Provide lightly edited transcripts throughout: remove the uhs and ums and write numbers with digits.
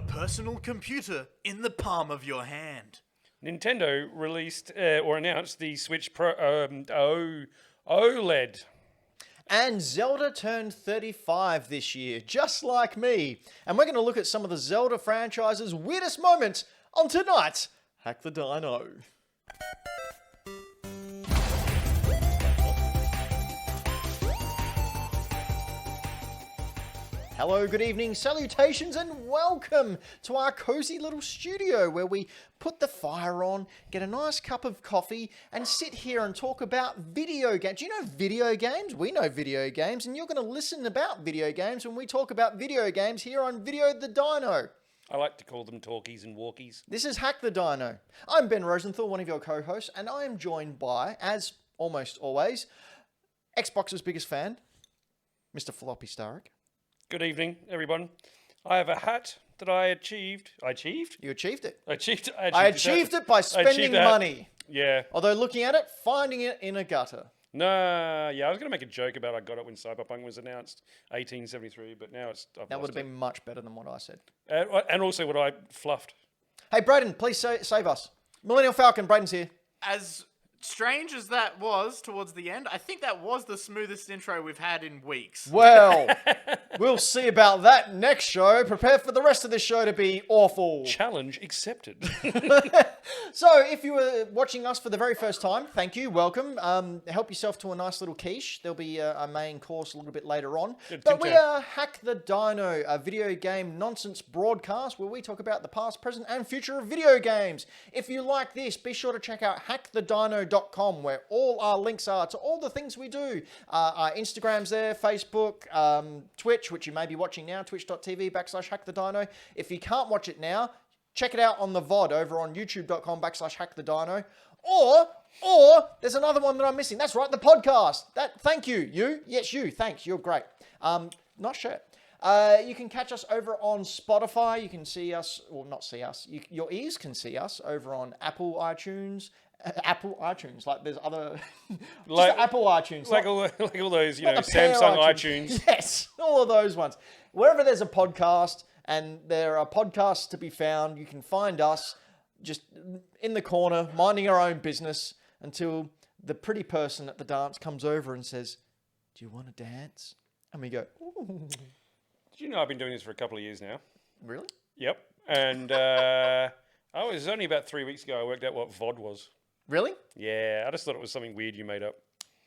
A personal computer in the palm of your hand. Nintendo released or announced the Switch OLED. And Zelda turned 35 this year, just like me. And we're going to look at some of the Zelda franchise's weirdest moments on tonight's Hack the Dino. Hello, good evening, salutations, and welcome to our cozy little studio where we put the fire on, get a nice cup of coffee, and sit here and talk about video games. Do you know video games? We know video games, and you're going to listen about video games when we talk about video games here on Video the Dino. I like to call them talkies and walkies. This is Hack the Dino. I'm Ben Rosenthal, one of your co-hosts, and I am joined by, as almost always, Xbox's biggest fan, Mr. Floppy Starrick. Good evening, everyone. I have a hat that I achieved. I achieved? You achieved it. I achieved it by spending money. Yeah. Although looking at it, finding it in a gutter. No, yeah, I was going to make a joke about I got it when Cyberpunk was announced, 1873, but now That would have been much better than what I said. And also what I fluffed. Hey, Braden, please save us. Millennial Falcon, Braden's here. As strange as that was towards the end, I think that was the smoothest intro we've had in weeks. Well, we'll see about that next show. Prepare for the rest of this show to be awful. Challenge accepted. So, if you were watching us for the very first time, thank you, welcome. Help yourself to a nice little quiche. There'll be a main course a little bit later on. But we are Hack the Dino, a video game nonsense broadcast where we talk about the past, present, and future of video games. If you like this, be sure to check out hackthedino.com where all our links are to all the things we do. Our Instagram's there, Facebook, Twitch, which you may be watching now, twitch.tv/hackthedino. If you can't watch it now, check it out on the VOD over on youtube.com/hackthedino. Or there's another one that I'm missing. That's right, the podcast. Thank you. You? Yes, you. Thanks. You're great. Nice shirt. You can catch us over on Spotify. You can see us, or not see us. Your ears can see us over on Apple iTunes. Like there's other, like Apple iTunes, like all those, Samsung iTunes. Yes, all of those ones. Wherever there's a podcast and there are podcasts to be found, you can find us just in the corner, minding our own business until the pretty person at the dance comes over and says, "Do you want to dance?" And we go, "Ooh." Did you know I've been doing this for a couple of years now? Really? Yep. And it was only about 3 weeks ago I worked out what VOD was. Really? Yeah, I just thought it was something weird you made up.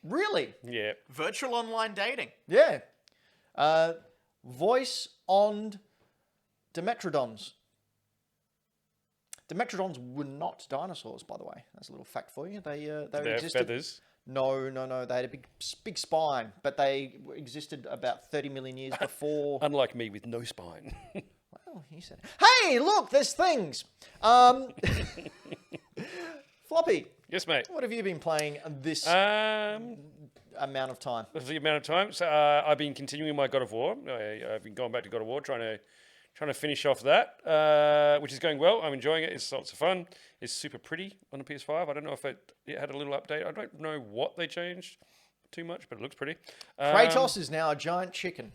Really? Yeah. Virtual online dating. Yeah. Voice-on Dimetrodons. Dimetrodons were not dinosaurs, by the way. That's a little fact for you. They existed. Feathers? No. They had a big spine, but they existed about 30 million years before. Unlike me with no spine. Well, you said. Hey, look, there's things. Floppy. Yes, mate. What have you been playing this amount of time? The amount of time. So I've been continuing my God of War. I've been going back to God of War, trying to finish off that, which is going well. I'm enjoying it. It's lots of fun. It's super pretty on the PS5. I don't know if it had a little update. I don't know what they changed too much, but it looks pretty. Kratos is now a giant chicken.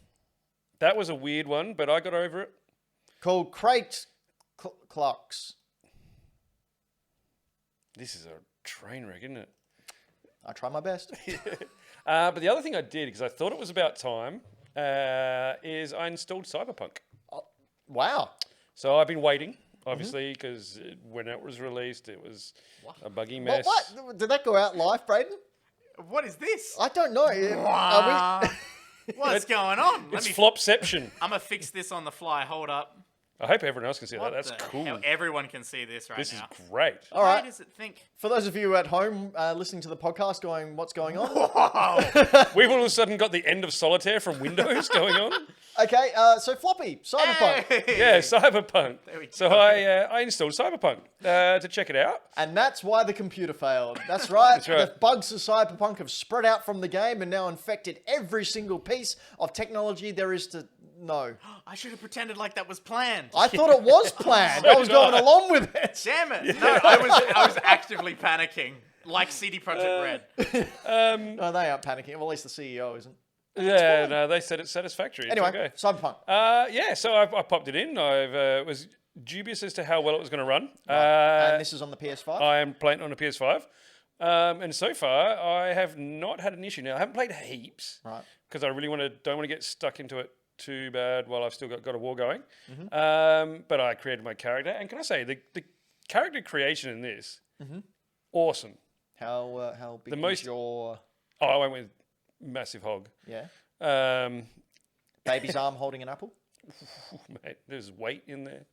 That was a weird one, but I got over it. Called Clocks. This is a train wreck, isn't it? I try my best. But the other thing I did, because I thought it was about time, is I installed Cyberpunk. Oh, wow. So I've been waiting, obviously, because when it was released, it was a buggy mess. What? Did that go out live, Braden? What is this? I don't know. What's going on? It's Flopception. I'm going to fix this on the fly. Hold up. I hope everyone else can see What that. That's the cool. hell? Everyone can see this right This now. is great. All right. Why does it think? For those of you at home listening to the podcast going, what's going on? Whoa. We've all of a sudden got the end of Solitaire from Windows going on. Okay, so Floppy, Cyberpunk. Hey. Yeah, Cyberpunk. There we go. So I installed Cyberpunk to check it out. And that's why the computer failed. That's right. That's right. The bugs of Cyberpunk have spread out from the game and now infected every single piece of technology there is to know. I should have pretended like that was planned. I thought it was planned. I was going along with it. Damn it. Yeah. No, I was actively panicking. Like CD Projekt Red. No, they aren't panicking. Well, at least the CEO isn't. Yeah, no, they said it's satisfactory. It's Anyway, okay. Cyberpunk. Yeah, so I popped it in. I was dubious as to how well it was going to run. And this is on the PS5? I am playing it on a PS5. And so far, I have not had an issue. Now, I haven't played heaps. Right. Because I really don't want to get stuck into it too bad while I've still got God of War going. But I created my character. And can I say, the character creation in this, awesome. How big The is most- your... Oh, I went with massive hog. Yeah. Baby's arm holding an apple? Mate, there's weight in there.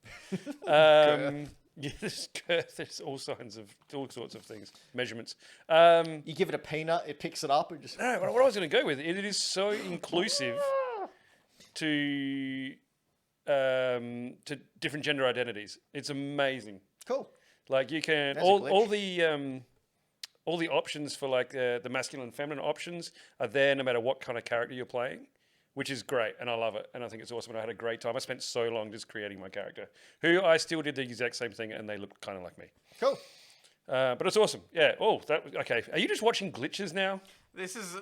Yeah, there's girth. There's all sorts of things, measurements. You give it a peanut, it picks it up and just... No, what I was going to go with, it is so inclusive to different gender identities. It's amazing. Cool. Like you can That's a glitch. all the options for like the masculine and feminine options are there no matter what kind of character you're playing, which is great, and I love it, and I think it's awesome, and I had a great time. I spent so long just creating my character, who I still did the exact same thing, and they look kind of like me. Cool. But it's awesome. Yeah. Oh, okay. Are you just watching glitches now? This is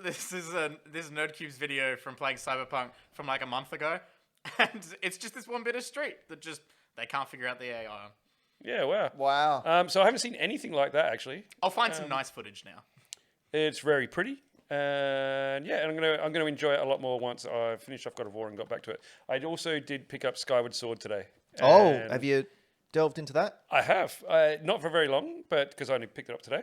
Nerdcube's video from playing Cyberpunk from like a month ago, and it's just this one bit of street that just they can't figure out the AI on. Yeah. Wow. Wow. So I haven't seen anything like that actually. I'll find some nice footage now. It's very pretty. And yeah, and I'm gonna enjoy it a lot more once I finished off God of War and got back to it. I also did pick up Skyward Sword today. and Have you delved into that? I have. Not for very long, but because I only picked it up today.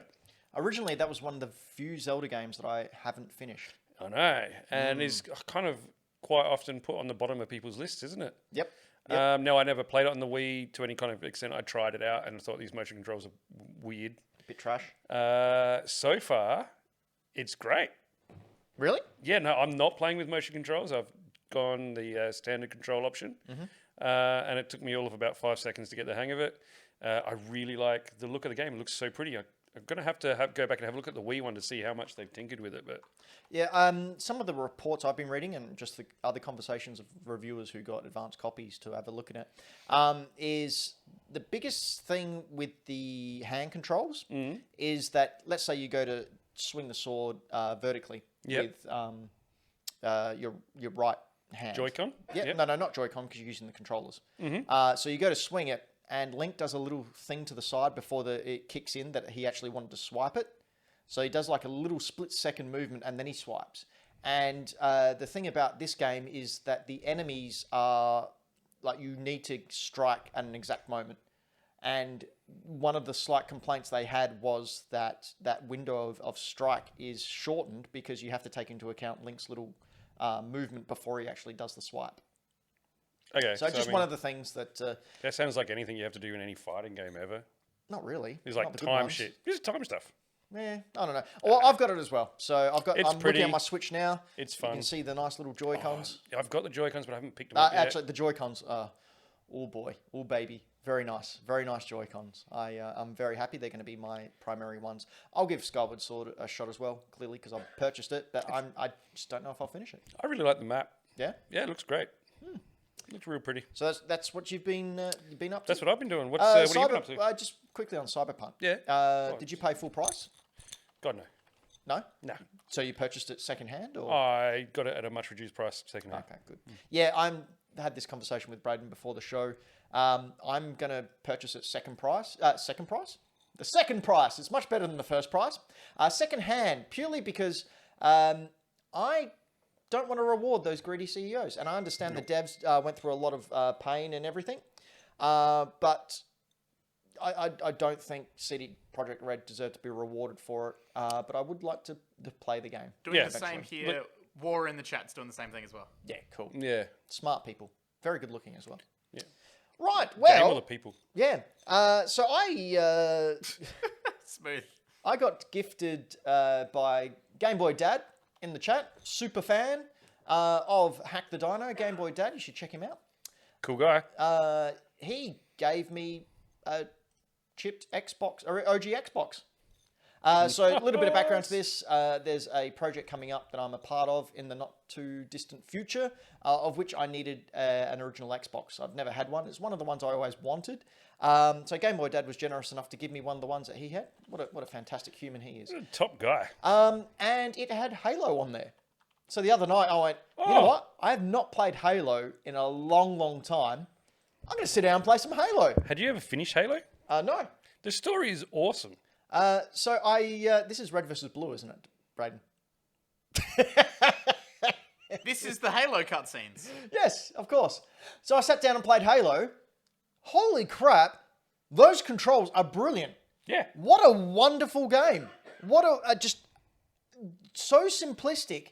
Originally, that was one of the few Zelda games that I haven't finished. I know, and is kind of quite often put on the bottom of people's lists, isn't it? Yep. No, I never played it on the Wii to any kind of extent. I tried it out and thought these motion controls are weird. Bit trash. So far, it's great. Really? Yeah, no, I'm not playing with motion controls. I've gone the standard control option, and it took me all of about 5 seconds to get the hang of it. I really like the look of the game. It looks so pretty. I'm going to have go back and have a look at the Wii one to see how much they've tinkered with it. But Yeah, some of the reports I've been reading and just the other conversations of reviewers who got advanced copies to have a look at it, is the biggest thing with the hand controls is that, let's say you go to swing the sword vertically with your right hand. Joy-Con? Yeah, Yep. no, not Joy-Con because you're using the controllers. So you go to swing it, and Link does a little thing to the side before it kicks in that he actually wanted to swipe it. So he does like a little split-second movement, and then he swipes. And the thing about this game is that the enemies are like you need to strike at an exact moment. And one of the slight complaints they had was that that window of strike is shortened because you have to take into account Link's little movement before he actually does the swipe. okay, So, just I mean, one of the things that... that sounds like anything you have to do in any fighting game ever. not really. It's Not like the good time ones. shit. Just time stuff. Yeah, I don't know. Well, I've got it as well. So I'm It's looking pretty. at my Switch now. It's You fun. can see the nice little Joy-Cons. I've got the Joy-Cons, but I haven't picked them up yet. Actually, the Joy-Cons are, oh boy, oh baby. Very nice Joy-Cons. I'm very happy. They're going to be my primary ones. I'll give Skyward Sword a shot as well, clearly, because I've purchased it, but I just don't know if I'll finish it. I really like the map. Yeah? Yeah, it looks great. Looks real pretty. So that's what you've been up to? That's what I've been doing. What have you been up to? Just quickly on Cyberpunk. Yeah. Did you pay full price? God, no. No? No. So you purchased it secondhand? Or? I got it at a much reduced price second hand. Okay, good. Yeah, I had this conversation with Braden before the show. I'm going to purchase it second price. Second price? The second price. It's much better than the first price. Second hand, purely because I don't want to reward those greedy CEOs. And I understand the devs went through a lot of pain and everything. But I don't think CD Projekt Red deserved to be rewarded for it. But I would like to play the game. Doing the same here. War in the chat's doing the same thing as well. Yeah, cool. Yeah. Smart people. Very good looking as well. Yeah. Right, Game well... or the people? Yeah. So I Smooth. I got gifted by Game Boy Dad in the chat. Super fan of Hack the Dino. Game Boy Dad, you should check him out. Cool guy. He gave me a chipped Xbox, or OG Xbox. So a little bit of background to this. There's a project coming up that I'm a part of in the not too distant future, of which I needed an original Xbox. I've never had one. It's one of the ones I always wanted. So Game Boy Dad was generous enough to give me one of the ones that he had. What a fantastic human he is. Top guy. And it had Halo on there. So the other night I went, you know what? I have not played Halo in a long, long time. I'm going to sit down and play some Halo. Had you ever finished Halo? No. The story is awesome. So this is Red versus Blue, isn't it, Braden? This is the Halo cutscenes. Yes, of course. So I sat down and played Halo. Holy crap. Those controls are brilliant. Yeah. What a wonderful game. What a just so simplistic,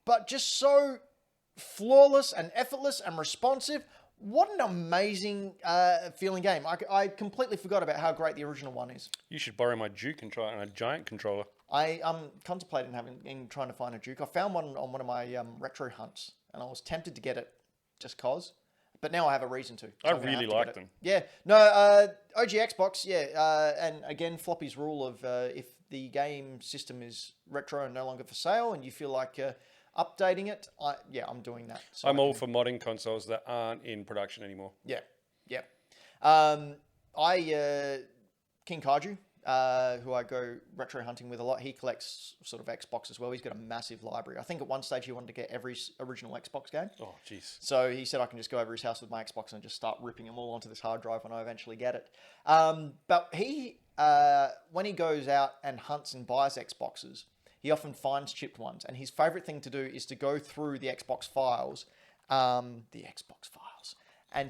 but just so flawless and effortless and responsive. What an amazing feeling game. I completely forgot about how great the original one is. You should borrow my Duke controller and a giant controller. I'm contemplating trying to find a Duke. I found one on one of my retro hunts, and I was tempted to get it just cause. But now I have a reason to. I really like them. Yeah. No, OG Xbox, yeah. And again, Floppy's rule of if the game system is retro and no longer for sale and you feel like updating it, I'm doing that. So I'm all for modding consoles that aren't in production anymore. Yeah. Yeah. King Kaiju, who I go retro hunting with a lot, he collects sort of Xbox as well. He's got a massive library. I think at one stage he wanted to get every original Xbox game. Oh, jeez. So he said I can just go over his house with my Xbox and just start ripping them all onto this hard drive when I eventually get it. But he, when he goes out and hunts and buys Xboxes, he often finds chipped ones. And his favorite thing to do is to go through the Xbox files, and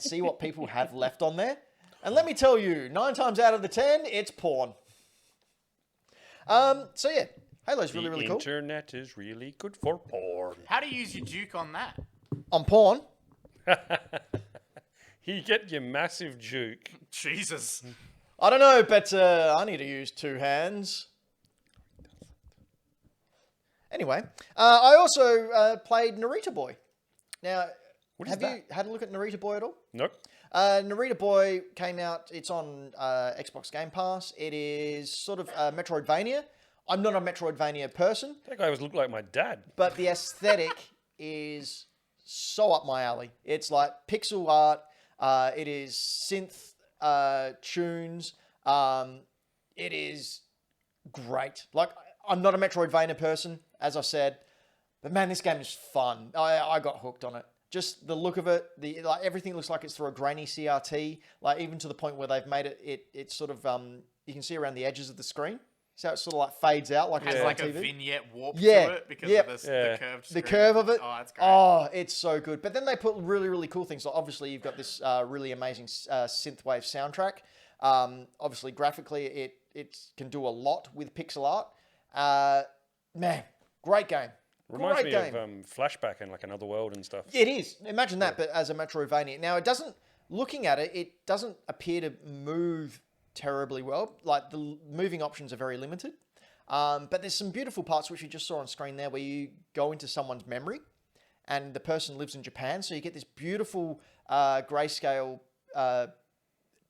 see what people have left on there. And let me tell you, 9 times out of the 10, it's porn. So yeah, Halo's really, really cool. The internet is really good for porn. How do you use your Duke on that? On porn? You get your massive Duke. Jesus. I don't know, but I need to use 2 hands. Anyway, I also played Narita Boy. Now, have you had a look at Narita Boy at all? Nope. Narita Boy came out. It's on Xbox Game Pass. It is sort of Metroidvania. I'm not a Metroidvania person. That guy looked like my dad. But the aesthetic is so up my alley. It's like pixel art. It is synth tunes. It is great. Like, I'm not a Metroidvania person, as I said. But man, this game is fun. I got hooked on it. Just the look of it, everything looks like it's through a grainy CRT, like even to the point where they've made it sort of you can see around the edges of the screen, so it sort of like fades out like Has on like TV. a vignette warp to Yeah, it because yeah. of the curved screen. The curve of it. Oh, it's great. Oh, it's so good. But then they put really, really cool things. Like obviously, you've got this really amazing synthwave soundtrack. Obviously, graphically, it can do a lot with pixel art. Man, great game. Reminds me of Flashback and like Another World and stuff. It is. Imagine that, but as a Metroidvania. Now, looking at it, it doesn't appear to move terribly well. Like, the moving options are very limited. But there's some beautiful parts, which you just saw on screen there, where you go into someone's memory, and the person lives in Japan. So you get this beautiful grayscale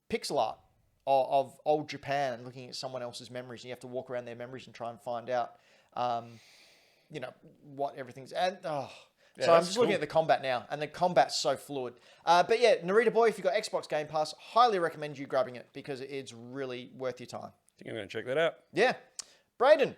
pixel art of old Japan and looking at someone else's memories. And you have to walk around their memories and try and find out... what everything's... And, so I'm just looking at the combat now, and the combat's so fluid. But yeah, Narita Boy, if you've got Xbox Game Pass, highly recommend you grabbing it, because it's really worth your time. I think I'm going to check that out. Yeah. Braden.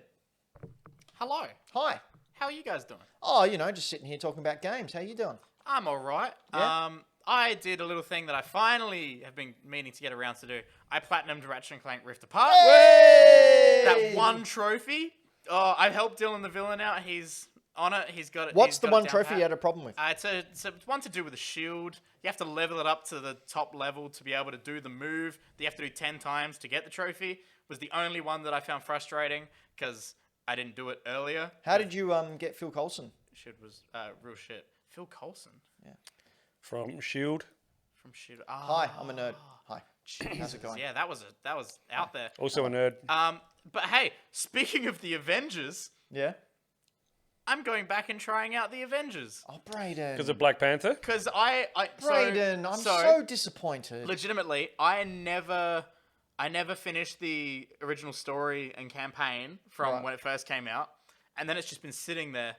Hello. Hi. How are you guys doing? Oh, just sitting here talking about games. How you doing? I'm all right. Yeah? I did a little thing that I finally have been meaning to get around to do. I platinumed Ratchet & Clank Rift Apart. Hey! That one trophy. Oh, I helped Dylan the villain out. He's on it. He's got it. What's the one trophy you had a problem with? It's one to do with the shield. You have to level it up to the top level to be able to do the move that you have to do 10 times to get the trophy. Was the only one that I found frustrating because I didn't do it earlier. How did you get Phil Coulson? Shit was real shit. Phil Coulson? Yeah. From S.H.I.E.L.D. From S.H.I.E.L.D. Oh, Hi, I'm a nerd. Hi. How's it going? Yeah, that was out there. Also a nerd. But hey, speaking of the Avengers, Yeah? I'm going back and trying out the Avengers. Oh, Braden. Because of Black Panther? Because Braden, I'm so disappointed. Legitimately, I never finished the original story and campaign from when it first came out, and then it's just been sitting there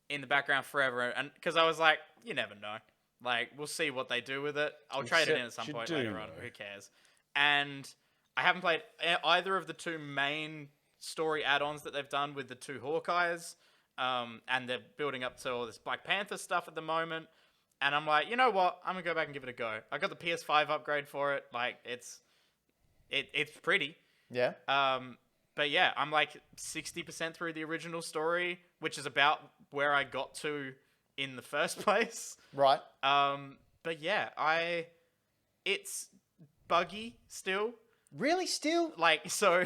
in the background forever. And because I was like, you never know. Like, we'll see what they do with it. I'll trade it in at some point later on. Who cares? And I haven't played either of the 2 main story add-ons that they've done with the 2 Hawkeyes. and they're building up to all this Black Panther stuff at the moment. And I'm like, you know what? I'm gonna go back and give it a go. I got the PS5 upgrade for it. Like, it's pretty. Yeah. But yeah, I'm like 60% through the original story, which is about where I got to in the first place. Right. But yeah, it's buggy still. Really? Still? Like, so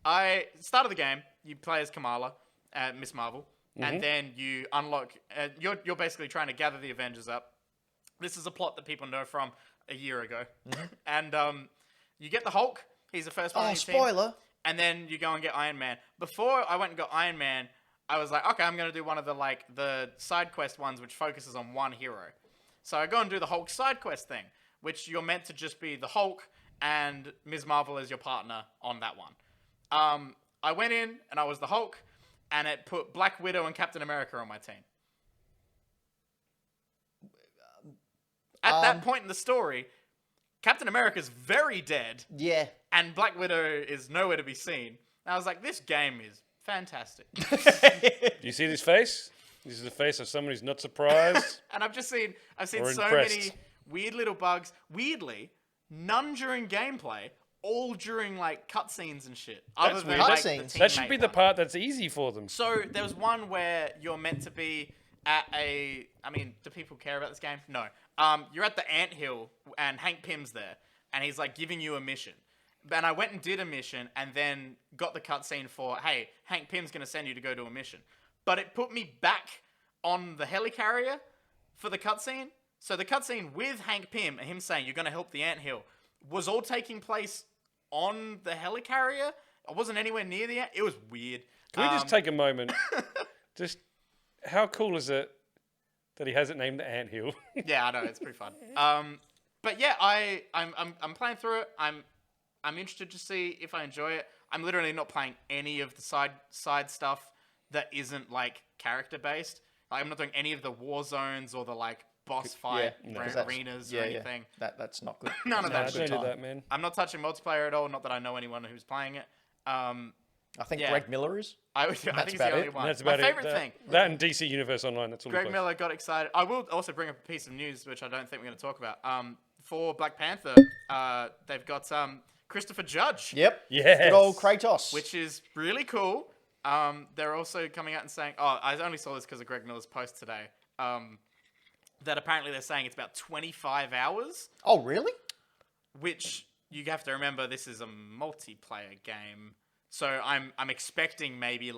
I started the game. You play as Kamala, Miss Marvel, and then you unlock. You're basically trying to gather the Avengers up. This is a plot that people know from a year ago, and you get the Hulk. He's the first one. Oh, on your spoiler! Team, and then you go and get Iron Man. Before I went and got Iron Man, I was like, okay, I'm gonna do one of the side quest ones, which focuses on one hero. So I go and do the Hulk side quest thing, which you're meant to just be the Hulk and Ms. Marvel as your partner on that one. I went in and I was the Hulk, and it put Black Widow and Captain America on my team. At that point in the story, Captain America's very dead. Yeah. And Black Widow is nowhere to be seen. And I was like, this game is fantastic. Do you see this face? This is the face of someone who's not surprised. And I've seen or so impressed. many weird little bugs. Weirdly, none during gameplay, all during like cutscenes and shit. That's weird. Like, Cutscenes. the That should be teammate the one. part that's easy for them. So there was one where you're meant to be at a. I mean, do people care about this game? No. You're at the anthill and Hank Pym's there, and he's like giving you a mission. And I went and did a mission, and then got the cutscene for, hey, Hank Pym's gonna send you to go do a mission. But it put me back on the helicarrier for the cutscene. So the cutscene with Hank Pym and him saying you're gonna help the anthill was all taking place on the helicarrier. I wasn't anywhere near the ant. It was weird. Can we just take a moment? Just how cool is it that he has it named the Anthill? Yeah, I know, it's pretty fun. But yeah, I'm playing through it. I'm interested to see if I enjoy it. I'm literally not playing any of the side stuff that isn't like character based. Like, I'm not doing any of the war zones or the like boss fight arenas or anything. That's not good. None of that Don't shit. do that, man. I'm not touching multiplayer at all. Not that I know anyone who's playing it. I think Yeah. Greg Miller is. I think he's about the only it. one. That's My about favorite it. thing. That and DC Universe Online. That's all. Greg Miller got excited. I will also bring up a piece of news, which I don't think we're going to talk about. For Black Panther, they've got Christopher Judge. Yep. Yes. Good old Kratos. Which is really cool. They're also coming out and saying, I only saw this because of Greg Miller's post today, that apparently they're saying it's about 25 hours, Oh, really? which you have to remember this is a multiplayer game. So I'm expecting maybe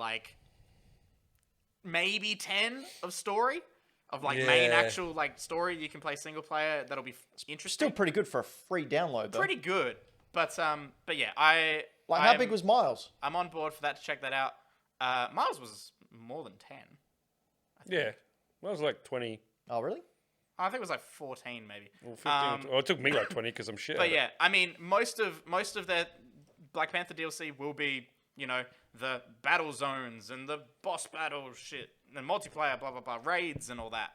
10 of story, of like main Yeah. actual like story you can play single player. That'll be interesting. Still pretty good for a free download, though. pretty good. But yeah, How big was Miles? I'm on board for that to check that out. Miles was more than 10. Yeah. That was like 20 Oh, really? I think it was like 14 maybe. or 15. It took me like 20 because I'm shit. But at it. yeah, I mean, most of their Black Panther DLC will be, the battle zones and the boss battle shit and multiplayer, blah blah blah, raids and all that,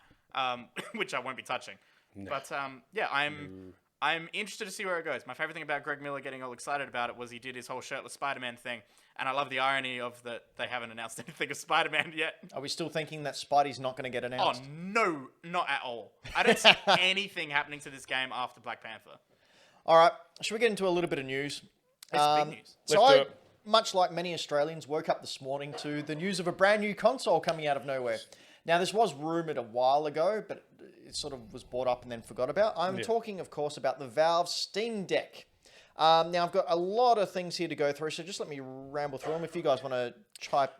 which I won't be touching. No. But yeah, I'm interested to see where it goes. My favorite thing about Greg Miller getting all excited about it was he did his whole shirtless Spider-Man thing, and I love the irony of that they haven't announced anything of Spider-Man yet. Are we still thinking that Spidey's not going to get Oh announced? no, not at all. I don't see anything happening to this game after Black Panther. All right. Should we get into a little bit of news? It's big news. So Let's do I, it. much like many Australians, woke up this morning to the news of a brand new console coming out of nowhere. Now, this was rumoured a while ago, but it sort of was brought up and then forgot about. I'm talking, of course, about the Valve Steam Deck. Now, I've got a lot of things here to go through, so just let me ramble through them. If you guys want to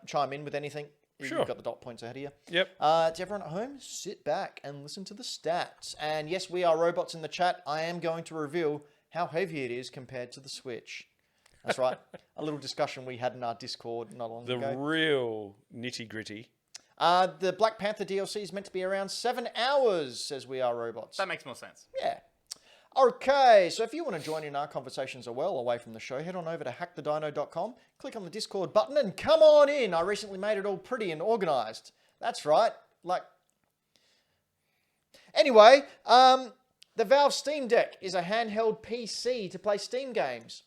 chime in with anything, Sure. you've got the dot points ahead of you. Yep. To everyone at home, sit back and listen to the stats. And yes, we are robots in the chat. I am going to reveal how heavy it is compared to the Switch. That's right. A little discussion we had in our Discord not long The ago. real nitty gritty. The Black Panther DLC is meant to be around 7 hours, says We Are Robots. That makes more sense. Yeah. Okay, so if you want to join in our conversations as well away from the show, head on over to hackthedino.com, click on the Discord button, and come on in. I recently made it all pretty and organised. That's right. Anyway, the Valve Steam Deck is a handheld PC to play Steam games.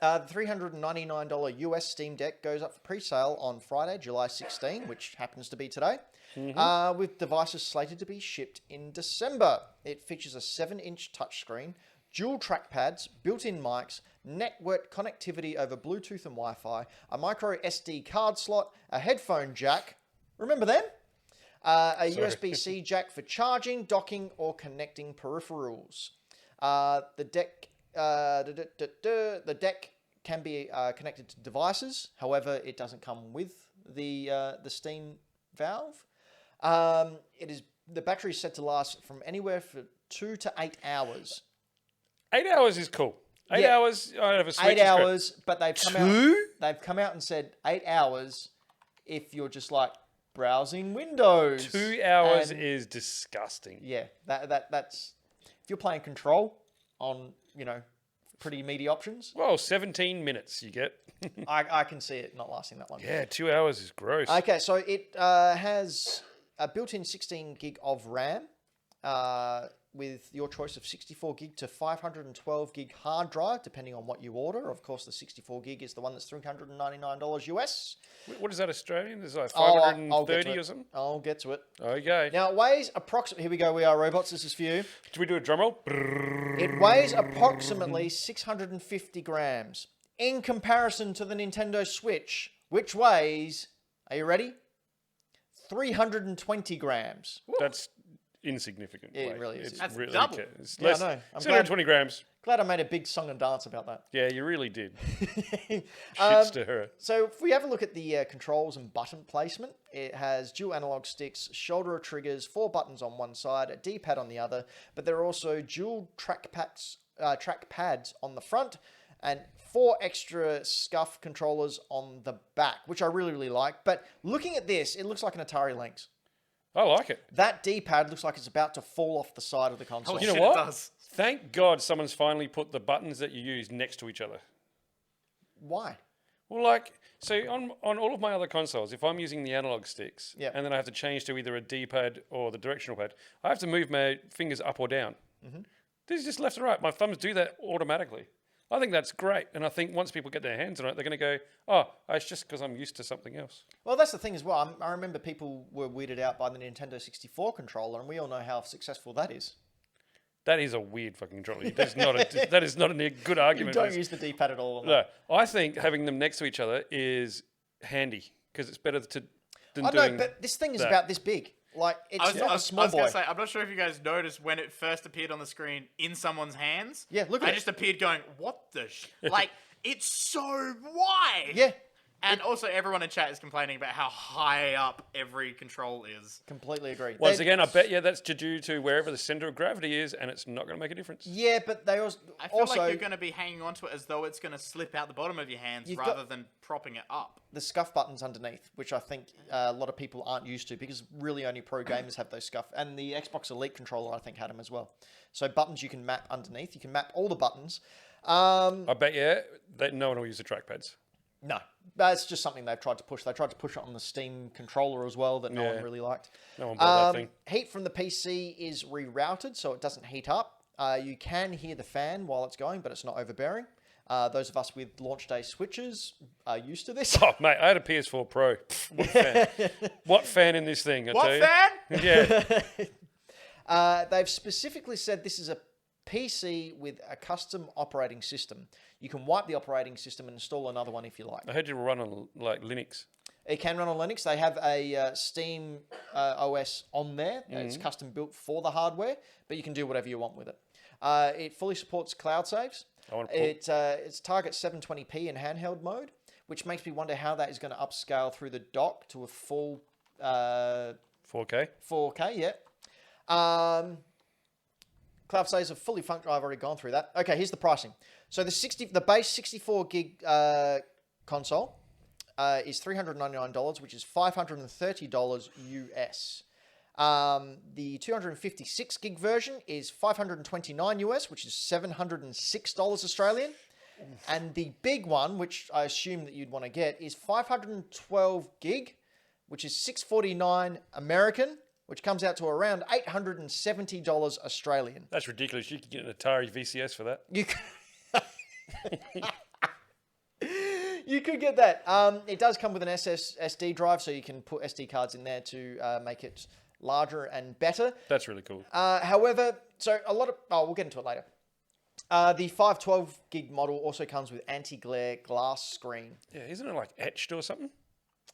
The $399 US Steam Deck goes up for pre-sale on Friday, July 16, which happens to be today, with devices slated to be shipped in December. It features a 7-inch touchscreen, dual trackpads, built-in mics, network connectivity over Bluetooth and Wi-Fi, a micro SD card slot, a headphone jack. Remember them? A USB-C jack for charging, docking, or connecting peripherals. The deck can be connected to devices. However, it doesn't come with the Steam Valve. The battery is set to last from anywhere for 2 to 8 hours. 8 hours is cool. 8 hours. I have a Switch. 8 hours, but they've come out and said 8 hours if you're just like browsing Windows. 2 hours is disgusting. Yeah, that's if you're playing Control on pretty meaty options. Well, 17 minutes you get. I can see it not lasting that long. Yeah, 2 hours is gross. Okay, so it has a built-in 16 gig of RAM with your choice of 64 gig to 512 gig hard drive, depending on what you order. Of course, the 64 gig is the one that's $399 US. What is that Australian? Is like 530 or something? I'll get to it. Okay. Now, it weighs approximately... Here we go, We Are Robots. This is for you. Do we do a drum roll? It weighs approximately 650 grams in comparison to the Nintendo Switch, which weighs... Are you ready? 320 grams. That's insignificant. It really is. That's really double. It's Yeah, less, I know. I'm 220 grams. Glad I made a big song and dance about that. Yeah, you really did. Shits to her. So if we have a look at the controls and button placement, it has dual analog sticks, shoulder triggers, 4 buttons on one side, a D-pad on the other, but there are also dual trackpads on the front and 4 extra SCUF controllers on the back, which I really, really like. But looking at this, it looks like an Atari Lynx. I like it. That D-pad looks like it's about to fall off the side of the console. You know what? It does. Thank God someone's finally put the buttons that you use next to each other. Why? Well, so on all of my other consoles, if I'm using the analog sticks and then I have to change to either a D-pad or the directional pad, I have to move my fingers up or down. This is just left and right. My thumbs do that automatically. I think that's great. And I think once people get their hands on it, they're going to go, oh, it's just because I'm used to something else. Well, that's the thing as well. I remember people were weirded out by the Nintendo 64 controller, and we all know how successful that is. That is a weird fucking controller. That is not a good argument. You don't use the D-pad at all. No, I think having them next to each other is handy because it's better than doing. I know, but this thing is about this big. Like, it's not a small I was boy. going to say, I'm not sure if you guys noticed when it first appeared on the screen in someone's hands. Yeah, look at it. I just appeared going, what the like, it's so wide. Yeah. And also, everyone in chat is complaining about how high up every control is. Completely agree. Once again, I bet you that's due to wherever the center of gravity is, and it's not going to make a difference. Yeah, but they also... I feel like you're going to be hanging onto it as though it's going to slip out the bottom of your hands rather than propping it up. The SCUF buttons underneath, which I think a lot of people aren't used to because really only pro gamers have those SCUF. And the Xbox Elite controller, I think, had them as well. So buttons you can map underneath. You can map all the buttons. I bet you that no one will use the trackpads. No, that's just something they've tried to push. They tried to push it on the Steam controller as well that no one really liked. No one bought that thing. Heat from the PC is rerouted, so it doesn't heat up. You can hear the fan while it's going, but it's not overbearing. Those of us with launch day switches are used to this. Oh, mate, I had a PS4 Pro. What fan? What fan in this thing, I tell you. What fan? Yeah. They've specifically said this is a PC with a custom operating system. You can wipe the operating system and install another one if you like. I heard you run on Linux. It can run on Linux. They have a Steam OS on there. It's custom built for the hardware, but you can do whatever you want with it. It fully supports cloud saves. It targets 720p in handheld mode, which makes me wonder how that is going to upscale through the dock to a full 4K. 4K, yeah. Cloud saves are fully functional. I've already gone through that. Okay, here's the pricing. So the base 64 gig console is $399, which is $530 US. The 256 gig version is $529 US, which is $706 Australian. And the big one, which I assume that you'd want to get, is 512 gig, which is $649 American, which comes out to around $870 Australian. That's ridiculous. You could get an Atari VCS for that. You could get that. It does come with an SD drive, so you can put SD cards in there to make it larger and better. That's really cool. However, so a lot of... Oh, we'll get into it later. The 512 gig model also comes with anti-glare glass screen. Yeah, isn't it like etched or something?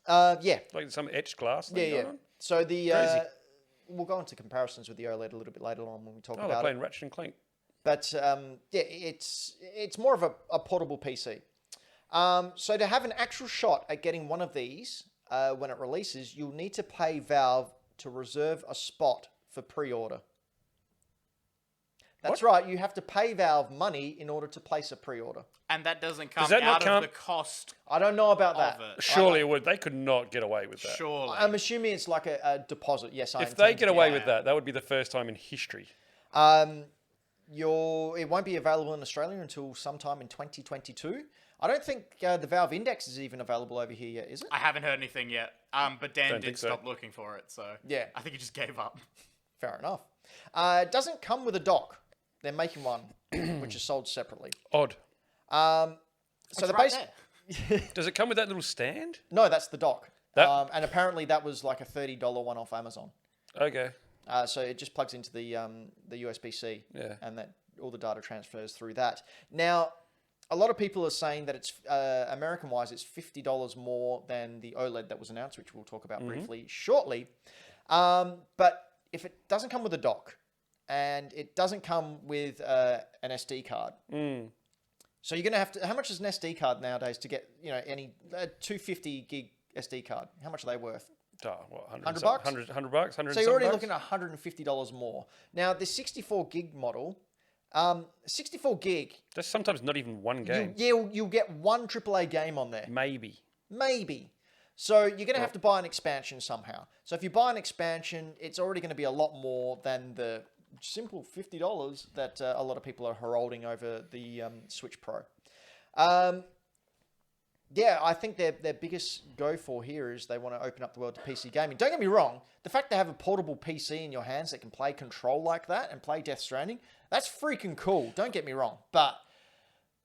Yeah. Like some etched glass thing Yeah. going on? So the... Crazy. We'll go into comparisons with the OLED a little bit later on when we talk Oh, they're about it. playing Ratchet and Clank. But yeah, it's more of a portable PC. So to have an actual shot at getting one of these when it releases, you'll need to pay Valve to reserve a spot for pre-order. That's right. You have to pay Valve money in order to place a pre-order. And that doesn't come that not out count? of the cost I don't know about that. of it. Surely it would. They could not get away with that. Surely. I'm assuming it's like a deposit. Yes, I If they intend get to away do with that, that would be the first time in history. it won't be available in Australia until sometime in 2022. I don't think the Valve Index is even available over here yet, is it? I haven't heard anything yet. But Dan Don't did think so. stop looking for it, so Yeah. I think he just gave up. Fair enough. It doesn't come with a dock. They're making one, which is sold separately. Odd. So It's the right base... there. Does it come with that little stand? No, that's the dock. That- And apparently that was like a $30 one off Amazon. Okay. So it just plugs into the USB-C, Yeah. and that all the data transfers through that. Now, a lot of people are saying that it's American-wise, it's $50 more than the OLED that was announced, which we'll talk about briefly shortly. But if it doesn't come with a dock, and it doesn't come with an SD card, so you're going to have to... How much is an SD card nowadays to get any 250 gig SD card? How much are they worth? What, 100 bucks? 100 bucks? 100 So you're already bucks? looking at $150 more. Now, the 64 gig model, 64 gig, That's sometimes not even one game. you'll get one AAA game on there. Maybe. Maybe. So you're going to have to buy an expansion somehow. So if you buy an expansion, it's already going to be a lot more than the simple $50 that a lot of people are heralding over the Switch Pro. Yeah, I think their biggest go for here is they want to open up the world to PC gaming. Don't get me wrong. The fact they have a portable PC in your hands that can play Control like that and play Death Stranding, that's freaking cool. Don't get me wrong. But,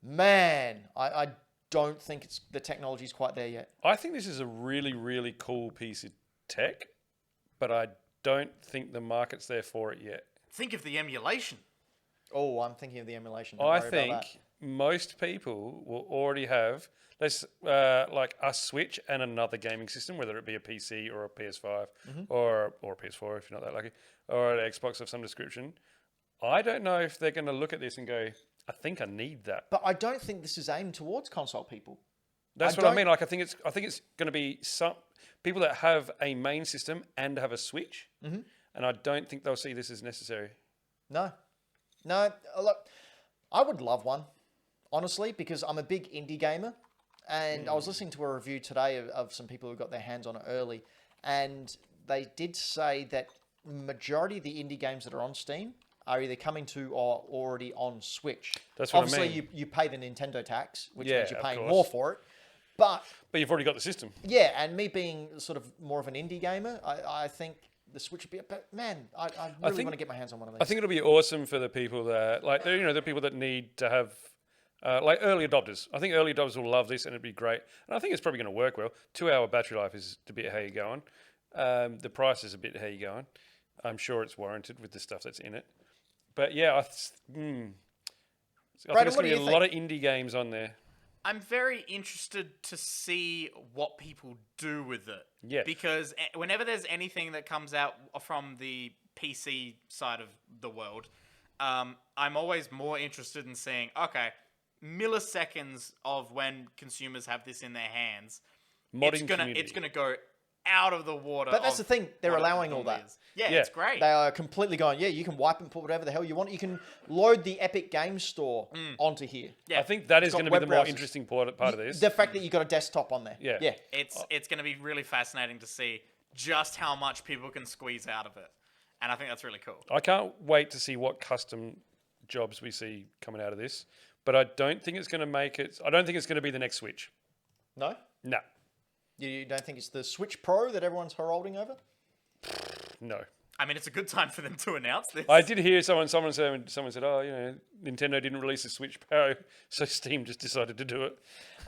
man, I don't think the technology's quite there yet. I think this is a really, really cool piece of tech, but I don't think the market's there for it yet. Think of the emulation. Oh, I'm thinking of the emulation. Don't I worry think about that. most people will already have like a Switch and another gaming system, whether it be a PC or a PS5 or a PS4 if you're not that lucky, or an Xbox of some description. I don't know if they're going to look at this and go, I think I need that. But I don't think this is aimed towards console people. That's what I mean. Like I think it's going to be some people that have a main system and have a Switch, and I don't think they'll see this as necessary. No. Look, I would love one, honestly, because I'm a big indie gamer. And I was listening to a review today of some people who got their hands on it early. And they did say that majority of the indie games that are on Steam are either coming to or already on Switch. That's what Obviously, I mean. you pay the Nintendo tax, which Yeah, means you're of paying course. more for it. But you've already got the system. yeah, and me being sort of more of an indie gamer, I think the Switch would be... But man, I really want to get my hands on one of these. I think it'll be awesome for the people that, like, the people that need to have, like, early adopters. I think early adopters will love this and it'd be great. And I think it's probably going to work well. 2-hour battery life is a bit how you're going. The price is a bit how you're going. I'm sure it's warranted with the stuff that's in it. But yeah, I think there's going to be a lot of indie games on there. I'm very interested to see what people do with it. Yeah. Because whenever there's anything that comes out from the PC side of the world, I'm always more interested in seeing, okay, milliseconds of when consumers have this in their hands. Modding It's gonna go out of the water. But that's the thing, they're what it allowing all normally that. is. Yeah, Yeah. it's great. They are completely going, yeah, you can wipe and put whatever the hell you want. You can load the Epic Games Store onto here. Yeah. I think that is got going to be web the more browsers. interesting part of this. The fact that you got a desktop on there. Yeah. Yeah. It's going to be really fascinating to see just how much people can squeeze out of it. And I think that's really cool. I can't wait to see what custom jobs we see coming out of this. But I don't think it's going to make it... I don't think it's going to be the next Switch. No? No. You don't think it's the Switch Pro that everyone's heralding over? No. I mean, it's a good time for them to announce this. I did hear someone said, oh, you know, Nintendo didn't release the Switch Pro, so Steam just decided to do it.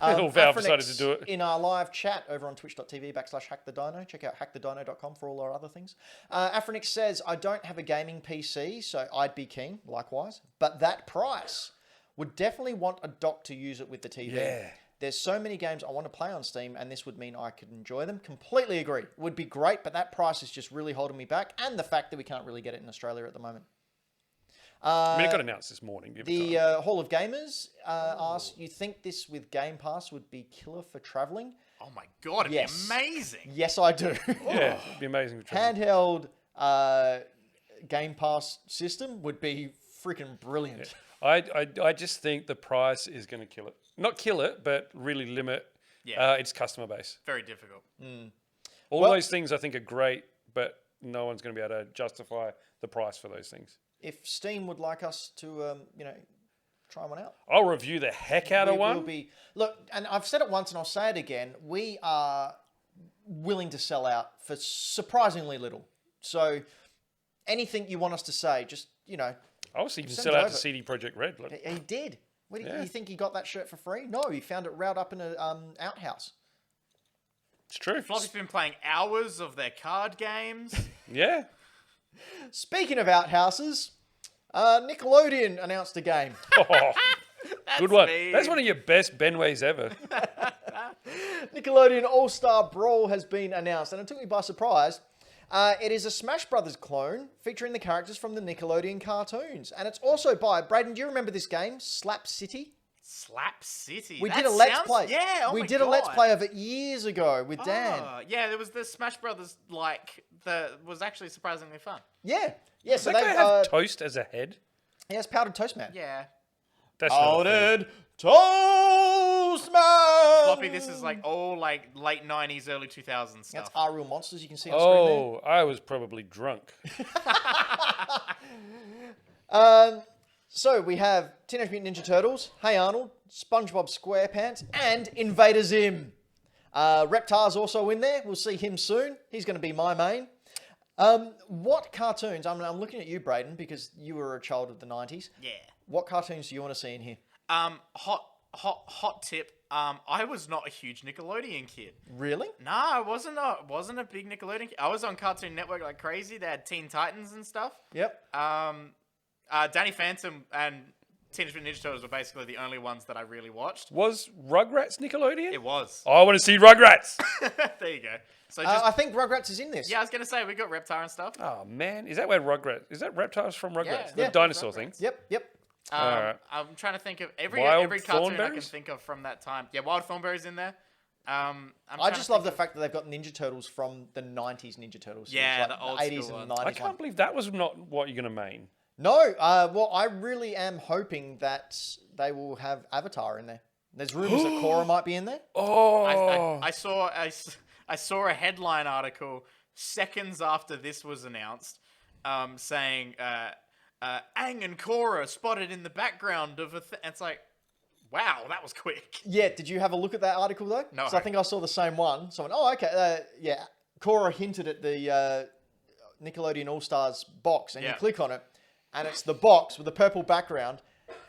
Or Valve decided to do it. In our live chat over on twitch.tv/hackthedino. Check out hackthedino.com for all our other things. Afronix says, I don't have a gaming PC, so I'd be keen, likewise. But that price would definitely want a dock to use it with the TV. Yeah. There's so many games I want to play on Steam, and this would mean I could enjoy them. Completely agree. It would be great, but that price is just really holding me back, and the fact that we can't really get it in Australia at the moment. I mean, it got announced this morning. The Hall of Gamers asked, you think this with Game Pass would be killer for travelling? Oh my God, it'd be amazing. Yes, I do. Yeah, it'd be amazing for travelling. Handheld Game Pass system would be freaking brilliant. Yeah. I just think the price is going to kill it. Not kill it, but really limit its customer base. Very difficult. All those things I think are great, but no one's going to be able to justify the price for those things. If Steam would like us to, try one out, I'll review the heck out of one. Look, and I've said it once and I'll say it again, we are willing to sell out for surprisingly little. So anything you want us to say, just, Obviously, you can sell out to CD Projekt Red. He did. What do you think he got that shirt for free? No, he found it round up in an outhouse. It's true. Floppy's been playing hours of their card games. Yeah. Speaking of outhouses, Nickelodeon announced a game. Good one. That's one of your best Benways ever. Nickelodeon All-Star Brawl has been announced, and it took me by surprise. It is a Smash Brothers clone featuring the characters from the Nickelodeon cartoons. And it's also by, Braden, do you remember this game? Slap City? Slap City? We did a Let's Play. Yeah, we did a Let's Play of it years ago with Dan. Yeah, there was the Smash Brothers, that was actually surprisingly fun. Yeah. Yeah, so they they have Toast as a head. Yes, Powdered Toast Man. Yeah. That's Powdered Toast Man! Floppy, this is all late 90s, early 2000s stuff. That's Our Real Monsters you can see on screen there. I was probably drunk. So we have Teenage Mutant Ninja Turtles, Hey Arnold, SpongeBob SquarePants, and Invader Zim. Reptar's also in there. We'll see him soon. He's going to be my main. What cartoons? I'm looking at you, Braden, because you were a child of the 90s. Yeah. What cartoons do you want to see in here? Hot tip. I was not a huge Nickelodeon kid. Really? No, I wasn't a big Nickelodeon kid. I was on Cartoon Network like crazy. They had Teen Titans and stuff. Yep. Danny Phantom and Teenage Mutant Ninja Turtles were basically the only ones that I really watched. Was Rugrats Nickelodeon? It was. I want to see Rugrats. There you go. So I think Rugrats is in this. Yeah, I was going to say, we got Reptar and stuff. Oh, man. Is that where Rugrats... Is that Reptiles from Rugrats? Yeah. The dinosaur thing? Yep. I'm trying to think of every cartoon I can think of from that time. Yeah, Wild Thornberry's in there. I just love the fact that they've got Ninja Turtles from the 90s Ninja Turtles. Yeah, the old 80s school and ones. 90s. I can't believe that was not what you're going to main. No, well, I really am hoping that they will have Avatar in there. There's rumors that Korra might be in there. Oh. I saw a headline article seconds after this was announced saying Aang and Korra spotted in the background of a it's like, wow, that was quick. Yeah, did you have a look at that article though? No. So I think I saw the same one. So I went, oh, okay. Yeah, Korra hinted at the Nickelodeon All-Stars box, and you click on it, and it's the box with the purple background,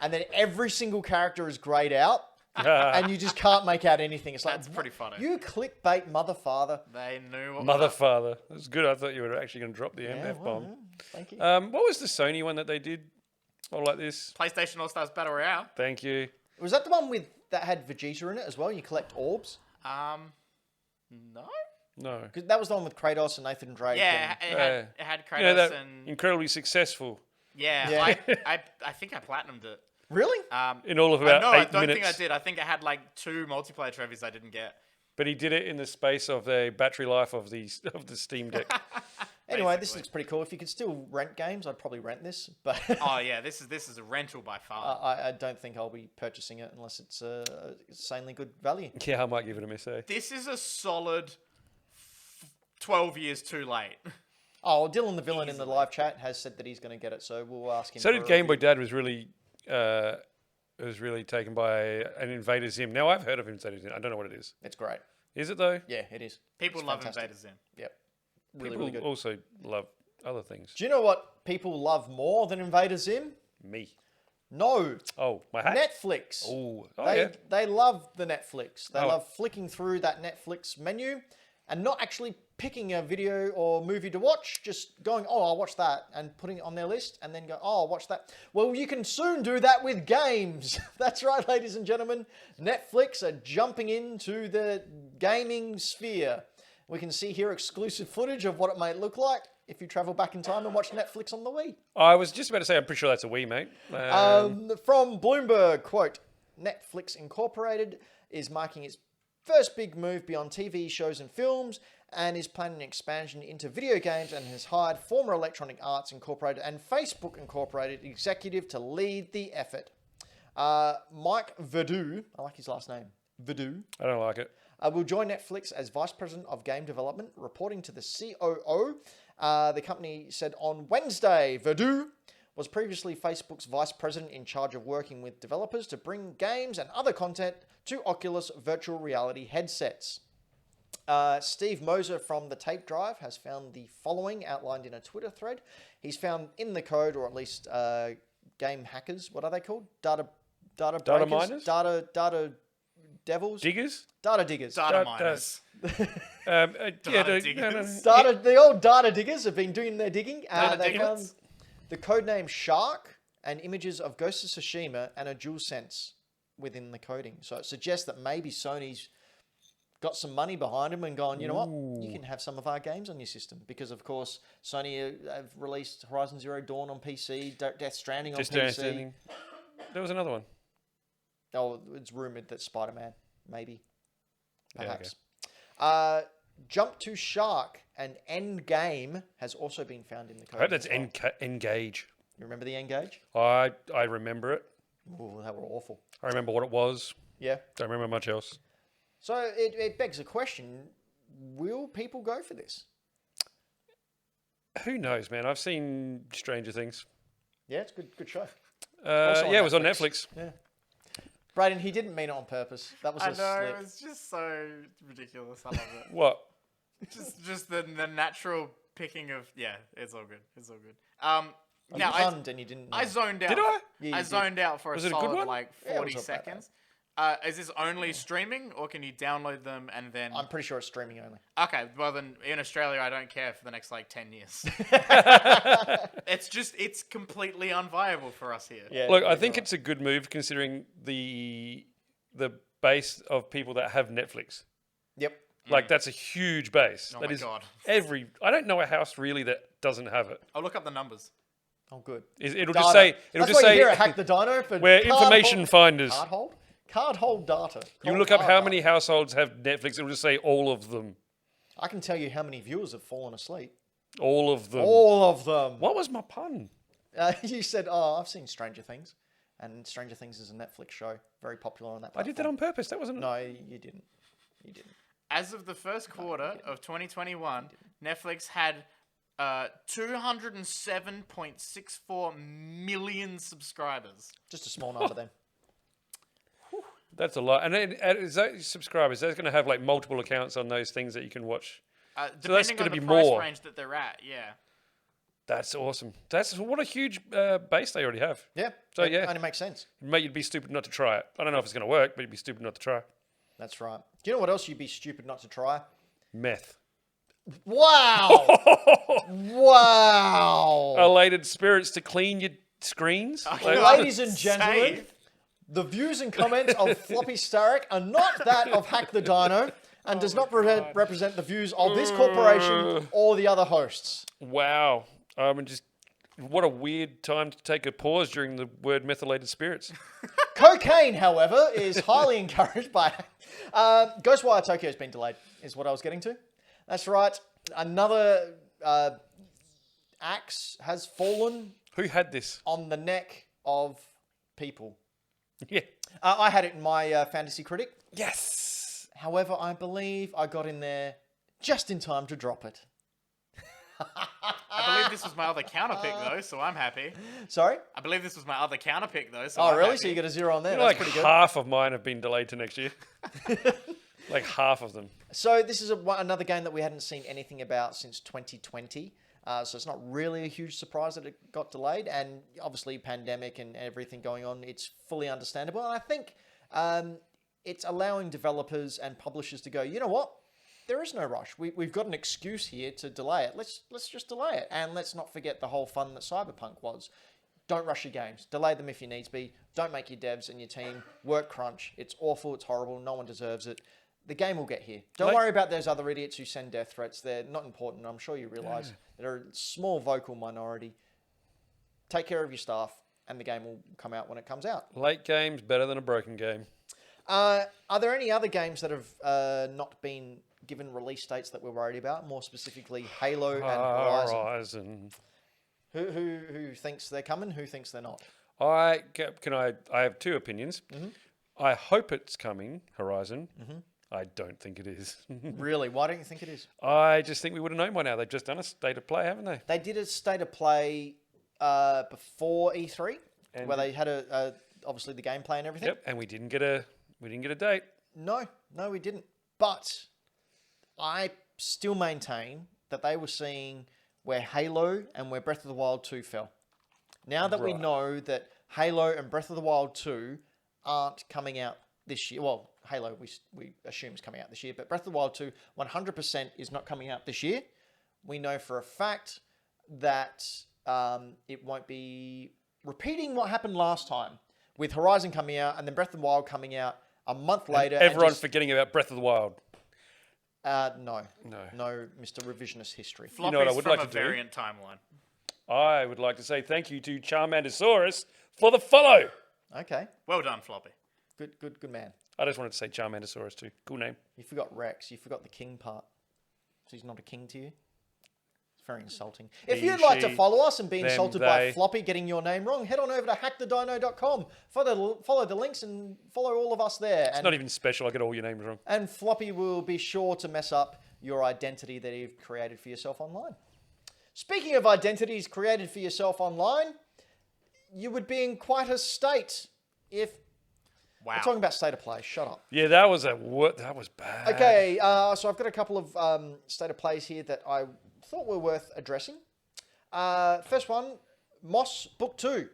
and then every single character is grayed out, and you just can't make out anything. It's like, That's pretty funny. You clickbait, mother father. They knew what Mother father. That's good. I thought you were actually going to drop the MF bomb. Yeah. Thank you. What was the Sony one that they did? All like this. PlayStation All-Stars Battle Royale. Thank you. Was that the one that had Vegeta in it as well? You collect orbs? No. No. Because that was the one with Kratos and Nathan Drake. Yeah, and... it had Kratos and... Incredibly successful. Yeah. I think I platinumed it. Really? In all of about 8 minutes. No, I don't think I did. I think I had like 2 multiplayer trophies I didn't get. But he did it in the space of the battery life of the Steam Deck. Anyway, this looks pretty cool. If you could still rent games, I'd probably rent this. But oh yeah, this is a rental by far. I don't think I'll be purchasing it unless it's insanely good value. Yeah, I might give it a miss. This is a solid 12 years too late. Oh, well, Dylan the Villain in the live chat has said that he's going to get it, so we'll ask him. So did Game Boy Dad was really taken by an Invader Zim. Now I've heard of Invader Zim. I don't know what it is. It's great. Is it though? Yeah, it is. People It's love fantastic. Invader Zim. Yep. People Really good. also love other things. Do you know what people love more than Invader Zim? Me. No. Oh, my hat. Netflix. Oh, They love the Netflix. They Oh. love flicking through that Netflix menu and not actually picking a video or movie to watch, just going, oh, I'll watch that, and putting it on their list, and then go, oh, I'll watch that. Well, you can soon do that with games. That's right, ladies and gentlemen. Netflix are jumping into the gaming sphere. We can see here exclusive footage of what it might look like if you travel back in time and watch Netflix on the Wii. I was just about to say, I'm pretty sure that's a Wii, mate. From Bloomberg, quote, Netflix Incorporated is marking its first big move beyond TV shows and films and is planning an expansion into video games and has hired former Electronic Arts Incorporated and Facebook Incorporated executive to lead the effort. Mike Verdu, I like his last name, Verdu, I don't like it. will join Netflix as Vice President of Game Development, reporting to the COO. The company said on Wednesday, Verdu was previously Facebook's Vice President in charge of working with developers to bring games and other content to Oculus virtual reality headsets. Steve Moser from the Tape Drive has found the following outlined in a Twitter thread. He's found in the code, or at least game hackers, what are they called? Data breakers? miners? Data devils? Diggers? Data diggers. Data miners. Diggers. The old data diggers have been doing their digging. Data They diggers? found the codename Shark and images of Ghost of Tsushima and a DualSense within the coding. So it suggests that maybe Sony's got some money behind them and gone, you know what, you can have some of our games on your system. Because, of course, Sony have released Horizon Zero Dawn on PC, Death Stranding on PC. Stranding. There was another one. Oh, it's rumoured that Spider-Man, maybe. Yeah, Perhaps. Jump to Shark and Endgame has also been found in the code. I hope that's Engage. You remember the Engage? I remember it. Oh, they were awful. I remember what it was. Yeah. Don't remember much else. So it begs a question, will people go for this? Who knows, man? I've seen Stranger Things. Yeah, it's a good show. Yeah, on it was on Netflix. Netflix. Yeah. Brayden, he didn't mean it on purpose. That was I a know, slip. it's just so ridiculous. I love it. What? just the natural picking of, yeah, it's all good. It's all good. You Now, punned and you didn't know. I zoned out. Did I? Yeah, you I did. zoned out for Was a it a good solid one? like Yeah, it 40 wasn't that bad. seconds. Is this only streaming, or can you download them and then? I'm pretty sure it's streaming only. Okay, well then in Australia I don't care for the next like 10 years. It's completely unviable for us here. Yeah. Look, I think it's a good move considering the base of people that have Netflix. Yep. Like that's a huge base. Oh That my is God. I don't know a house really that doesn't have it. I'll look up the numbers. Oh, good. It'll Data. just say That's what you hear at Hack the Dino. For we're card information hold- finders. Card hold data. You look up how many households have Netflix. It'll just say all of them. I can tell you how many viewers have fallen asleep. All of them. All of them. What was my pun? You said, oh, I've seen Stranger Things. And Stranger Things is a Netflix show. Very popular on that I platform. did that on purpose. That wasn't. No, you didn't. You didn't. As of the first quarter of 2021, Netflix had 207.64 million subscribers. Just a small number then. That's a lot. And then, is that subscribers? That's going to have like multiple accounts on those things that you can watch. Depending gonna on the be price more. range that they're at, yeah. That's awesome. That's what a huge base they already have. Yeah. So, it yeah. only makes sense. Mate, you'd be stupid not to try it. I don't know if it's going to work, but you'd be stupid not to try. That's right. Do you know what else you'd be stupid not to try? Meth. Wow. Wow. Elated spirits to clean your screens. Ladies and gentlemen, the views and comments of Floppy Starrick are not that of Hack the Dino and does not represent the views of this corporation or the other hosts. Wow. What a weird time to take a pause during the word methylated spirits. Cocaine, however, is highly encouraged by... Ghostwire Tokyo has been delayed, is what I was getting to. That's right. Another axe has fallen Who had this? on the neck of people. Yeah. I had it in my Fantasy Critic. Yes. However, I believe I got in there just in time to drop it. I believe this was my other counter pick though, so I'm happy. Sorry? I believe this was my other counter pick though, so Oh, I'm really? happy. So you got a 0 on there? You know, That's like pretty good. half of mine have been delayed to next year. Like half of them. So this is another game that we hadn't seen anything about since 2020. So it's not really a huge surprise that it got delayed. And obviously, pandemic and everything going on, it's fully understandable. And I think it's allowing developers and publishers to go, you know what? There is no rush. We've got an excuse here to delay it. Let's just delay it. And let's not forget the whole fun that Cyberpunk was. Don't rush your games. Delay them if you need to be. Don't make your devs and your team work crunch. It's awful. It's horrible. No one deserves it. The game will get here. Don't worry about those other idiots who send death threats. They're not important. I'm sure you realise. They're a small vocal minority. Take care of your staff, and the game will come out when it comes out. Late game's better than a broken game. Are there any other games that have not been given release dates that we're worried about? More specifically, Halo and Horizon. Who thinks they're coming? Who thinks they're not? I have two opinions. Mm-hmm. I hope it's coming, Horizon. Mm-hmm. I don't think it is. Really? Why don't you think it is? I just think we would have known by now. They've just done a state of play, haven't they? They did a state of play before E3, where they had obviously the gameplay and everything. Yep, and we didn't get a date. No, we didn't. But I still maintain that they were seeing where Halo and where Breath of the Wild 2 fell. Now that we know that Halo and Breath of the Wild 2 aren't coming out this year, well, Halo we assume is coming out this year, but Breath of the Wild 2 100% is not coming out this year. We know for a fact that it won't be repeating what happened last time with Horizon coming out and then Breath of the Wild coming out a month later. Everyone's forgetting about Breath of the Wild. No, Mr. Revisionist History. Floppies, you know what I would like to do? Variant timeline. I would like to say thank you to Charmandosaurus for the follow. Okay. Well done, Floppy. Good man. I just wanted to say Charmandosaurus too. Cool name. You forgot Rex. You forgot the king part. So he's not a king to you? It's very insulting. If you'd like to follow us and be insulted by Floppy getting your name wrong, head on over to hackthedino.com. Follow the links and follow all of us there. It's not even special. I get all your names wrong. And Floppy will be sure to mess up your identity that you've created for yourself online. Speaking of identities created for yourself online, you would be in quite a state if... Wow. We're talking about state of play. Shut up. Yeah, that was bad. Okay, so I've got a couple of state of plays here that I thought were worth addressing. First one, Moss Book 2.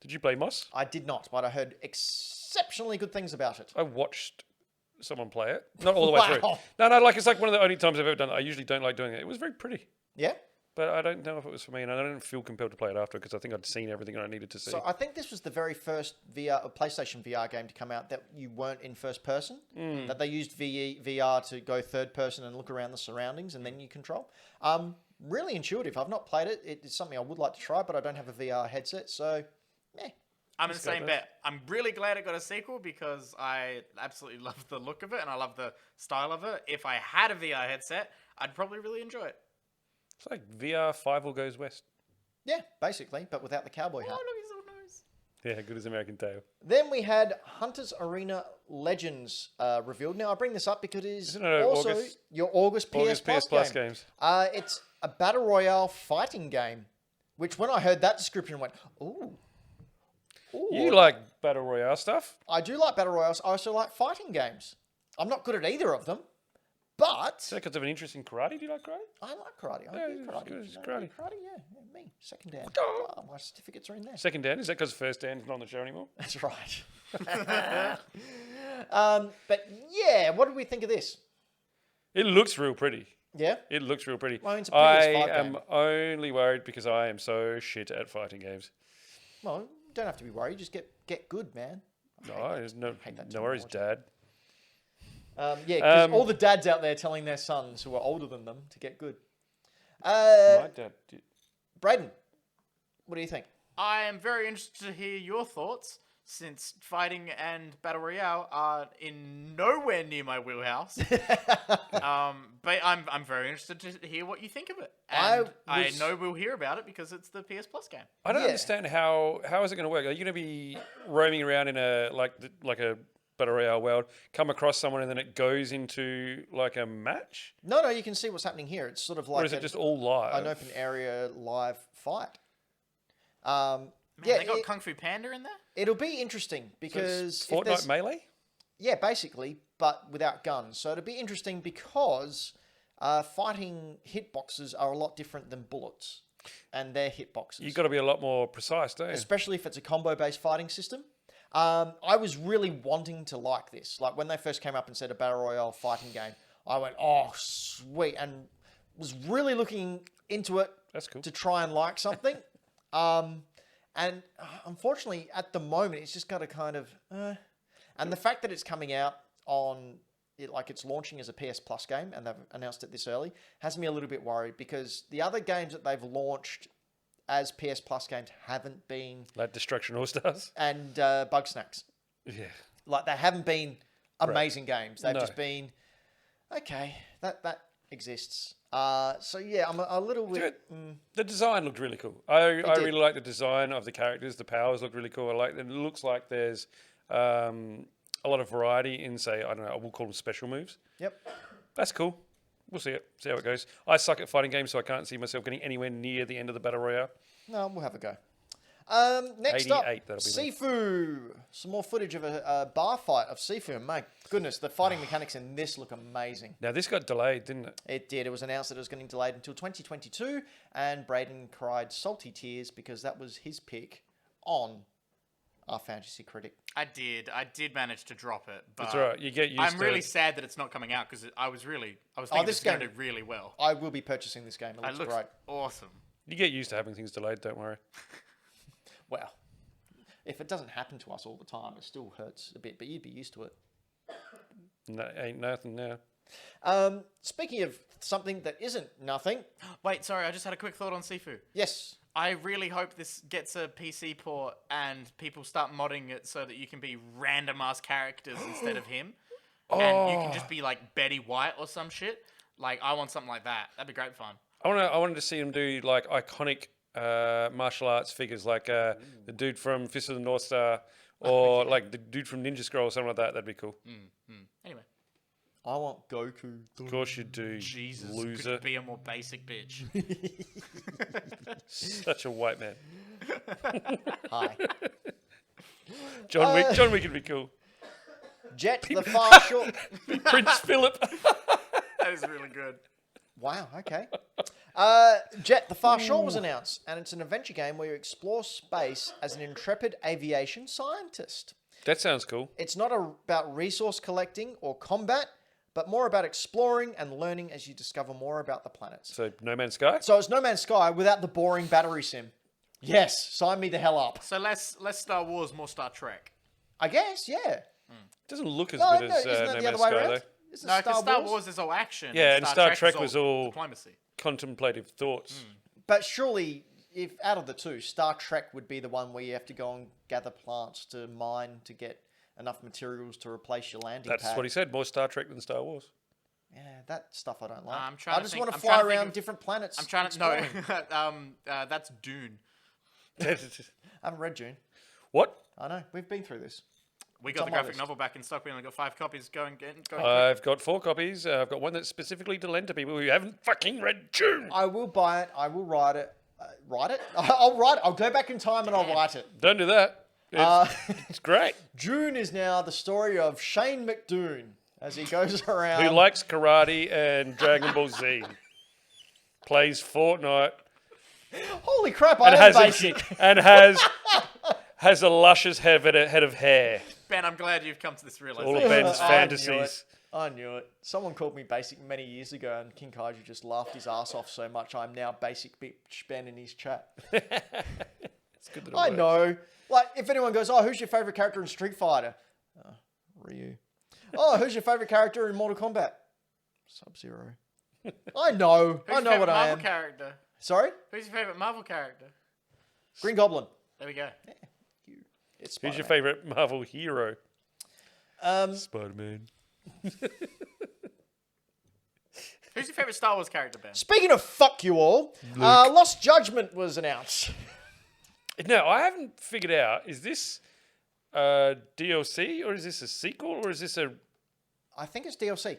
Did you play Moss? I did not, but I heard exceptionally good things about it. I watched someone play it. Not all the way through. No, it's like one of the only times I've ever done it. I usually don't like doing it. It was very pretty. Yeah? But I don't know if it was for me, and I didn't feel compelled to play it after because I think I'd seen everything I needed to see. So I think this was the very first PlayStation VR game to come out that you weren't in first person, that they used VR to go third person and look around the surroundings, and then you control. Really intuitive. I've not played it. It's something I would like to try, but I don't have a VR headset, so I'm in the same bet. I'm really glad it got a sequel because I absolutely love the look of it and I love the style of it. If I had a VR headset, I'd probably really enjoy it. It's like VR 5 All Goes West. Yeah, basically, but without the cowboy hat. Oh, look, he's all nose. Yeah, good as American Tail. Then we had Hunter's Arena Legends revealed. Now, I bring this up because it is also your August PS Plus games. It's a Battle Royale fighting game, which when I heard that description, I went, ooh. You like Battle Royale stuff? I do like Battle Royales. I also like fighting games. I'm not good at either of them. But... Is that because of an interest in karate? Do you like karate? I like karate. I do karate. It's karate. Yeah, me. Second Dan. My certificates are in there. Second Dan? Is that because first Dan's not on the show anymore? That's right. But yeah, what did we think of this? It looks real pretty. Yeah? It looks real pretty. Well, it's a I PS5 am game. only worried because I am so shit at fighting games. Well, you don't have to be worried. Just get good, man. There's no worries, Dad. Yeah, because all the dads out there telling their sons who are older than them to get good. My dad did. Braden, what do you think? I am very interested to hear your thoughts, since fighting and Battle Royale are in nowhere near my wheelhouse. But I'm very interested to hear what you think of it. And I know we'll hear about it because it's the PS Plus game. I don't understand how is it going to work? Are you going to be roaming around in a like a Battle Royale world, come across someone and then it goes into like a match? No, you can see what's happening here. It's sort of like... Or is it just all live? An open area live fight. They got Kung Fu Panda in there? It'll be interesting because... So Fortnite Melee? Yeah, basically, but without guns. So it'll be interesting because fighting hitboxes are a lot different than bullets and their hitboxes. You've got to be a lot more precise, don't you? Especially if it's a combo-based fighting system. I was really wanting to like this. Like when they first came up and said a Battle Royale fighting game, I went, oh, sweet. And was really looking into it. That's cool. To try and like something. And unfortunately, at the moment, it's just got a kind of... And the fact that it's coming out on... it's launching as a PS Plus game, and they've announced it this early, has me a little bit worried, because the other games that they've launched as PS Plus games haven't been... Like Destruction All-Stars? And Bugsnax. Yeah. Like, they haven't been amazing games. They've just been... Okay, that exists. So yeah, I'm a little bit... The design looked really cool. I really like the design of the characters. The powers look really cool. I like it. Looks like there's a lot of variety in, say, I don't know, we'll call them special moves. Yep. That's cool. We'll see it. See how it goes. I suck at fighting games, so I can't see myself getting anywhere near the end of the Battle Royale. No, we'll have a go. Next up, Sifu. Some more footage of a bar fight of Sifu. My goodness, the fighting mechanics in this look amazing. Now, this got delayed, didn't it? It did. It was announced that it was getting delayed until 2022, and Braden cried salty tears because that was his pick on our fantasy critic. I did manage to drop it, but That's all right. You get used to it. I'm really sad that it's not coming out, because I was thinking this game did really well. I will be purchasing this game. It looks great. Awesome. You get used to having things delayed, don't worry. Well, if it doesn't happen to us all the time, it still hurts a bit, but you'd be used to it. No, ain't nothing now. Speaking of something that isn't nothing. Wait, sorry, I just had a quick thought on Sifu. Yes. I really hope this gets a PC port and people start modding it so that you can be random ass characters instead of him. And you can just be like Betty White or some shit. Like, I want something like that. That'd be great fun. I wanted to see him do like iconic martial arts figures, like the dude from Fist of the North Star, or like the dude from Ninja Scroll or something like that. That'd be cool. Anyway. I want Goku. Of course you do, Jesus, loser. could be a more basic bitch. Such a white man. Hi. John Wick would be cool. Jet the Far Shore. Prince Philip. That is really good. Wow, okay. Jet the Far Shore was announced, and it's an adventure game where you explore space as an intrepid aviation scientist. That sounds cool. It's not about resource collecting or combat, but more about exploring and learning as you discover more about the planets. So No Man's Sky? So it's No Man's Sky without the boring battery sim. Yes, sign me the hell up. So less Star Wars, more Star Trek. I guess, yeah. It doesn't look as No, good no, as isn't that No the Man's other way Sky, around? though. Isn't No, because Star Wars is all action. Yeah, and Star Trek was all diplomacy. contemplative thoughts. But surely, if out of the two, Star Trek would be the one where you have to go and gather plants to mine to get enough materials to replace your landing pad. That's what he said. More Star Trek than Star Wars. Yeah, that stuff I don't like. I just want to fly around different planets. I'm trying to... No, that's Dune. I haven't read Dune. What? I know. We've been through this. We got the graphic novel back in stock. We only got 5 copies. Go. I've got 4 copies. I've got one that's specifically to lend to people who haven't fucking read Dune. I will buy it. I will write it. Write it? I'll write it. I'll go back in time and I'll write it. Don't do that. It's great. Dune is now the story of Shane McDoon as he goes around. Who likes karate and Dragon Ball Z. Plays Fortnite. Holy crap, I am basic. And has a luscious head of hair. Ben, I'm glad you've come to this realization. All of Ben's fantasies. I knew it. Someone called me basic many years ago, and King Kaiju just laughed his ass off so much. I'm now basic bitch Ben in his chat. It's good that it I works. know. Like, if anyone goes, oh, who's your favorite character in Street Fighter? Ryu. Oh, who's your favorite character in Mortal Kombat? Sub-Zero. I know. Who's I know what I am. Marvel character? Sorry? Who's your favorite Marvel character? Green Goblin. There we go. It's Who's Spider-Man. your favorite Marvel hero? Spider-Man. Who's your favorite Star Wars character, Ben? Speaking of fuck you all, Lost Judgment was announced. No, I haven't figured out, is this DLC or is this a sequel or is this a... I think it's DLC.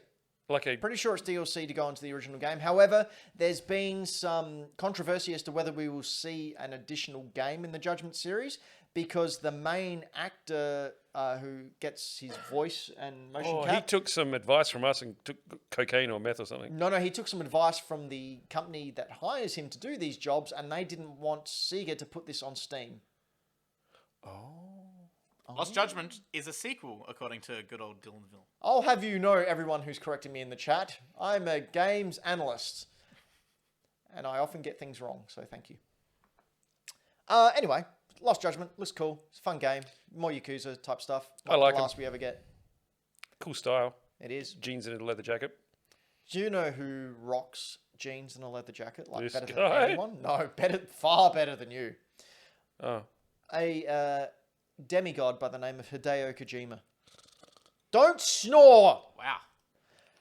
Like a... Pretty sure it's DLC to go into the original game. However, there's been some controversy as to whether we will see an additional game in the Judgment series because the main actor who gets his voice and motion he cap... took some advice from us and took cocaine or meth or something. No, he took some advice from the company that hires him to do these jobs, and they didn't want Sega to put this on Steam. Lost Judgment is a sequel, according to good old Dylanville. I'll have you know, everyone who's correcting me in the chat, I'm a games analyst. And I often get things wrong, so thank you. Anyway, Lost Judgment looks cool. It's a fun game. More Yakuza type stuff. Not I like the it. last we ever get. Cool style. It is. Jeans and a leather jacket. Do you know who rocks jeans and a leather jacket? Like This better than guy? anyone? No, far better than you. Oh. A demigod by the name of Hideo Kojima. Don't snore! Wow.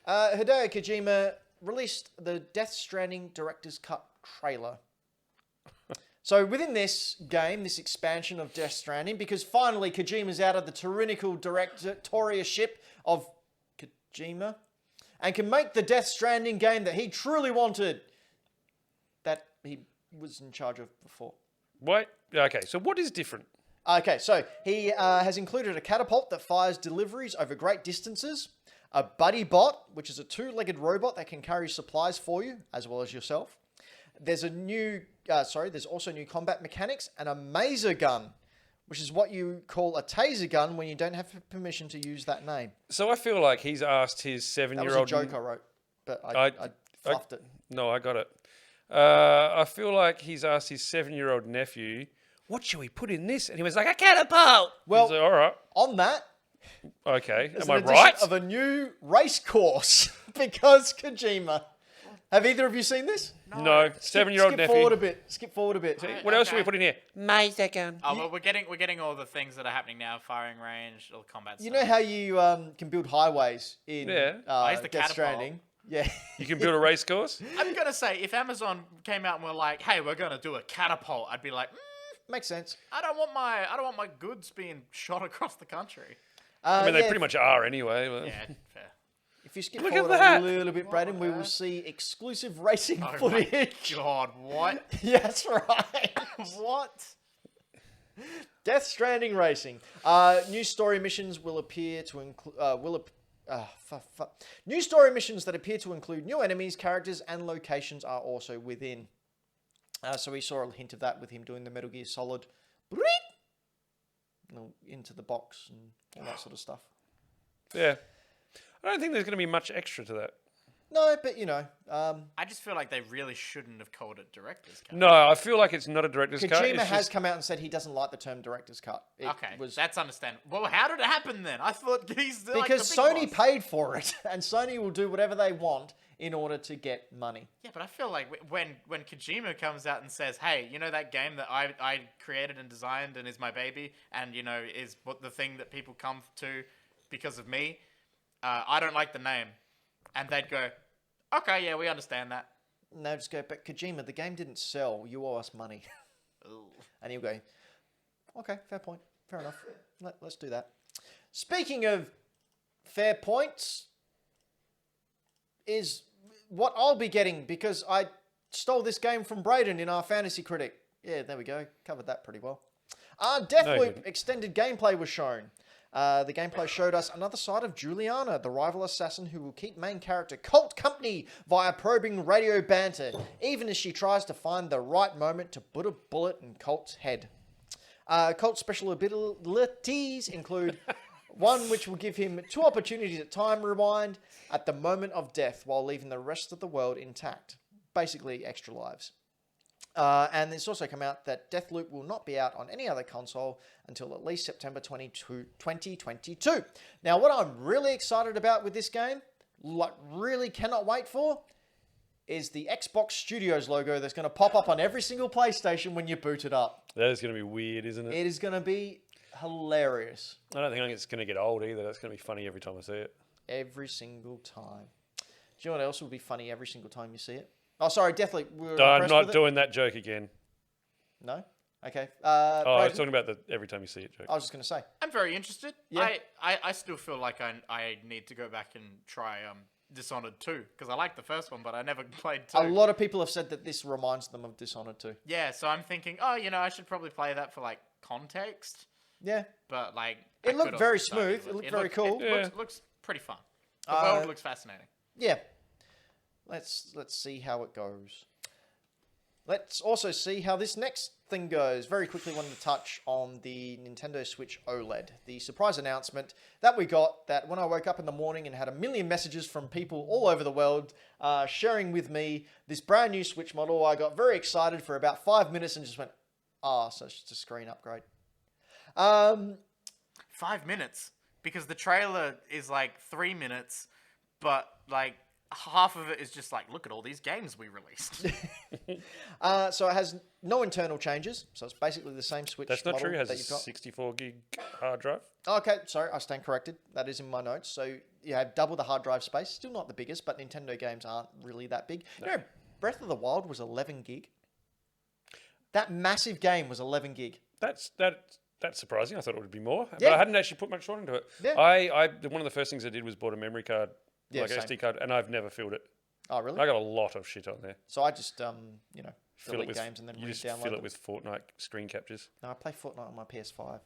Hideo Kojima released the Death Stranding Director's Cut trailer. So within this game, this expansion of Death Stranding, because finally Kojima's out of the tyrannical directorship of Kojima and can make the Death Stranding game that he truly wanted, that he was in charge of before. Wait. Okay, so what is different? Okay, so he has included a catapult that fires deliveries over great distances, a buddy bot, which is a two-legged robot that can carry supplies for you, as well as yourself. There's there's also new combat mechanics and a maser gun, which is what you call a taser gun when you don't have permission to use that name. So I feel like he's asked his That was a seven-year-old... joke I wrote, but I fluffed it. No, I got it. I feel like he's asked his 7-year-old nephew, what should we put in this? And he was like, a catapult! Well, like, all right. On that, Okay, there's am I an addition right? of a new race course because Kojima. Have either of you seen this? No, 7-year-old Skip nephew. forward a bit. Skip forward a bit. What else should we put in here? Oh, well, we're getting all the things that are happening now: firing range, all combat. You stuff. know how you can build highways in Yeah. the Death catapult. Stranding? Yeah. You can build a race course? I'm gonna say, if Amazon came out and were like, "Hey, we're gonna do a catapult," I'd be like, Makes sense. I don't want my goods being shot across the country. I mean, they yeah, pretty much are anyway. But... Yeah, fair. If you skip Look at forward a that. little bit, Braden, we will see exclusive racing Oh my footage. God, what? Yeah, that's right. What? Death Stranding racing. New story missions will appear to include. New story missions that appear to include new enemies, characters, and locations are also within. So we saw a hint of that with him doing the Metal Gear Solid into the box and all that sort of stuff. Yeah. I don't think there's going to be much extra to that. No, but I just feel like they really shouldn't have called it director's cut. No, I feel like it's not a director's cut. Kojima It's has just... come out and said he doesn't like the term director's cut. It Okay, was that's understandable. Well, how did it happen then? I thought he's like because the big Sony boss. paid for it, and Sony will do whatever they want in order to get money. Yeah, but I feel like when Kojima comes out and says, "Hey, you know that game that I created and designed and is my baby, and is what the thing that people come to because of me. I don't like the name," and they'd go, "Okay, yeah, we understand that." And they'll just go, "But Kojima, the game didn't sell. You owe us money." And he'll go, "Okay, fair point. Fair enough. Let's do that." Speaking of fair points, is what I'll be getting because I stole this game from Braden in our Fantasy Critic. Yeah, there we go. Covered that pretty well. Deathloop extended gameplay was shown. The gameplay showed us another side of Juliana, the rival assassin who will keep main character Colt company via probing radio banter, even as she tries to find the right moment to put a bullet in Colt's head. Colt's special abilities include one which will give him 2 opportunities at time rewind at the moment of death while leaving the rest of the world intact. Basically, extra lives. And it's also come out that Deathloop will not be out on any other console until at least September 2022. Now, what I'm really excited about with this game, really cannot wait for, is the Xbox Studios logo that's going to pop up on every single PlayStation when you boot it up. That is going to be weird, isn't it? It is going to be hilarious. I don't think it's going to get old either. That's going to be funny every time I see it. Every single time. Do you know what else will be funny every single time you see it? Oh, sorry, Deathloop. I'm not doing that joke again. No? Okay. I was Braden? talking about the every time you see it joke. I was just going to say. I'm very interested. Yeah. I still feel like I need to go back and try Dishonored 2 because I liked the first one, but I never played 2. A lot of people have said that this reminds them of Dishonored 2. Yeah, so I'm thinking, oh, I should probably play that for like context. Yeah. But like, It looked very smooth. It looked very cool. It looks pretty fun. The world looks fascinating. Yeah. Let's see how it goes. Let's also see how this next thing goes. Very quickly wanted to touch on the Nintendo Switch OLED. The surprise announcement that we got, that when I woke up in the morning and had a million messages from people all over the world sharing with me this brand new Switch model, I got very excited for about 5 minutes and just went, so it's just a screen upgrade. 5 minutes? Because the trailer is like 3 minutes, but like half of it is just like, look at all these games we released. So it has no internal changes. So it's basically the same Switch That's not model true. It has that a you've got. 64 gig hard drive. Okay, sorry, I stand corrected. That is in my notes. So you have double the hard drive space. Still not the biggest, but Nintendo games aren't really that big. No. You know, Breath of the Wild was 11 gig. That massive game was 11 gig. That's surprising. I thought it would be more, but Yeah. I hadn't actually put much thought into it. Yeah. One of the first things I did was bought a memory card, like same. SD card, and I've never filled it. Oh, really? I got a lot of shit on there. So I just, Fill delete it with games and then you just re-download fill them. it with Fortnite screen captures. No, I play Fortnite on my PS5.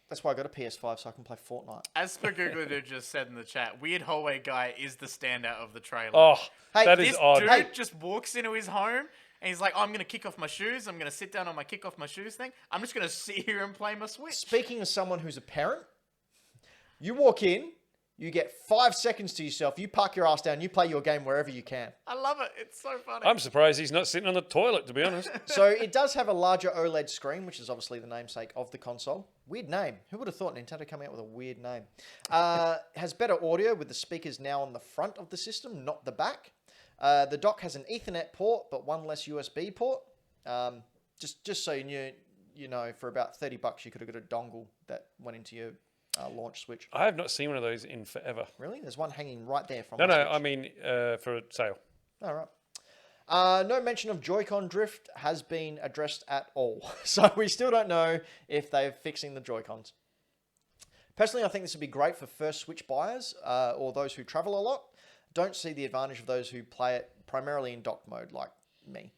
That's why I got a PS5 so I can play Fortnite. As Spagoogladu just said in the chat, Weird Hallway Guy is the standout of the trailer. Oh, Hey, that this is odd. dude just walks into his home and he's like, I'm going to kick off my shoes. I'm going to sit down on my kick off my shoes thing. I'm just going to sit here and play my Switch. Speaking as someone who's a parent, you walk in, you get 5 seconds to yourself, you park your ass down, you play your game wherever you can. I love it. It's so funny. I'm surprised he's not sitting on the toilet, to be honest. So it does have a larger OLED screen, which is obviously the namesake of the console. Weird name. Who would have thought Nintendo coming out with a weird name? Has better audio with the speakers now on the front of the system, not the back. The dock has an Ethernet port, but one less USB port. Just so you know, for about $30 you could have got a dongle that went into your launch Switch. I have not seen one of those in forever. Really? There's one hanging right there from No, my no, Switch. I mean for sale. All right. No mention of Joy-Con drift has been addressed at all. So we still don't know if they're fixing the Joy-Cons. Personally, I think this would be great for first Switch buyers or those who travel a lot. Don't see the advantage of those who play it primarily in dock mode like me.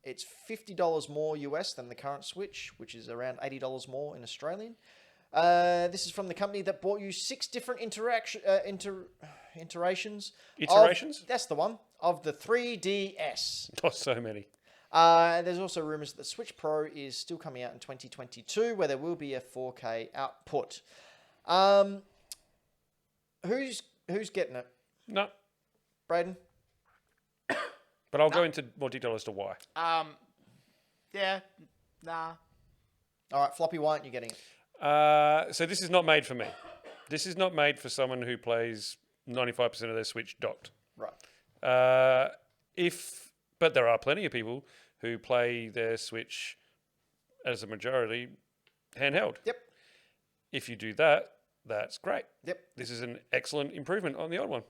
It's $50 more US than the current Switch, which is around $80 more in Australian. This is from the company that bought you 6 different iterations. Iterations? That's the one. Of the 3DS. Oh, so many. There's also rumors that the Switch Pro is still coming out in 2022, where there will be a 4K output. Who's getting it? No, Braden? but I'll go into more detail as to why. Yeah, nah. All right, Floppy, why aren't you getting it? So this is not made for me. This is not made for someone who plays 95% of their Switch docked. Right. But there are plenty of people who play their Switch as a majority handheld. Yep. If you do that, that's great. Yep. This is an excellent improvement on the old one.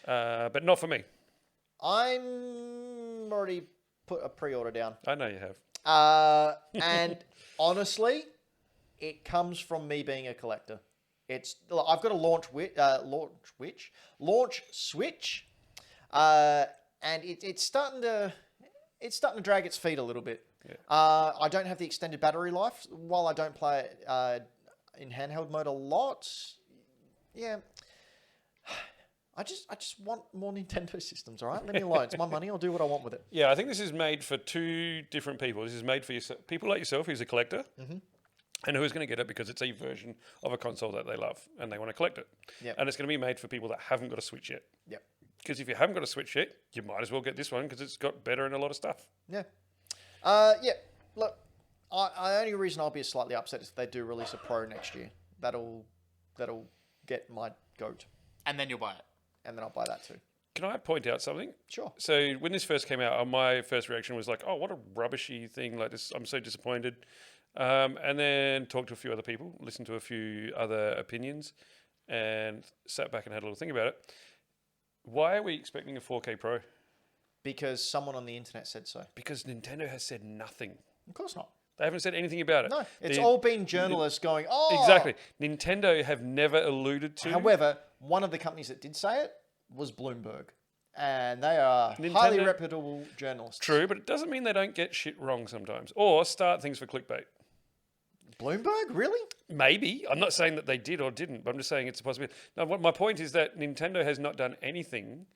But not for me. I'm already put a pre-order down. I know you have. And honestly, it comes from me being a collector. I've got a launch Switch, and it's starting to drag its feet a little bit. Yeah. I don't have the extended battery life. While I don't play it in handheld mode a lot, yeah. I just want more Nintendo systems, all right? Leave me alone. It's my money. I'll do what I want with it. Yeah, I think this is made for 2 different people. This is made for people like yourself who's a collector and who's going to get it because it's a version of a console that they love and they want to collect it. Yep. And it's going to be made for people that haven't got a Switch yet. Yep. Because if you haven't got a Switch yet, you might as well get this one because it's got better in a lot of stuff. Yeah. Yeah. Look, the only reason I'll be slightly upset is if they do release a Pro next year. That'll get my goat, And then you'll buy it. and then I'll buy that too. Can I point out something? Sure. So when this first came out, my first reaction was like, oh, what a rubbishy thing. Like this, I'm so disappointed. And then talked to a few other people, listened to a few other opinions, and sat back and had a little think about it. Why are we expecting a 4K Pro? Because someone on the internet said so. Because Nintendo has said nothing. Of course not. They haven't said anything about it. No, it's all been journalists going, oh. Exactly. Nintendo have never alluded to. However, one of the companies that did say it was Bloomberg. And they are highly reputable journalists. True, but it doesn't mean they don't get shit wrong sometimes. Or start things for clickbait. Bloomberg? Really? Maybe. I'm not saying that they did or didn't, but I'm just saying it's a possibility. Now, my point is that Nintendo has not done anything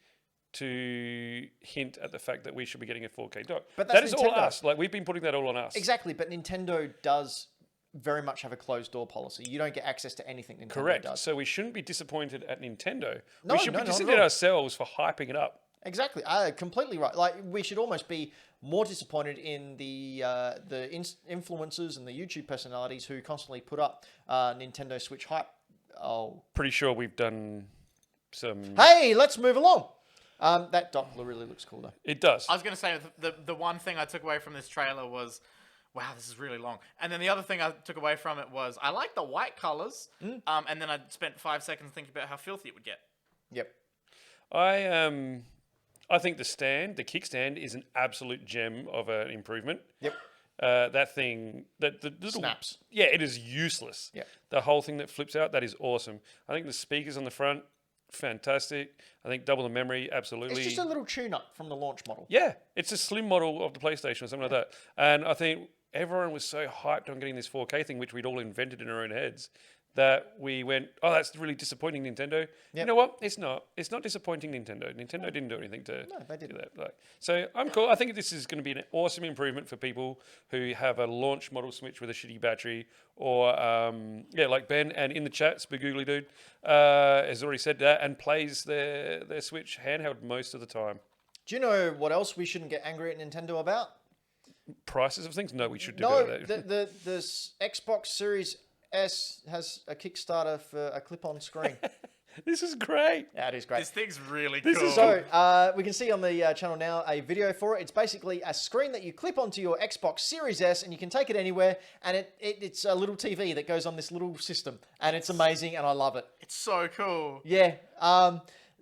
to hint at the fact that we should be getting a 4K dock. But that is all Nintendo. us. Like, we've been putting that all on us. Exactly, but Nintendo does very much have a closed door policy. You don't get access to anything Nintendo Correct. does. So we shouldn't be disappointed at Nintendo. No, we should be disappointed ourselves for hyping it up. Exactly. Completely right. Like, we should almost be more disappointed in the influencers and the YouTube personalities who constantly put up Nintendo Switch hype. Oh. Pretty sure we've done some... Hey, let's move along. That dock really looks cool, though. It does. I was going to say, the one thing I took away from this trailer was, wow, this is really long. And then the other thing I took away from it was, I like the white colors. And then I spent 5 seconds thinking about how filthy it would get. Yep. I think the kickstand, is an absolute gem of an improvement. Yep. That thing, the little snaps. Yeah, it is useless. Yeah. The whole thing that flips out, that is awesome. I think the speakers on the front, fantastic. I think double the memory, absolutely. It's just a little tune-up from the launch model. Yeah, it's a slim model of the PlayStation or something like that. And I think everyone was so hyped on getting this 4K thing, which we'd all invented in our own heads, that we went, oh, that's really disappointing, Nintendo. Yep. You know what? It's not. It's not disappointing, Nintendo. Nintendo didn't do anything to do that. So I'm cool. I think this is going to be an awesome improvement for people who have a launch model Switch with a shitty battery, or like Ben and in the chat, Spagoogly Dude has already said that, and plays their Switch handheld most of the time. Do you know what else we shouldn't get angry at Nintendo about? Prices of things? No, we should do better. No, the Xbox Series S has a Kickstarter for a clip-on screen. This is great. Yeah, it is great. This thing's really cool. So we can see on the channel now a video for it. It's basically a screen that you clip onto your Xbox Series S, and you can take it anywhere. And it's a little TV that goes on this little system, and it's amazing, and I love it. It's so cool. Yeah.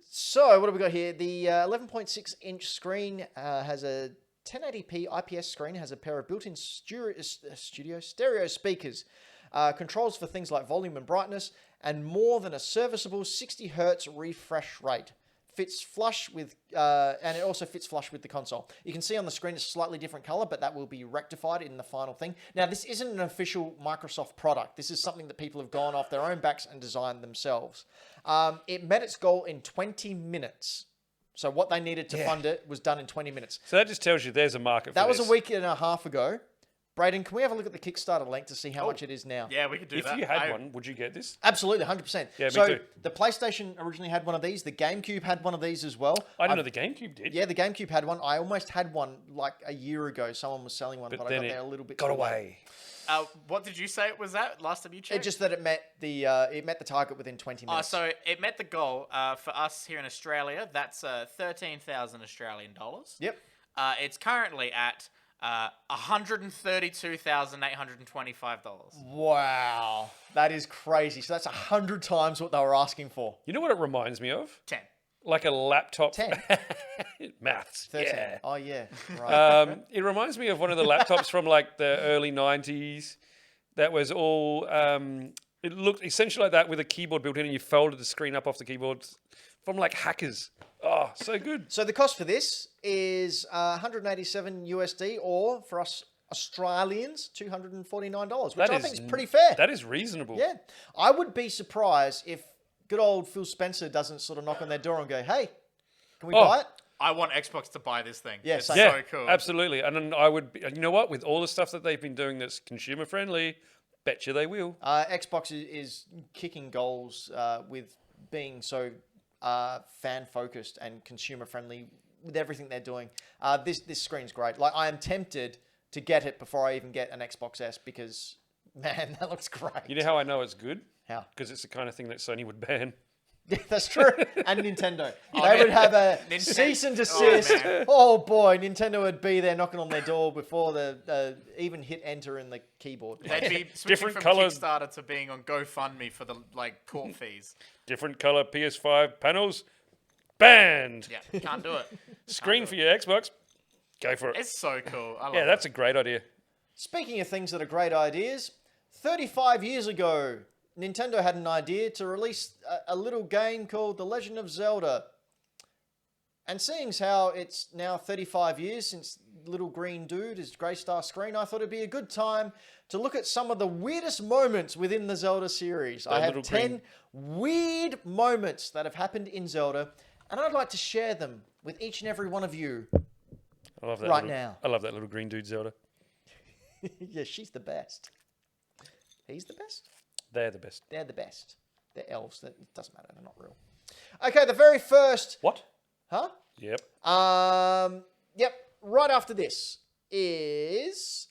So what have we got here? The 11.6-inch screen has a 1080p IPS screen, has a pair of built-in studio stereo speakers. Controls for things like volume and brightness, and more than a serviceable 60 hertz refresh rate. Fits flush with, and it also fits flush with the console. You can see on the screen it's a slightly different color, but that will be rectified in the final thing. Now, this isn't an official Microsoft product. This is something that people have gone off their own backs and designed themselves. It met its goal in 20 minutes. So what they needed to fund it was done in 20 minutes. So that just tells you there's a market for that this. was a week and a half ago. Brayden, can we have a look at the Kickstarter link to see how much it is now? Yeah, we could do that. If you had one, would you get this? Absolutely, 100%. Yeah, so me too. The PlayStation originally had one of these. The GameCube had one of these as well. I didn't know the GameCube did. Yeah, the GameCube had one. I almost had one like a year ago. Someone was selling one, but I got there a little bit got too away. late. What did you say it was that last time you checked? It just that it met the target within 20 minutes. So it met the goal. For us here in Australia, that's 13,000 Australian dollars. Yep. It's currently at $132,825. Wow, that is crazy. So that's 100 times what they were asking for. You know what it reminds me of? 10. Like a laptop. 10. Maths. 13. Yeah. Oh, yeah. Right. It reminds me of one of the laptops from like the early 90s that was all... it looked essentially like that with a keyboard built in, and you folded the screen up off the keyboard from like hackers. Oh, so good. So the cost for this is 187 USD, or for us Australians, $249, which I think is pretty fair. That is reasonable. Yeah. I would be surprised if good old Phil Spencer doesn't sort of knock on their door and go, hey, can we buy it? I want Xbox to buy this thing. Yeah, it's same. so cool. Absolutely. And then I would, you know what, with all the stuff that they've been doing that's consumer friendly, bet you they will. Xbox is kicking goals with being so fan-focused and consumer-friendly with everything they're doing. This screen's great. Like, I am tempted to get it before I even get an Xbox S because, man, that looks great. You know how I know it's good? How? Because it's the kind of thing that Sony would ban. Yeah, that's true. And Nintendo. They would have a cease and desist. Oh, boy. Nintendo would be there knocking on their door before they even hit enter in the keyboard. They'd be switching Different from colours. Kickstarter to being on GoFundMe for the court fees. Different color PS5 panels, banned. Yeah, can't do it. Screen for your Xbox, go for it. It's so cool. I love Yeah, it. that's a great idea. Speaking of things that are great ideas, 35 years ago, Nintendo had an idea to release a little game called The Legend of Zelda. And seeing as how it's now 35 years since little green dude is graced our screen, I thought it'd be a good time to look at some of the weirdest moments within the Zelda series. I have 10 weird moments that have happened in Zelda, and I'd like to share them with each and every one of you now. I love that little green dude, Zelda. Yeah, she's the best. He's the best? They're the best. They're the best. They're elves. It doesn't matter. They're not real. Okay, the very first... What? Huh? Yep. Yep. Right after this is...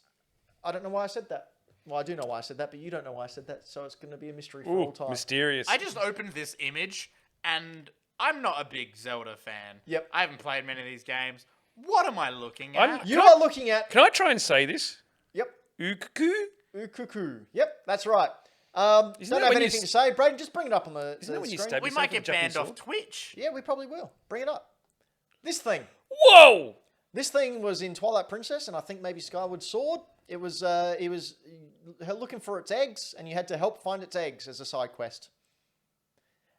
I don't know why I said that. Well, I do know why I said that, but you don't know why I said that, so it's going to be a mystery for all time. Mysterious. I just opened this image, and I'm not a big Zelda fan. Yep. I haven't played many of these games. What am I looking at? You are looking at... Can I try and say this? Yep. Ukuku? Ukuku. Yep, that's right. Isn't Don't that have when anything to say. Braden, just bring it up on the Isn't that when you screen. stab We yourself might with a get banned Japanese off sword? Twitch. Yeah, we probably will. Bring it up. This thing. Whoa! This thing was in Twilight Princess, and I think maybe Skyward Sword. It was her looking for its eggs, and you had to help find its eggs as a side quest.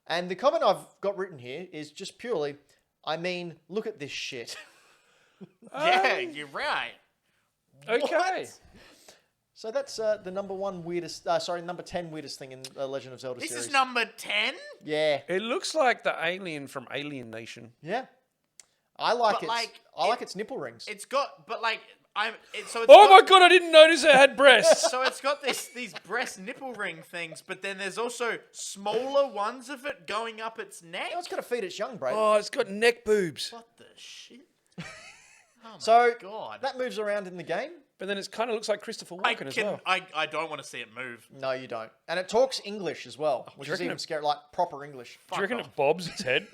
And the comment I've got written here is just purely, I mean, look at this shit. Yeah, you're right. Okay. What? So that's the number 10 weirdest thing in the Legend of Zelda This series. is number 10? Yeah. It looks like the alien from Alien Nation. Yeah. I like But, its nipple rings. It's got, but like, Oh my god, I didn't notice it had breasts. So it's got these breast nipple ring things, but then there's also smaller ones of it going up its neck. It's got to feed its young, Braden. Oh, it's got neck boobs. What the shit? Oh my So god. that moves around in the game. But then it kind of looks like Christopher Walken as well. I don't want to see it move. No, you don't. And it talks English as well, which is reckon even it- scary, like proper English. Do you reckon off. it bobs its head?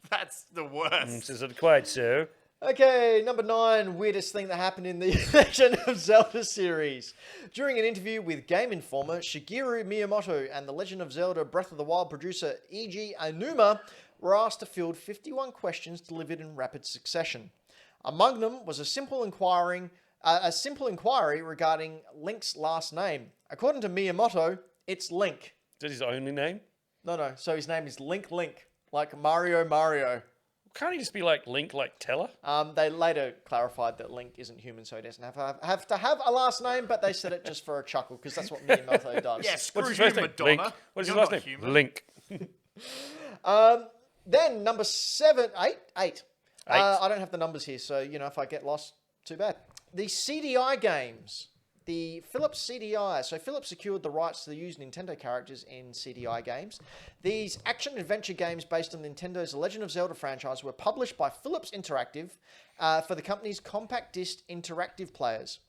That's the worst. Is it quite so? Okay, number 9, weirdest thing that happened in the Legend of Zelda series. During an interview with Game Informer, Shigeru Miyamoto and the Legend of Zelda Breath of the Wild producer Eiji Aonuma were asked to field 51 questions delivered in rapid succession. Among them was a simple inquiry regarding Link's last name. According to Miyamoto, it's Link. Is that his only name? No, so his name is Link, like Mario. Can't he just be like Link, like Teller? They later clarified that Link isn't human, so he doesn't have to have a last name, but they said it just for a chuckle, because that's what Miyamoto does. Yeah, screw What's his you, first name? Madonna. Link. What's his You're last not name? human. Link. Then number 8. I don't have the numbers here, so if I get lost, too bad. The CDI games. The Philips CDI. So Philips secured the rights to use Nintendo characters in CDI games. These action-adventure games based on Nintendo's The Legend of Zelda franchise were published by Philips Interactive for the company's compact disc interactive players.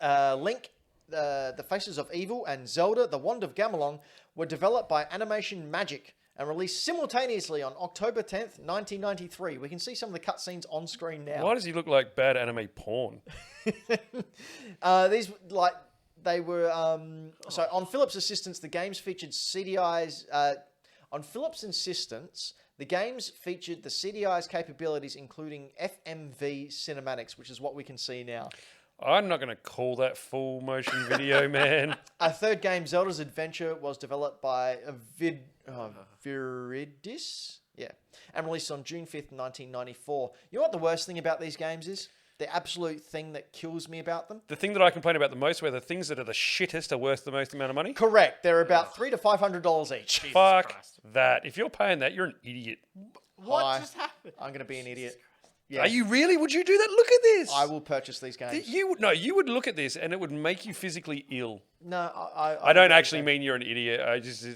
Link, The Faces of Evil, and Zelda, The Wand of Gamelon were developed by Animation Magic and released simultaneously on October 10th, 1993. We can see some of the cutscenes on screen now. Why does he look like bad anime porn? These, they were... So, on Philips' assistance, the games featured CDI's... on Philips' insistence, the games featured the CDI's capabilities, including FMV cinematics, which is what we can see now. I'm not going to call that full motion video, man. A third game, Zelda's Adventure, was developed by Viridis, and released on June 5th, 1994. You know what the worst thing about these games is? The absolute thing that kills me about them? The thing that I complain about the most, where the things that are the shittest are worth the most amount of money? Correct. They're about $300 to $500 each. Jesus Fuck Christ. that. If you're paying that, you're an idiot. What Hi. just happened? I'm going to be an idiot. Yeah. Are you really? Would you do that? Look at this. I will purchase these games. You would look at this and it would make you physically ill. No, I don't actually mean you're an idiot.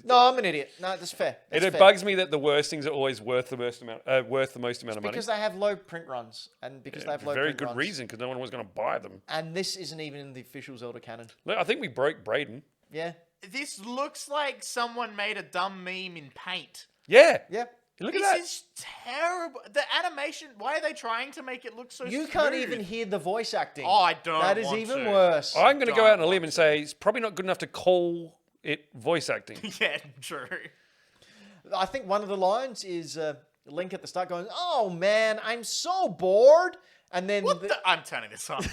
No, I'm an idiot. No, that's fair. That's It fair. bugs me that the worst things are always worth the most amount of money. Because they have low print runs, and because they have low Very print good runs. reason, because no one was going to buy them. And this isn't even in the official Zelda canon. Look, I think we broke Braden. Yeah. This looks like someone made a dumb meme in Paint. Yeah. Yeah. Look at This that. is terrible. The animation, why are they trying to make it look so You can't smooth? even hear the voice acting. Oh, I don't That is want even to. worse. I'm going to go out on a Don't limb and say it's probably not good enough to call it voice acting. Yeah, true. I think one of the lines is Link at the start going, "Oh man, I'm so bored," And then I'm turning this on.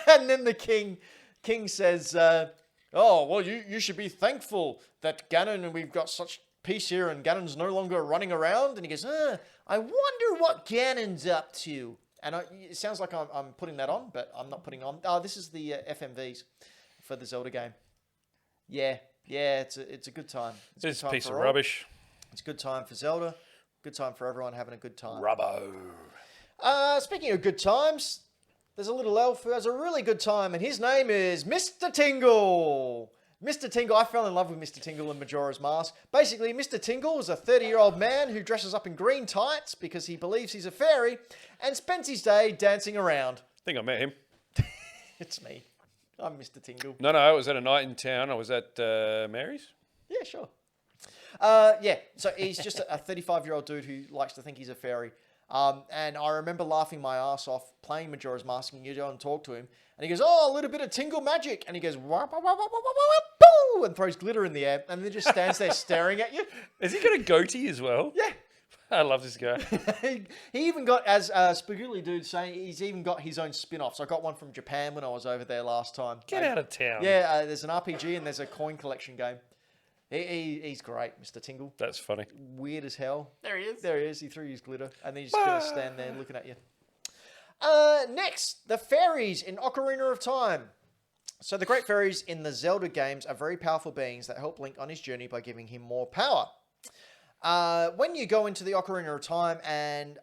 and then the king says, "Oh, well, you should be thankful that Ganon and we've got such peace here, and Ganon's no longer running around." And he goes, "I wonder what Ganon's up to." And it sounds like I'm putting that on, but I'm not putting on. Oh, this is the FMVs for the Zelda game. Yeah, it's a good time. It's a piece of rubbish. It's a good time for Zelda. Good time for everyone having a good time. Rubbo. Speaking of good times, there's a little elf who has a really good time, and his name is Mr. Tingle. Mr. Tingle, I fell in love with Mr. Tingle in Majora's Mask. Basically, Mr. Tingle is a 30-year-old man who dresses up in green tights because he believes he's a fairy and spends his day dancing around. I think I met him. It's me. I'm Mr. Tingle. No, I was at a night in town. I was at Mary's. Yeah, sure. So he's just a 35-year-old dude who likes to think he's a fairy. And I remember laughing my ass off playing Majora's Mask, and you go and talk to him, and he goes, "Oh, a little bit of tingle magic," and he goes, "Wah, wah, wah, wah, wah, wah, wah, boo," and throws glitter in the air, and then just stands there staring at you. Has he got a goatee as well? Yeah. I love this guy. He even got, as Spaguli dude saying, he's even got his own spin-offs. I got one from Japan when I was over there last time. Get out of town. Yeah, there's an RPG and there's a coin collection game. He's great, Mr. Tingle. That's funny. Weird as hell. There he is. There he is. He threw his glitter, and then he's just going to stand there looking at you. Next, the fairies in Ocarina of Time. So the great fairies in the Zelda games are very powerful beings that help Link on his journey by giving him more power. When you go into the Ocarina of Time and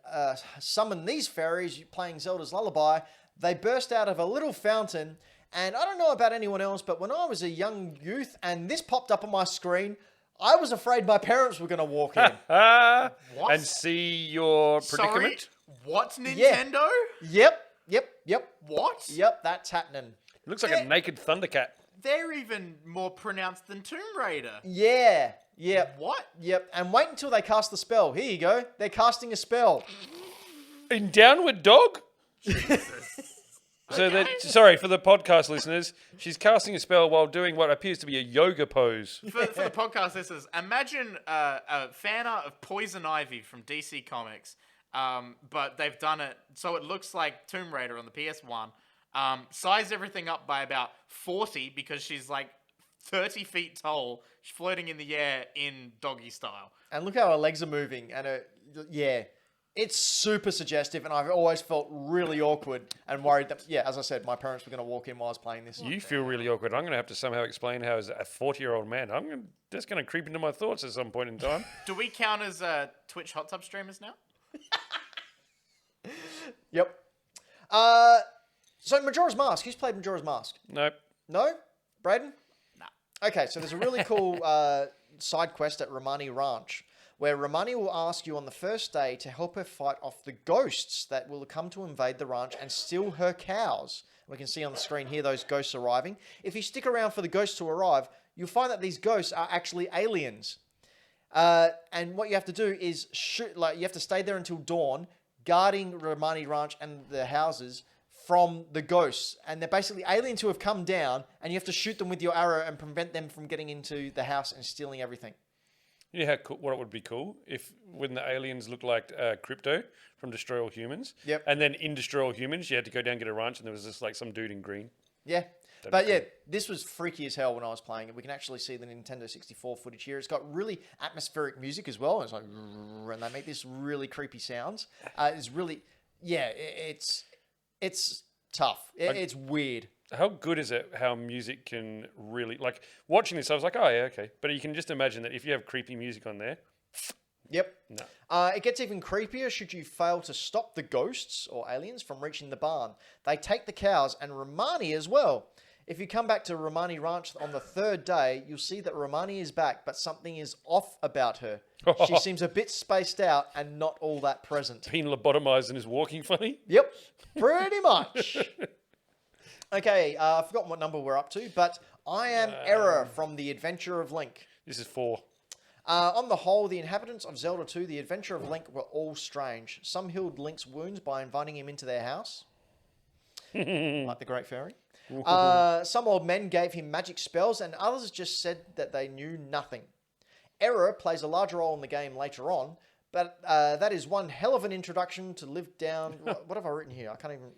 summon these fairies playing Zelda's Lullaby, they burst out of a little fountain. And I don't know about anyone else, but when I was a young youth and this popped up on my screen, I was afraid my parents were going to walk in. What? And see your predicament? Sorry, what, Nintendo? Yep. What? Yep, that's happening. It looks like a naked Thundercat. They're even more pronounced than Tomb Raider. Yeah. What? Yep. And wait until they cast the spell. Here you go. They're casting a spell. In Downward Dog? So Okay. sorry, for the podcast listeners, she's casting a spell while doing what appears to be a yoga pose. For the podcast listeners, imagine a fan art of Poison Ivy from DC Comics, but they've done it so it looks like Tomb Raider on the PS1. Size everything up by about 40 because she's like 30 feet tall, she's floating in the air in doggy style. And look how her legs are moving. And it's super suggestive. And I've always felt really awkward and worried that, as I said, my parents were going to walk in while I was playing this. You feel really awkward. I'm going to have to somehow explain how, as a 40-year-old man, that's going to creep into my thoughts at some point in time. Do we count as Twitch hot tub streamers now? Yep. So Majora's Mask. Who's played Majora's Mask? Nope. No? Braden? Nah. Okay, so there's a really cool side quest at Romani Ranch where Romani will ask you on the first day to help her fight off the ghosts that will come to invade the ranch and steal her cows. We can see on the screen here those ghosts arriving. If you stick around for the ghosts to arrive, you'll find that these ghosts are actually aliens. And what you have to do is shoot, you have to stay there until dawn, guarding Romani Ranch and the houses from the ghosts. And they're basically aliens who have come down, and you have to shoot them with your arrow and prevent them from getting into the house and stealing everything. You know what would be cool if when the aliens look like Crypto from Destroy All Humans. Yep. And then in Destroy All Humans, you had to go down and get a ranch, and there was just like some dude in green. Yeah. That'd be cool. This was freaky as hell when I was playing it. We can actually see the Nintendo 64 footage here. It's got really atmospheric music as well. It's like, and they make this really creepy sounds. It's really, it's tough. It's weird. How good is it how music can really, like, watching this, I was like, oh, yeah, okay. But you can just imagine that if you have creepy music on there. Yep. No. It gets even creepier should you fail to stop the ghosts or aliens from reaching the barn. They take the cows and Romani as well. If you come back to Romani Ranch on the third day, you'll see that Romani is back, but something is off about her. She seems a bit spaced out and not all that present. Being lobotomized and is walking funny. Yep, pretty much. Okay, I forgot what number we're up to, but I am Error from The Adventure of Link. This is 4. On the whole, the inhabitants of Zelda 2, The Adventure of Link, were all strange. Some healed Link's wounds by inviting him into their house, like the Great Fairy. Some old men gave him magic spells, and others just said that they knew nothing. Error plays a larger role in the game later on, But that is one hell of an introduction to live down. What have I written here? I can't even.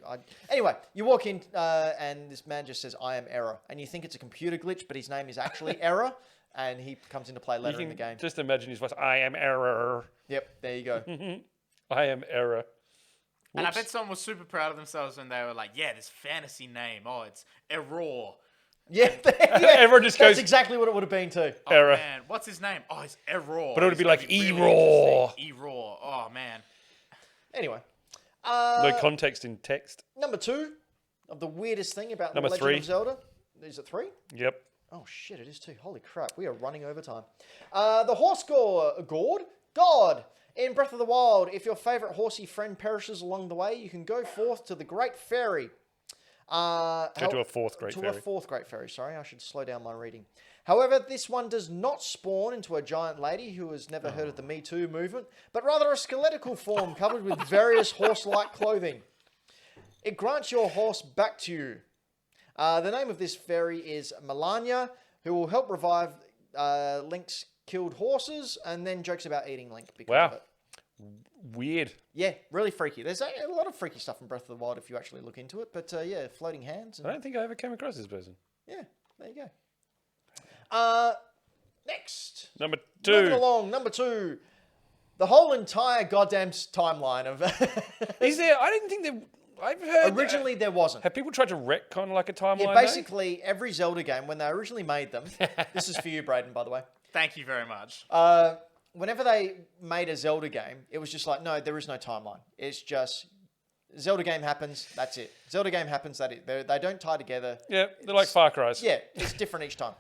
Anyway, you walk in and this man just says, "I am Error," and you think it's a computer glitch, but his name is actually Error, and he comes into play later in the game. Just imagine his voice. I am Error. Yep, there you go. I am Error. And I bet someone was super proud of themselves when they were like, "Yeah, this fantasy name. Oh, it's Error." Yeah, everyone just goes. That's exactly what it would have been too. Oh, Error. man, what's his name? Oh, it's Error. But it would be like really Error. Error. Oh man. Anyway, No context in text. number 2 of the weirdest thing about Number the Legend 3. of Zelda. Is it 3? Yep. Oh shit, it is 2. Holy crap, we are running over time. The horse god. In Breath of the Wild, if your favourite horsey friend perishes along the way, you can go forth to the Great Fairy. To a fourth Great Fairy. To a fourth Great Fairy, sorry. I should slow down my reading. However, this one does not spawn into a giant lady who has never heard of the Me Too movement, but rather a skeletal form covered with various horse-like clothing. It grants your horse back to you. The name of this fairy is Melania, who will help revive Link's killed horses, and then jokes about eating Link because of it. Weird. Yeah, really freaky. There's a lot of freaky stuff in Breath of the Wild if you actually look into it. But yeah, floating hands. I don't think I ever came across this person. Yeah, there you go. Next. Number 2. Moving along, number 2. The whole entire goddamn timeline of... Is there... I didn't think there... I've heard... Originally, there wasn't. Have people tried to retcon like a timeline? Yeah, basically, every Zelda game, when they originally made them... This is for you, Braden, by the way. Thank you very much. Whenever they made a Zelda game, it was just like, no, there is no timeline. It's just Zelda game happens, that's it. Zelda game happens, that's it. They don't tie together. Yeah, they're like Far Cry's. Yeah, it's different each time.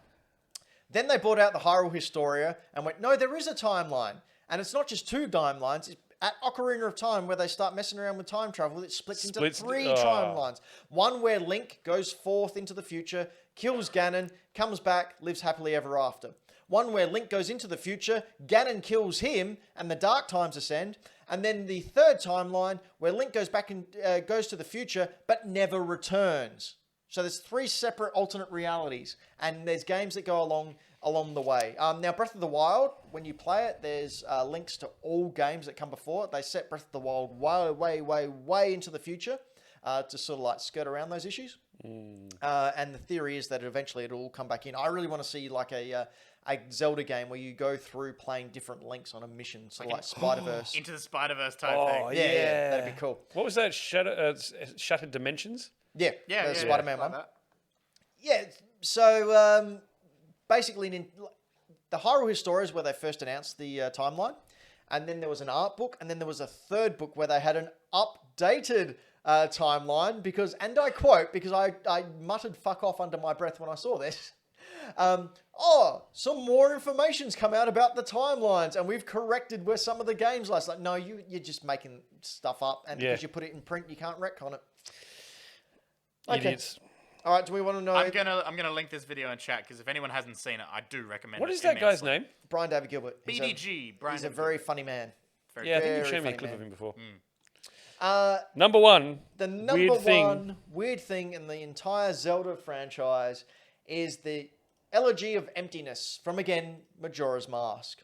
Then they brought out the Hyrule Historia and went, no, there is a timeline. And it's not just 2 timelines. It's at Ocarina of Time, where they start messing around with time travel, it splits into 3 timelines. One where Link goes forth into the future, kills Ganon, comes back, lives happily ever after. One where Link goes into the future, Ganon kills him, and the Dark Times ascend. And then the 3rd timeline, where Link goes back and goes to the future, but never returns. So there's 3 separate alternate realities, and there's games that go along the way. Now, Breath of the Wild, when you play it, there's links to all games that come before it. They set Breath of the Wild way into the future to sort of like skirt around those issues. And the theory is that eventually it'll all come back in. I really want to see like a Zelda game where you go through playing different Links on a mission, so like Spider-Verse. Into the Spider-Verse type thing. Yeah, that'd be cool. What was that? Shattered Dimensions? Yeah, Yeah, Spider-Man like one. that. Yeah, so basically the Hyrule Historia is where they first announced the timeline, and then there was an art book, and then there was a 3rd book where they had an updated timeline because, and I quote, because I muttered "fuck off" under my breath when I saw this. Some more information's come out about the timelines, and we've corrected where some of the games lie. It's like, no, you're just making stuff up, and because you put it in print, you can't retcon it. Okay. Idiots. All right, do we want to know? I'm gonna link this video in chat because if anyone hasn't seen it, I do recommend it. What is that guy's immensely. name? Brian David Gilbert. BDG. Brian He's a David very Gilbert. funny man. Very Yeah, I good. think you've Very shown me a funny clip man. of him before. The Number 1. number weird thing in the entire Zelda franchise is the Elegy of Emptiness from, again, Majora's Mask.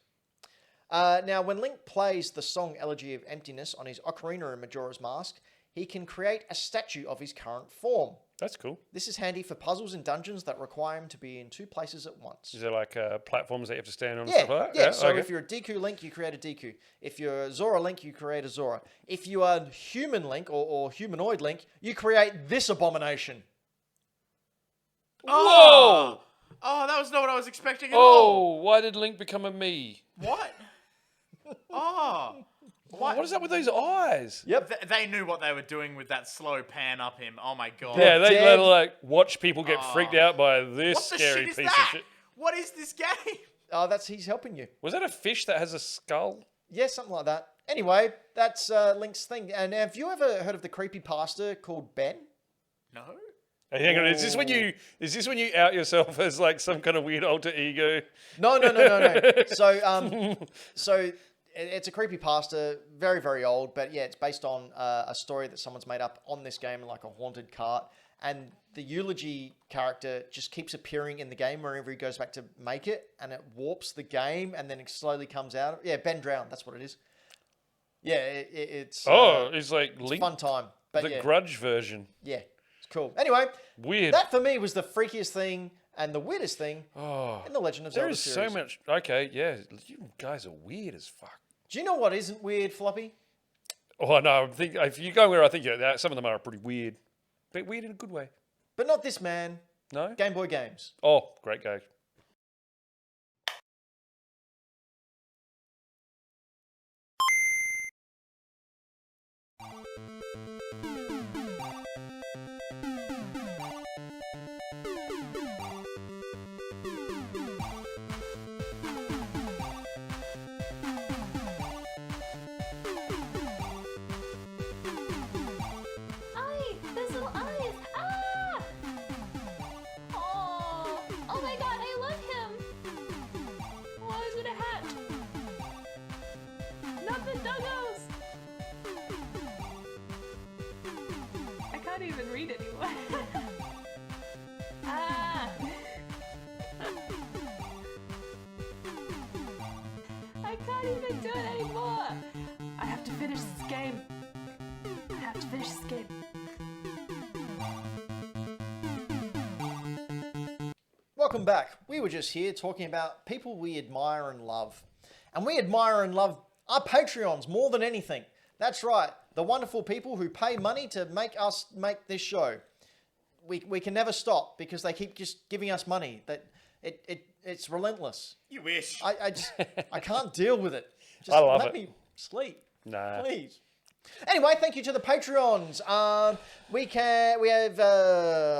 Now, when Link plays the song Elegy of Emptiness on his Ocarina in Majora's Mask, he can create a statue of his current form. That's cool. This is handy for puzzles and dungeons that require him to be in 2 places at once. Is there like platforms that you have to stand on and Yeah, stuff like that? yeah. So okay. if you're a Deku Link, you create a Deku. If you're a Zora Link, you create a Zora. If you are Human Link or Humanoid Link, you create this abomination. Oh! Oh, that was not what I was expecting at all. Oh, why did Link become a me? What? Oh. What is up with those eyes? Yep. They knew what they were doing with that slow pan up him. Oh my god. Yeah, they dead. like watch people get freaked out by this What the scary shit is piece that? of shit. What is this game? Oh, he's helping you. Was that a fish that has a skull? Yeah, something like that. Anyway, that's Link's thing. And have you ever heard of the creepypasta called Ben? No. Hey, hang on, is this when you out yourself as like some kind of weird alter ego? No. So it's a creepypasta, very, very old, but yeah, it's based on a story that someone's made up on this game, like a haunted cart. And the eulogy character just keeps appearing in the game wherever he goes back to make it, and it warps the game, and then it slowly comes out. Yeah, Ben Drown, that's what it is. Yeah, it's It's like it's Link, fun time. But the yeah, Grudge version. yeah, it's cool. Anyway, Weird. that for me was the freakiest thing and the weirdest thing in the Legend of There Zelda is series. so much. Okay, yeah, you guys are weird as fuck. Do you know what isn't weird, Floppy? Oh no, I think if you go where I think some of them are pretty weird, but weird in a good way. But not this man. No. Game Boy games. Oh, great game. Those little eyes! Ah! Oh my god, I love him! Why is it a hat? Not the doggos! I can't even read anymore. Ah! I can't even do it anymore! I have to finish this game. I have to finish this game. Welcome back. We were just here talking about people we admire and love. And we admire and love our Patreons more than anything. That's right. The wonderful people who pay money to make us make this show. We can never stop because they keep just giving us money. That it's relentless. You wish. I can't deal with it. Just I love let it. me sleep. Nah. Please. Anyway, thank you to the Patreons. I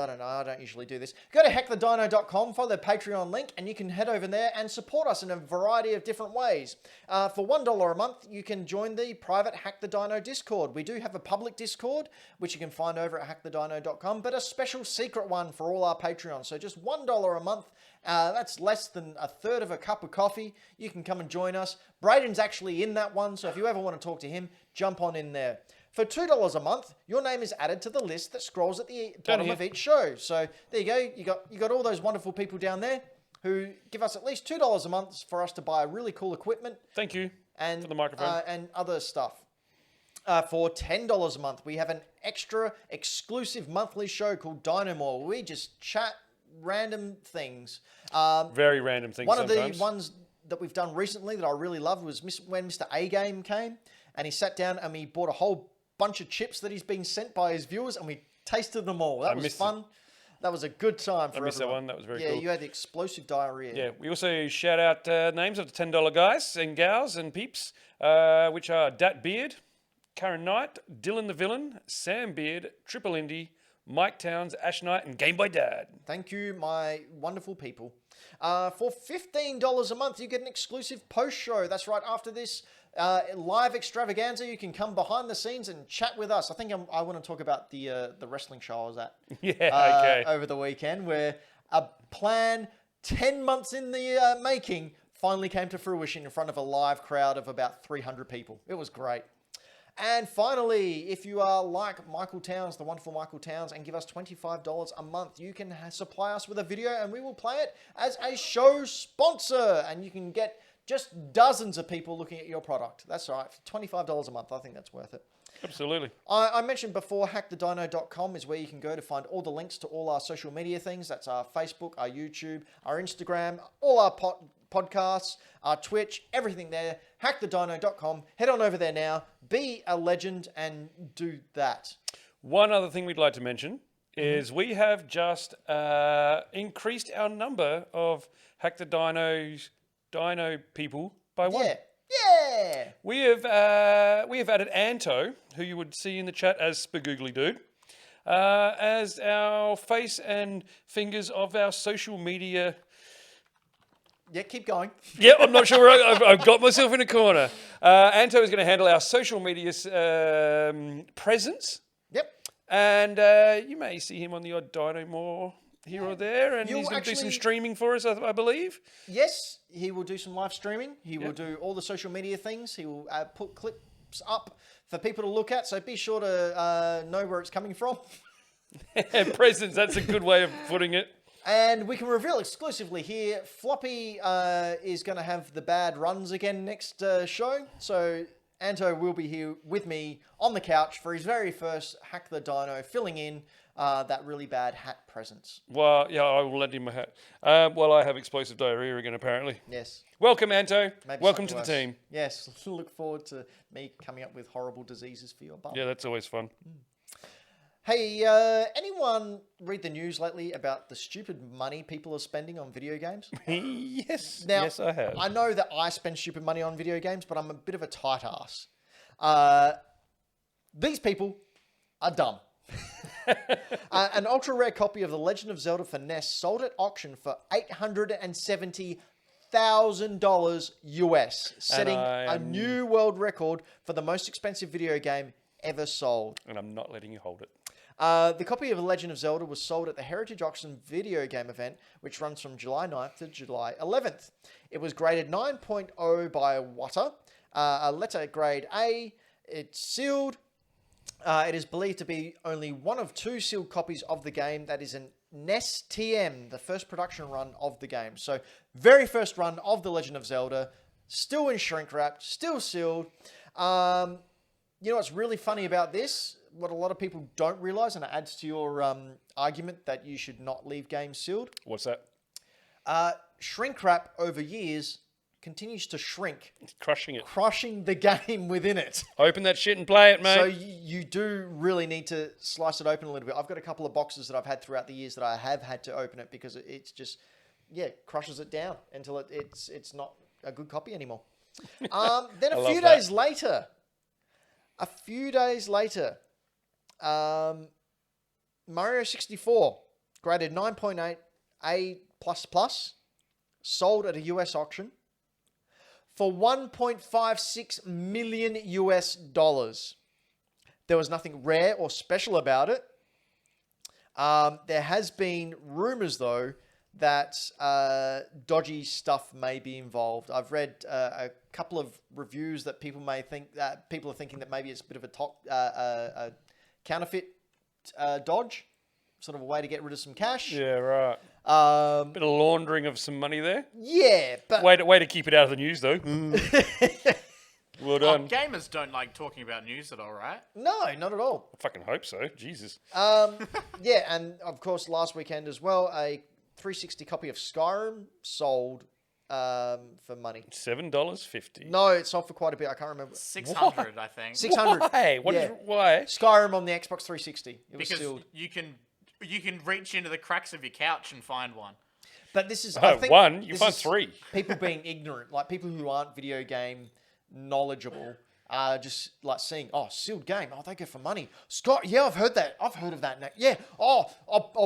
don't know, I don't usually do this. Go to hackthedino.com, follow the Patreon link, and you can head over there and support us in a variety of different ways. For $1 a month, you can join the private Hack the Dino Discord. We do have a public Discord, which you can find over at hackthedino.com, but a special secret one for all our Patreons. So just $1 a month. That's less than a third of a cup of coffee. You can come and join us. Braden's actually in that one, so if you ever want to talk to him, jump on in there. For $2 a month, your name is added to the list that scrolls at the bottom of each show. So there you go. You got all those wonderful people down there who give us at least $2 a month for us to buy really cool equipment. Thank you and for the microphone. And other stuff. For $10 a month, we have an extra exclusive monthly show called Dino More. We just chat random things. Very random things. One sometimes. of the ones that we've done recently that I really loved was when Mr. A Game came and he sat down and we bought a whole bunch of chips that he's been sent by his viewers and we tasted them all. That was fun. That was a good time for everyone. I missed that one. That was very cool. Yeah, you had the explosive diarrhea. Yeah, we also shout out names of the $10 guys and gals and peeps, which are Dat Beard, Karen Knight, Dylan the Villain, Sam Beard, Triple Indy, Mike Towns, Ash Knight, and Game Boy Dad. Thank you, my wonderful people. For $15 a month, you get an exclusive post show. That's right, after this live extravaganza, you can come behind the scenes and chat with us. I think I want to talk about the wrestling show I was at okay. over the weekend, where a plan 10 months in the making finally came to fruition in front of a live crowd of about 300 people. It was great. And finally, if you are like Michael Towns, the wonderful Michael Towns, and give us $25 a month, you can supply us with a video and we will play it as a show sponsor. And you can get just dozens of people looking at your product. That's right, for $25 a month. I think that's worth it. Absolutely. I mentioned before, hackthedino.com is where you can go to find all the links to all our social media things. That's our Facebook, our YouTube, our Instagram, all our podcasts, our Twitch, everything there. Hackthedino.com. Head on over there now. Be a legend and do that. One other thing we'd like to mention is we have just increased our number of Hack the Dino people by one. Yeah. We have added Anto, who you would see in the chat as Spagoogly Dude, as our face and fingers of our social media. Yeah, keep going. Yep, I'm not sure. I've got myself in a corner. Anto is going to handle our social media presence. Yep. And you may see him on the odd Dino More here or there. And he's going to do some streaming for us, I believe. Yes, he will do some live streaming. He will do all the social media things. He will put clips up for people to look at. So be sure to know where it's coming from. Presence, that's a good way of putting it. And we can reveal exclusively here, Floppy is going to have the bad runs again next show. So Anto will be here with me on the couch for his very first Hack the Dino, filling in that really bad hat presence. Well, yeah, I will lend him my hat. Well, I have explosive diarrhea again, apparently. Yes. Welcome, Anto. Maybe Welcome to something the worse. team. Yes. Look forward to me coming up with horrible diseases for your bum. Yeah, that's always fun. Hey, anyone read the news lately about the stupid money people are spending on video games? Yes. Now, Yes, I have. I know that I spend stupid money on video games, but I'm a bit of a tight ass. These people are dumb. An ultra rare copy of The Legend of Zelda for NES sold at auction for $870,000 US, setting a new world record for the most expensive video game ever sold. And I'm not letting you hold it. The copy of The Legend of Zelda was sold at the Heritage Auction video game event, which runs from July 9th to July 11th. It was graded 9.0 by Water, a letter grade A. It's sealed. It is believed to be only one of two sealed copies of the game that is an NES TM, the first production run of the game. So, very first run of The Legend of Zelda, still in shrink wrap, still sealed. You know what's really funny about this? What a lot of people don't realize, and it adds to your argument that you should not leave games sealed. What's that? Shrink wrap over years continues to shrink, It's crushing it. crushing the game within it. Open that shit and play it, mate. So you do really need to slice it open a little bit. I've got a couple of boxes that I've had throughout the years that I have had to open it because it's just, crushes it down until it's not a good copy anymore. Then a few days later, Mario 64, graded 9.8 A++, sold at a US auction for $1.56 million US. There was nothing rare or special about it. There has been rumors, though, that dodgy stuff may be involved. I've read a couple of reviews that people may think that people are thinking that maybe it's a bit of a counterfeit dodge, sort of a way to get rid of some cash. Yeah, right. Bit of laundering of some money there. Yeah, but Way to keep it out of the news, though. Well done. Gamers don't like talking about news at all, right? no, not at all. I fucking hope so. Jesus. Yeah, and of course, last weekend as well, a 360 copy of Skyrim sold for money. $7.50. No, it sold for quite a bit. I can't remember. 600, I think. 600. Why? Why? Skyrim on the Xbox 360. It was Because sealed. you can reach into the cracks of your couch and find one. But this is Oh, I think one? You this find is three. People being ignorant, like people who aren't video game knowledgeable, are just like seeing, sealed game. Oh, they go for money. Scott, yeah, I've heard that. I've heard of that. Yeah. I'll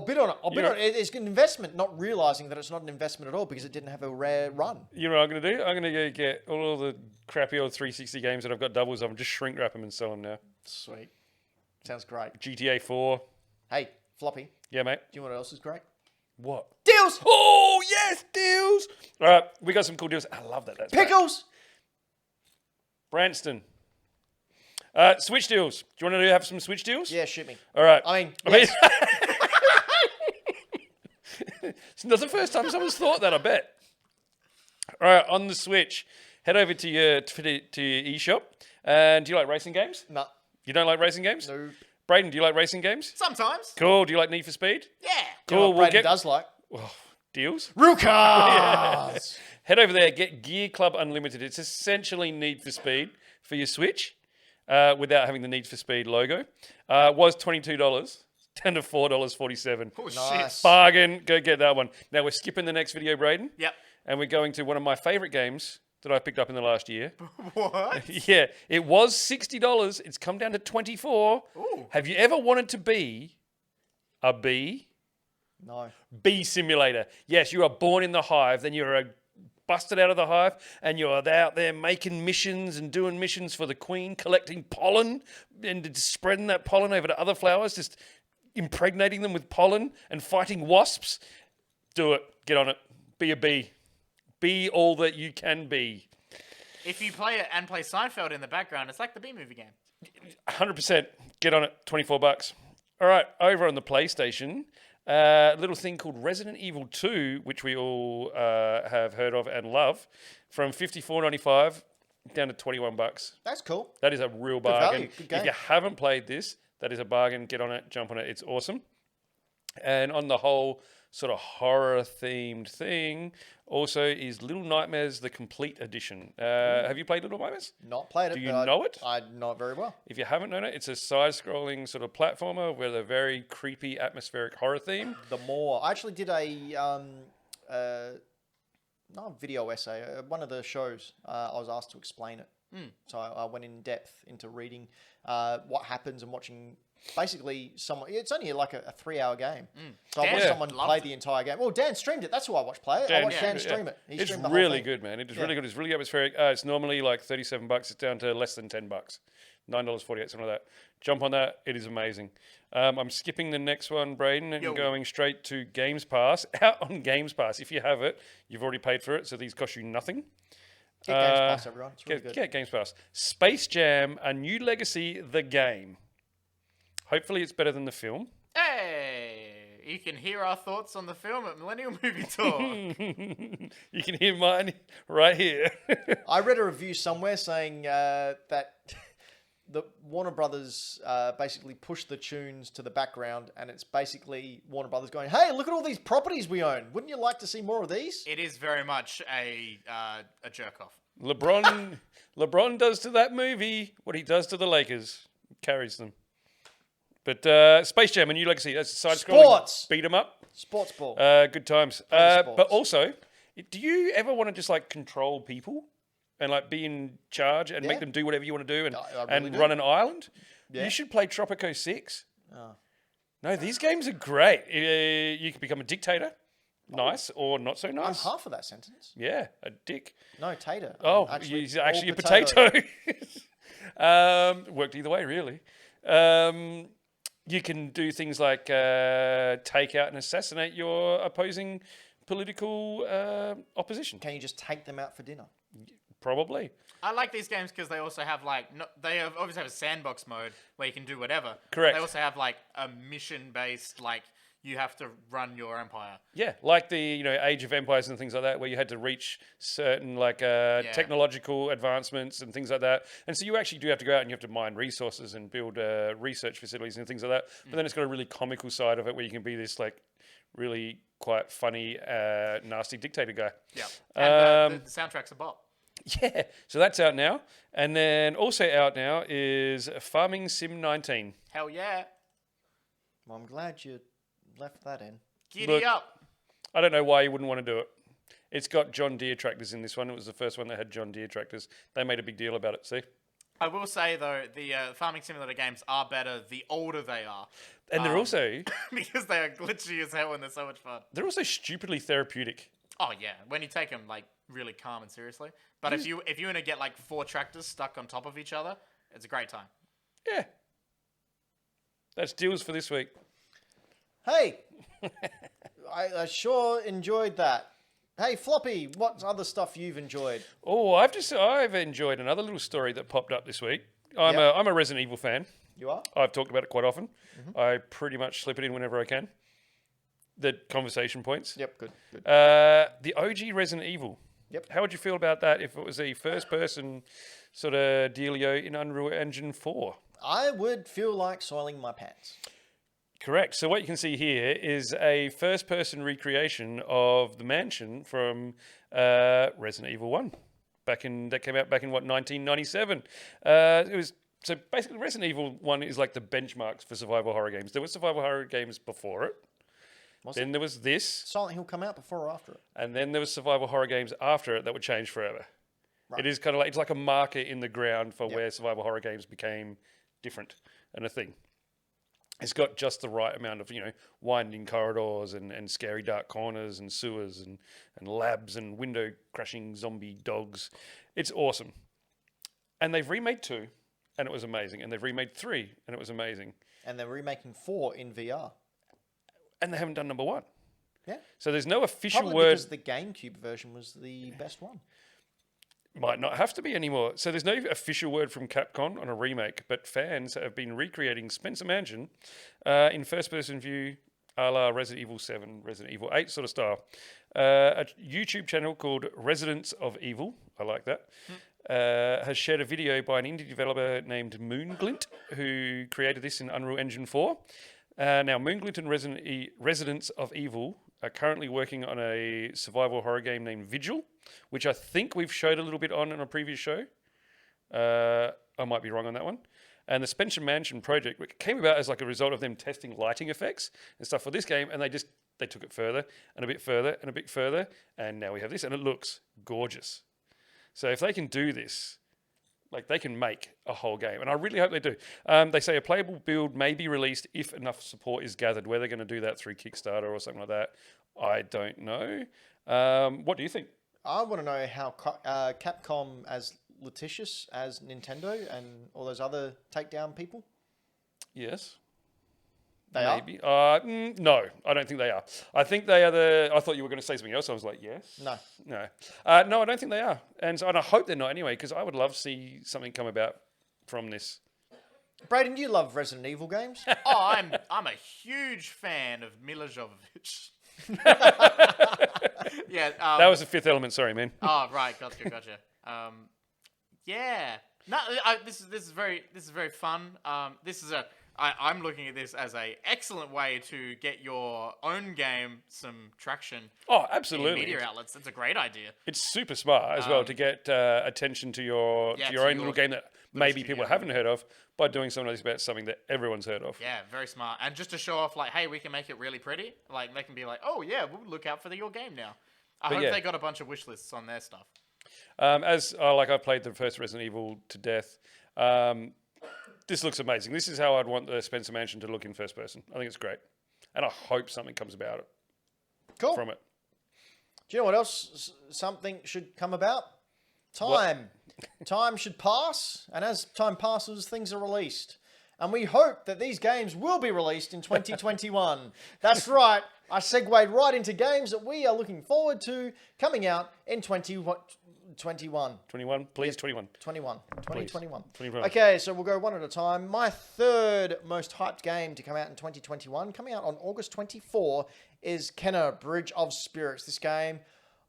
bid on it. I'll bid on it. It's an investment, not realizing that it's not an investment at all because it didn't have a rare run. You know what I'm going to do? I'm going to go get all the crappy old 360 games that I've got doubles of and just shrink wrap them and sell them now. Sweet. Sounds great. GTA 4. Hey, Floppy, Yeah, mate. do you know what else is great? What? Deals! Oh, yes, deals. All right, we got some cool deals. I love that. That's Pickles! Branston. Switch deals. Do you want to have some Switch deals? Yeah, shoot me. All right. I mean, yes. It's not the first time someone's thought that, I bet. All right, on the Switch, head over to your eShop. And do you like racing games? No. You don't like racing games? No. Brayden, do you like racing games? Sometimes. Cool. Do you like Need for Speed? Yeah. You know Cool. what We'll Brayden get does like? deals. Real cars! Head over there, get Gear Club Unlimited. It's essentially Need for Speed for your Switch without having the Need for Speed logo. Was $22, down to $4.47. Oh, Nice. shit. Bargain. Go get that one. Now we're skipping the next video, Brayden. Yep. And we're going to one of my favorite games that I picked up in the last year. What? Yeah, it was $60. It's come down to $24. Ooh. Have you ever wanted to be a bee? No. Bee simulator. Yes, you are born in the hive, then you're busted out of the hive, and you're out there making missions and doing missions for the queen, collecting pollen and spreading that pollen over to other flowers, just impregnating them with pollen and fighting wasps. Do it. Get on it. Be a bee. Be all that you can be. If you play it and play Seinfeld in the background, it's like the B-movie game. 100%. Get on it. $24. All right, over on the PlayStation, a little thing called Resident Evil 2, which we all have heard of and love, from $54.95 down to $21. That's cool. That is a real value, bargain. good game. If you haven't played this, that is a bargain. Get on it, jump on it. It's awesome. And on the whole sort of horror-themed thing, also is Little Nightmares, the Complete Edition. Have you played Little Nightmares? Not played it. Do you know it? I know it very well. If you haven't known it, it's a side-scrolling sort of platformer with a very creepy, atmospheric horror theme. The more I actually did a not a video essay, one of the shows. I was asked to explain it, so I went in depth into reading what happens and watching. Basically, it's only like a 3-hour game. So I watched someone play the entire game. Well, Dan streamed it. That's who I watched play it. I watched Dan stream it. He it's streamed the whole really thing. good, man. It is really good. It's really atmospheric. It's normally like $37. It's down to less than $10. $9.48, something like that. Jump on that. It is amazing. I'm skipping the next one, Braden, and going straight to Games Pass. Out on Games Pass. If you have it, you've already paid for it, so these cost you nothing. Get Games Pass, everyone. It's really good. Get Games Pass. Space Jam: A New Legacy, the game. Hopefully it's better than the film. Hey, you can hear our thoughts on the film at Millennial Movie Talk. You can hear mine right here. I read a review somewhere saying that the Warner Brothers basically pushed the tunes to the background, and it's basically Warner Brothers going, "Hey, look at all these properties we own. Wouldn't you like to see more of these?" It is very much a jerk off. LeBron does to that movie what he does to the Lakers. Carries them. But Space Jam: A New Legacy, that's side-scrolling beat 'em up. Sports ball. Good times. But also, do you ever want to just like control people and like be in charge and make them do whatever you want to do and really run an island? Yeah. You should play Tropico 6. Oh. No, these games are great. You can become a dictator. Nice or not so nice. I'm half of that sentence. Yeah, a dick. No, tater. Oh, he's actually a potato. Worked either way, really. You can do things like take out and assassinate your opposing political opposition. Can you just take them out for dinner? Probably. I like these games because they also have obviously have a sandbox mode where you can do whatever. Correct. They also have like a mission based, like you have to run your empire. Yeah, like the Age of Empires and things like that, where you had to reach certain technological advancements and things like that. And so you actually do have to go out and you have to mine resources and build research facilities and things like that. But then it's got a really comical side of it where you can be this like really quite funny, nasty dictator guy. Yeah, and the soundtrack's a bop. Yeah, so that's out now. And then also out now is Farming Sim 19. Hell yeah. Well, I'm glad you left that in. Giddy up. I don't know why you wouldn't want to do it. It's got John Deere tractors in this one. It was the first one that had John Deere tractors. They made a big deal about it, see? I will say, though, the Farming Simulator games are better the older they are. And they're also... because they are glitchy as hell and they're so much fun. They're also stupidly therapeutic. Oh, yeah. When you take them, like, really calm and seriously. But if you want to get, like, 4 tractors stuck on top of each other, it's a great time. Yeah. That's deals for this week. Hey, I sure enjoyed that. Hey, Floppy, what other stuff you've enjoyed? Oh, I've enjoyed another little story that popped up this week. I'm a Resident Evil fan. You are? I've talked about it quite often. I pretty much slip it in whenever I can. The conversation points. Yep, good. The OG Resident Evil. Yep. How would you feel about that if it was a first-person sort of dealio in Unreal Engine 4? I would feel like soiling my pants. Correct. So what you can see here is a first-person recreation of the mansion from Resident Evil 1. That came out back in 1997. It was so basically Resident Evil 1 is like the benchmarks for survival horror games. There were survival horror games before it. Then there was this. Silent Hill come out before or after it? And then there was survival horror games after it that would change forever. Right. It is kind of like, it's like a marker in the ground for where survival horror games became different and a thing. It's got just the right amount of, winding corridors and scary dark corners and sewers and labs and window crashing zombie dogs. It's awesome. And they've remade 2 and it was amazing. And they've remade 3 and it was amazing. And they're remaking 4 in VR. And they haven't done number 1. Yeah. So there's no official Probably word. because the GameCube version was the best one. Might not have to be anymore. So there's no official word from Capcom on a remake, but fans have been recreating Spencer Mansion in first-person view, a la Resident Evil 7, Resident Evil 8 sort of style. A YouTube channel called Residents of Evil, I like that, has shared a video by an indie developer named Moonglint, who created this in Unreal Engine 4. Now, Moonglint and Residents of Evil are currently working on a survival horror game named Vigil, which I think we've showed a little bit on in a previous show. I might be wrong on that one. And the Spencer Mansion project, which came about as like a result of them testing lighting effects and stuff for this game, and they took it further and a bit further and a bit further, and now we have this, and it looks gorgeous. So if they can do this, like they can make a whole game, and I really hope they do. They say a playable build may be released if enough support is gathered. Whether they're going to do that through Kickstarter or something like that, I don't know. What do you think? I want to know how Capcom as litigious as Nintendo and all those other takedown people. Yes. They Maybe. No, I don't think they are. I think they are I thought you were going to say something else. I was like, yes. No. No, I don't think they are. And I hope they're not anyway, because I would love to see something come about from this. Braden, you love Resident Evil games. Oh, I'm a huge fan of Mila Jovovich. Yeah. That was the Fifth Element. Sorry, man. Oh, right. Gotcha. Yeah. No, this is very fun. I'm looking at this as a excellent way to get your own game some traction. Oh, In absolutely. media outlets. That's a great idea. It's super smart as well to get attention to your own little game that maybe studio. people haven't heard of by doing something like this about something that everyone's heard of. Yeah, very smart. And just to show off, like, hey, we can make it really pretty. Like, they can be like, oh yeah, we'll look out for your game now. I hope they got a bunch of wish lists on their stuff. I played the first Resident Evil to death. This looks amazing. This is how I'd want the Spencer Mansion to look in first person. I think it's great. And I hope something comes about it. Cool. From it. Do you know what else something should come about? Time. Time should pass, and as time passes, things are released. And we hope that these games will be released in 2021. That's right. I segued right into games that we are looking forward to coming out in 2021. 21, please, 21. 2021. 21. Okay, so we'll go one at a time. My third most hyped game to come out in 2021, coming out on August 24, is Kenna Bridge of Spirits. This game,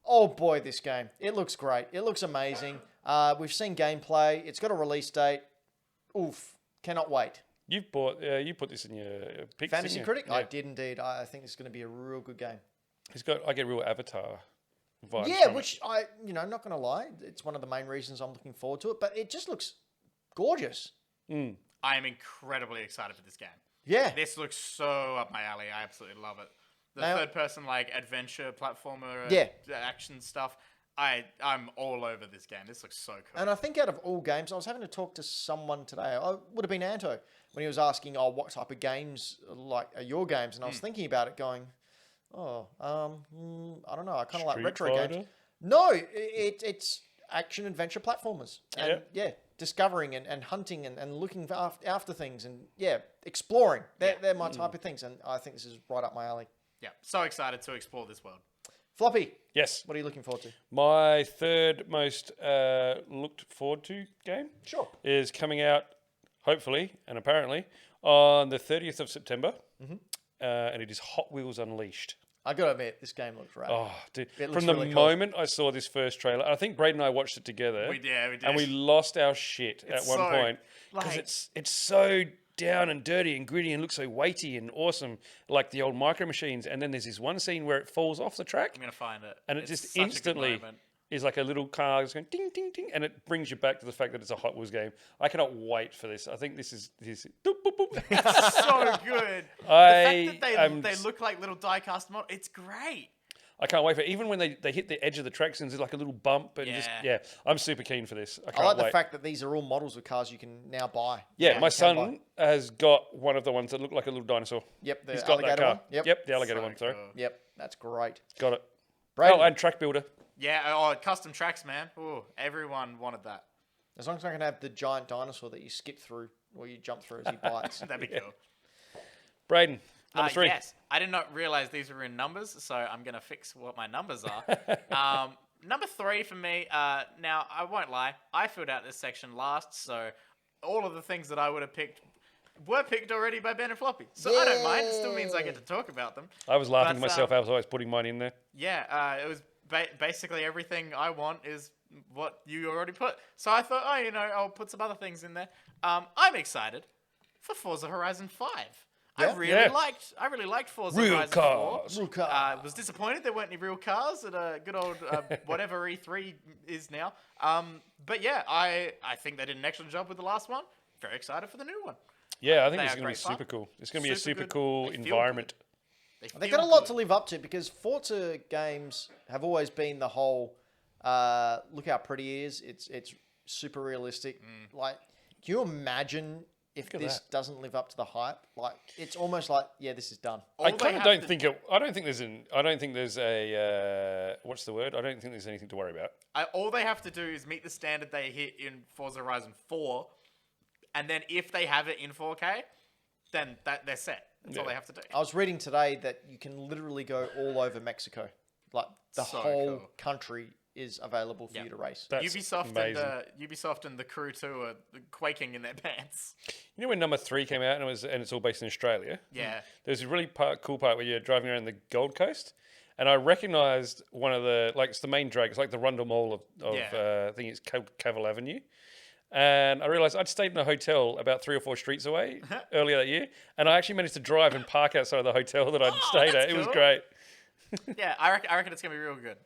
oh boy, this game. It looks great. It looks amazing. We've seen gameplay. It's got a release date. Oof, cannot wait. You put this in your picks, Fantasy didn't you? Critic? Yeah. I did indeed. I think it's going to be a real good game. I get real Avatar vibes. Yeah, from which I'm not going to lie, it's one of the main reasons I'm looking forward to it, but it just looks gorgeous. it. I am incredibly excited for this game. Yeah. This looks so up my alley. I absolutely love it. The Now- third-person, like, adventure platformer action stuff. I'm all over this game. This looks so cool. And I think out of all games, I was having to talk to someone today. I would have been Anto when he was asking, what type of games like are your games? And I was thinking about it going, I don't know. I kind of like Street retro Fighter? games. No, it's action adventure platformers. And discovering and hunting and looking after things and exploring. They're my type of things. And I think this is right up my alley. Yeah, so excited to explore this world. Floppy, Yes. what are you looking forward to? My third most looked forward to game Sure. is coming out, hopefully, and apparently, on the 30th of September. And it is Hot Wheels Unleashed. I got to admit, this game looks rad. Oh, dude. It looks From the really cool. moment I saw this first trailer, I think Braden and I watched it together. We did. And we lost our shit at one so, point. Because like- it's so down and dirty and gritty and looks so weighty and awesome, like the old Micro Machines. And then there's this one scene where it falls off the track. I'm going to find it. And it It's just such a good instantly moment. is like a little car just going ding, ding, ding. And it brings you back to the fact that it's a Hot Wheels game. I cannot wait for this. I think this is boop, boop, boop. It's so good. The fact that they look like little die-cast models, it's great. I can't wait for it. Even when they hit the edge of the tracks and there's like a little bump. And I'm super keen for this. I can't I like wait. the fact that these are all models of cars you can now buy. Yeah, my You can buy. son has got one of the ones that look like a little dinosaur. Yep, the He's got that alligator car. one. Yep. The alligator So one, sorry. cool. Yep, that's great. Got it. Braden, Oh, and Track Builder. Yeah, custom tracks, man. Ooh, everyone wanted that. as long as I can have the giant dinosaur that you skip through or you jump through as he bites. That'd be cool. Braden, number 3. Yes, I did not realize these were in numbers, so I'm going to fix what my numbers are. Number 3 for me, now, I won't lie, I filled out this section last, so all of the things that I would have picked were picked already by Ben and Floppy. So I don't mind, it still means I get to talk about them. I was laughing But, to myself. I was always putting mine in there. Yeah, it was basically everything I want is what you already put. So I thought, I'll put some other things in there. I'm excited for Forza Horizon 5. Yeah? I really liked Forza Real Horizon cars. 4. Real cars. Was disappointed there weren't any real cars at a good old whatever E3 is now. But yeah, I think they did an excellent job with the last one. Very excited for the new one. Yeah, I think They it's are going to be great fun. super cool. It's going to be a Super super good. cool They feel environment. They've got a lot to live up to because Forza games have always been the whole look how pretty it is. It's super realistic. Like, can you imagine if at this that. doesn't live up to the hype? Like, it's almost like, yeah, this is done. All I they kind of have don't to- think it. I don't think there's a. What's the word? I don't think there's anything to worry about. All they have to do is meet the standard they hit in Forza Horizon 4, and then if they have it in 4K, then they're set. That's all Yeah. they have to do. I was reading today that you can literally go all over Mexico. Like, the So whole cool. country is available for Yeah. you to race. That's Ubisoft and the crew too are quaking in their pants. You know when number 3 came out and it's all based in Australia. Yeah. There's a really cool part where you're driving around the Gold Coast, and I recognised one of it's the main drag. It's like the Rundle Mall of Yeah. I think it's Cavill Avenue. And I realised I'd stayed in a hotel about 3 or 4 streets away earlier that year, and I actually managed to drive and park outside of the hotel that I'd stayed that's at. It was cool. great. Yeah, I reckon it's gonna be real good.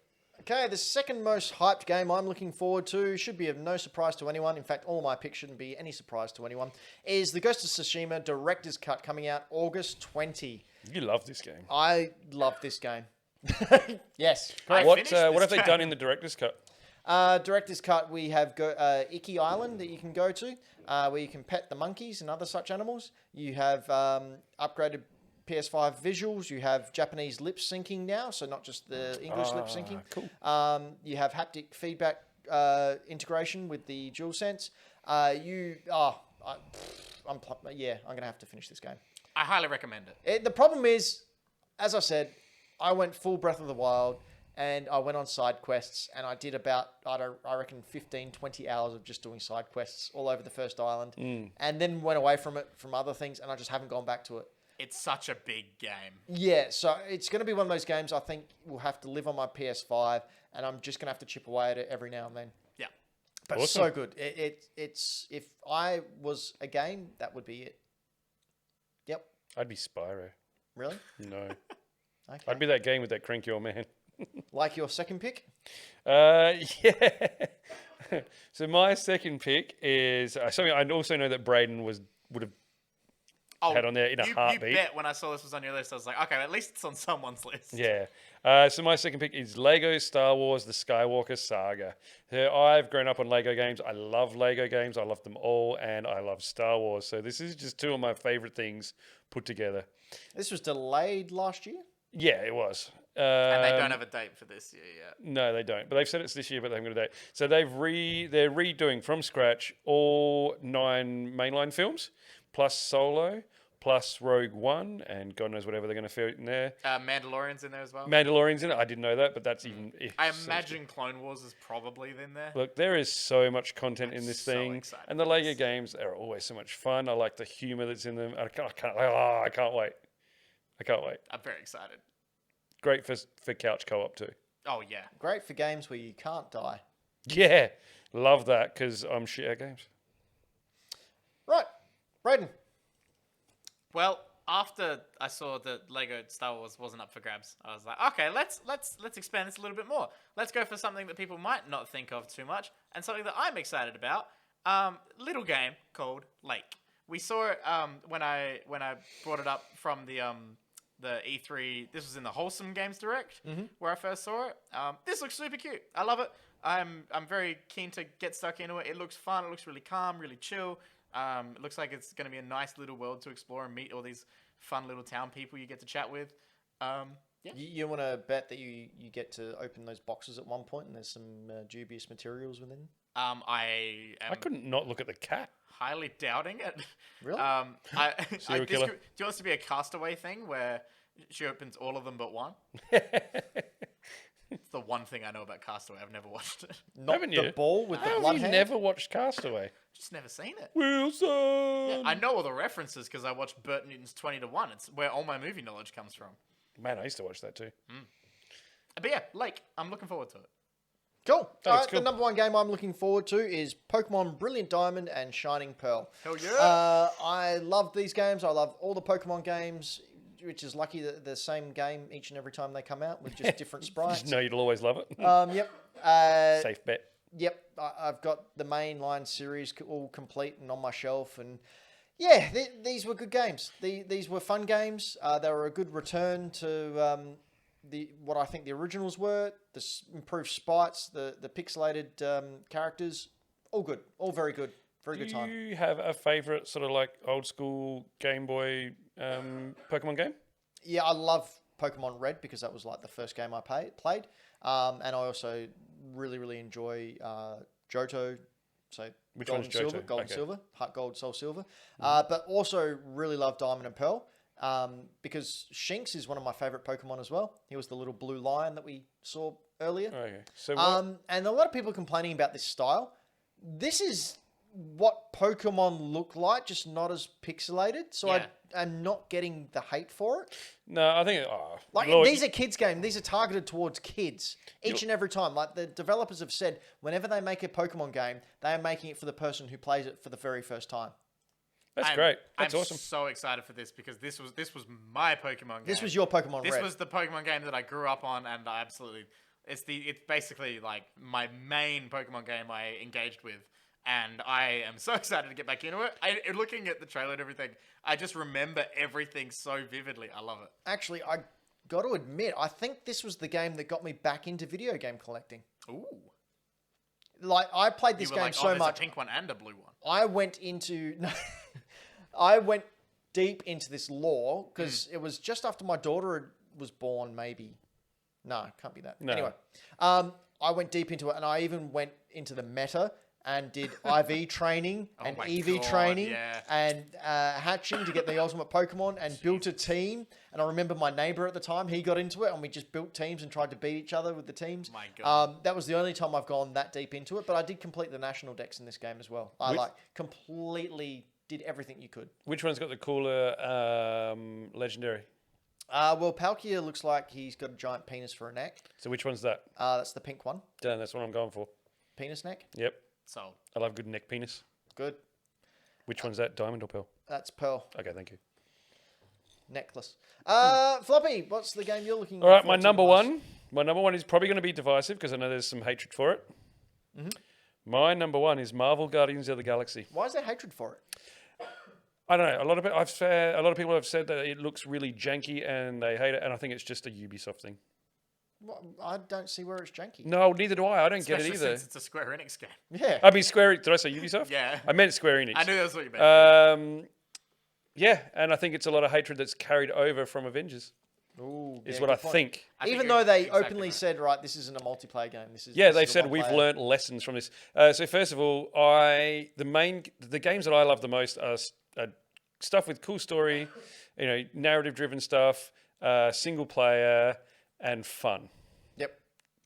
Okay, the second most hyped game I'm looking forward to, should be of no surprise to anyone, in fact, all my picks shouldn't be any surprise to anyone, is the Ghost of Tsushima Director's Cut coming out August 20. You love this game. I love this game. Yes. I What finished what this have they game. done in the director's cut? Director's Cut, we have Iki Island that you can go to, where you can pet the monkeys and other such animals. You have upgraded PS5 visuals. You have Japanese lip syncing now, so not just the English lip syncing. Cool. You have haptic feedback integration with the DualSense. I'm gonna have to finish this game. I highly recommend it. The problem is, as I said, I went full Breath of the Wild and I went on side quests and I did about, I reckon 15, 20 hours of just doing side quests all over the first island and then went away from it from other things and I just haven't gone back to it. It's such a big game. Yeah, so it's going to be one of those games I think will have to live on my PS5 and I'm just going to have to chip away at it every now and then. Yeah. But it's so good. It's if I was a game, that would be it. Yep. I'd be Spyro. Really? No. Okay. I'd be that game with that cranky old man. Like your second pick? Yeah. So my second pick is something I also know that Braden would have had on there in a heartbeat. You bet when I saw this was on your list, I was like, okay, at least it's on someone's list. Yeah. So my second pick is Lego Star Wars: The Skywalker Saga. So I've grown up on Lego games. I love Lego games. I love them all, and I love Star Wars. So this is just two of my favorite things put together. This was delayed last year? Yeah, it was. And they don't have a date for this year yet. No, they don't. But they've said it's this year, but they haven't got a date. So they're redoing from scratch all 9 mainline films, plus Solo, plus Rogue One, and God knows whatever they're going to fit in there. Mandalorian's in there as well. Mandalorian's in it. I didn't know that, but that's even. I imagine Clone Wars is probably in there. Look, there is so much content in this so thing, excited and the for Lego this. games are always so much fun. I like the humor that's in them. I can't wait. I can't wait. I'm very excited. Great for couch co-op too. Oh, yeah. Great for games where you can't die. Yeah, love that because I'm shit at games. Right. Braden. Well, after I saw that Lego Star Wars wasn't up for grabs, I was like, okay, let's expand this a little bit more. Let's go for something that people might not think of too much, and something that I'm excited about. Little game called Lake. We saw it when I brought it up from the E3. This was in the Wholesome Games Direct where I first saw it. This looks super cute. I love it. I'm very keen to get stuck into it. It looks fun. It looks really calm, really chill. It looks like it's going to be a nice little world to explore and meet all these fun little town people you get to chat with. Yeah. You want to bet that you get to open those boxes at one point and there's some dubious materials within? I am I couldn't not look at the cat. highly doubting it. Really? Serial killer? Do you want this to be a Castaway thing where she opens all of them but one? It's the one thing I know about Castaway. I've never watched it. Not Haven't the you? ball with the How have blood you hand? never watched Castaway? Just never seen it. Wilson! Yeah, I know all the references because I watched Burt Newton's 20 to 1. It's where all my movie knowledge comes from. Man, I used to watch that too. But yeah, Lake, I'm looking forward to it. Cool. Oh, All it's right, cool. the number one game I'm looking forward to is Pokemon Brilliant Diamond and Shining Pearl. Hell yeah! I love these games. I love all the Pokemon games, which is lucky that the same game each and every time they come out with just different sprites. No, you'll always love it. Yep. Safe bet. Yep. I've got the mainline series all complete and on my shelf. And yeah, these were good games. These were fun games. They were a good return to what I think the originals were. The improved sprites, the pixelated characters. All good. All very good. Very good time. Do you have a favourite sort of like old school Game Boy Pokemon game? Yeah, I love Pokemon Red because that was like the first game I played. And I also really enjoy Johto. So Which Gold one's and Silver, Johto? Gold and Okay. Silver, Heart Gold, Soul Silver. But also really love Diamond and Pearl because Shinx is one of my favorite Pokemon as well. He was the little blue lion that we saw earlier. Okay. So what? And a lot of people complaining about this style. This is what Pokemon look like, just not as pixelated. So Yeah. I'm not getting the hate for it. No, I think Like Lord, these are kids' games. These are targeted towards kids each and every time. Like the developers have said, whenever they make a Pokemon game, they are making it for the person who plays it for the very first time. that's great. That's I'm awesome. so excited for this because this was my Pokemon game. This was your Pokemon This Red. was the Pokemon game that I grew up on, and I absolutely it's basically like my main Pokemon game I engaged with, and I am so excited to get back into it. Looking at the trailer and everything, I just remember everything so vividly. I love it. Actually, I got to admit, I think this was the game that got me back into video game collecting. Ooh, Like I played this you were game like, so there's much. a pink one and a blue one. I went into I went deep into this lore because it was just after my daughter was born, maybe. No, it can't be that. No. Anyway, I went deep into it, and I even went into the meta and did IV training and my EV God, training yeah. and hatching to get the ultimate Pokemon and built a team. And I remember my neighbor at the time, he got into it, and we just built teams and tried to beat each other with the teams. My God. That was the only time I've gone that deep into it, but I did complete the national decks in this game as well. I Which- completely did everything you could. Which one's got the cooler legendary? Well, Palkia looks like he's got a giant penis for a neck. So which one's that? That's the pink one. Done. That's what I'm going for. Penis neck. Yep. So I love good neck penis. Good. Which one's that? Diamond or pearl? That's Pearl. Okay, thank you. Necklace. Floppy, what's the game you're looking All right, forward my to number the most? one. My number one is probably going to be divisive because I know there's some hatred for it. Mm-hmm. My number one is Marvel Guardians of the Galaxy. Why is there hatred for it? I don't know. A lot of people have said that it looks really janky and they hate it, and I think it's just a Ubisoft thing. Well, I don't see where it's janky. No, neither do I. I don't get it especially either. since it's a Square Enix game. Yeah. I mean, Did I say Ubisoft? Yeah. I meant Square Enix. I knew that's what you meant. Yeah, and I think it's a lot of hatred that's carried over from Avengers. Ooh, Is yeah, what I good point. think. I think Even you're though they exactly openly right. said, right, this isn't a multiplayer game. This is Yeah, this they've is a said we've one-player." learnt lessons from this. So first of all, the games that I love the most are stuff with cool story, narrative-driven stuff, single player, and fun. Yep.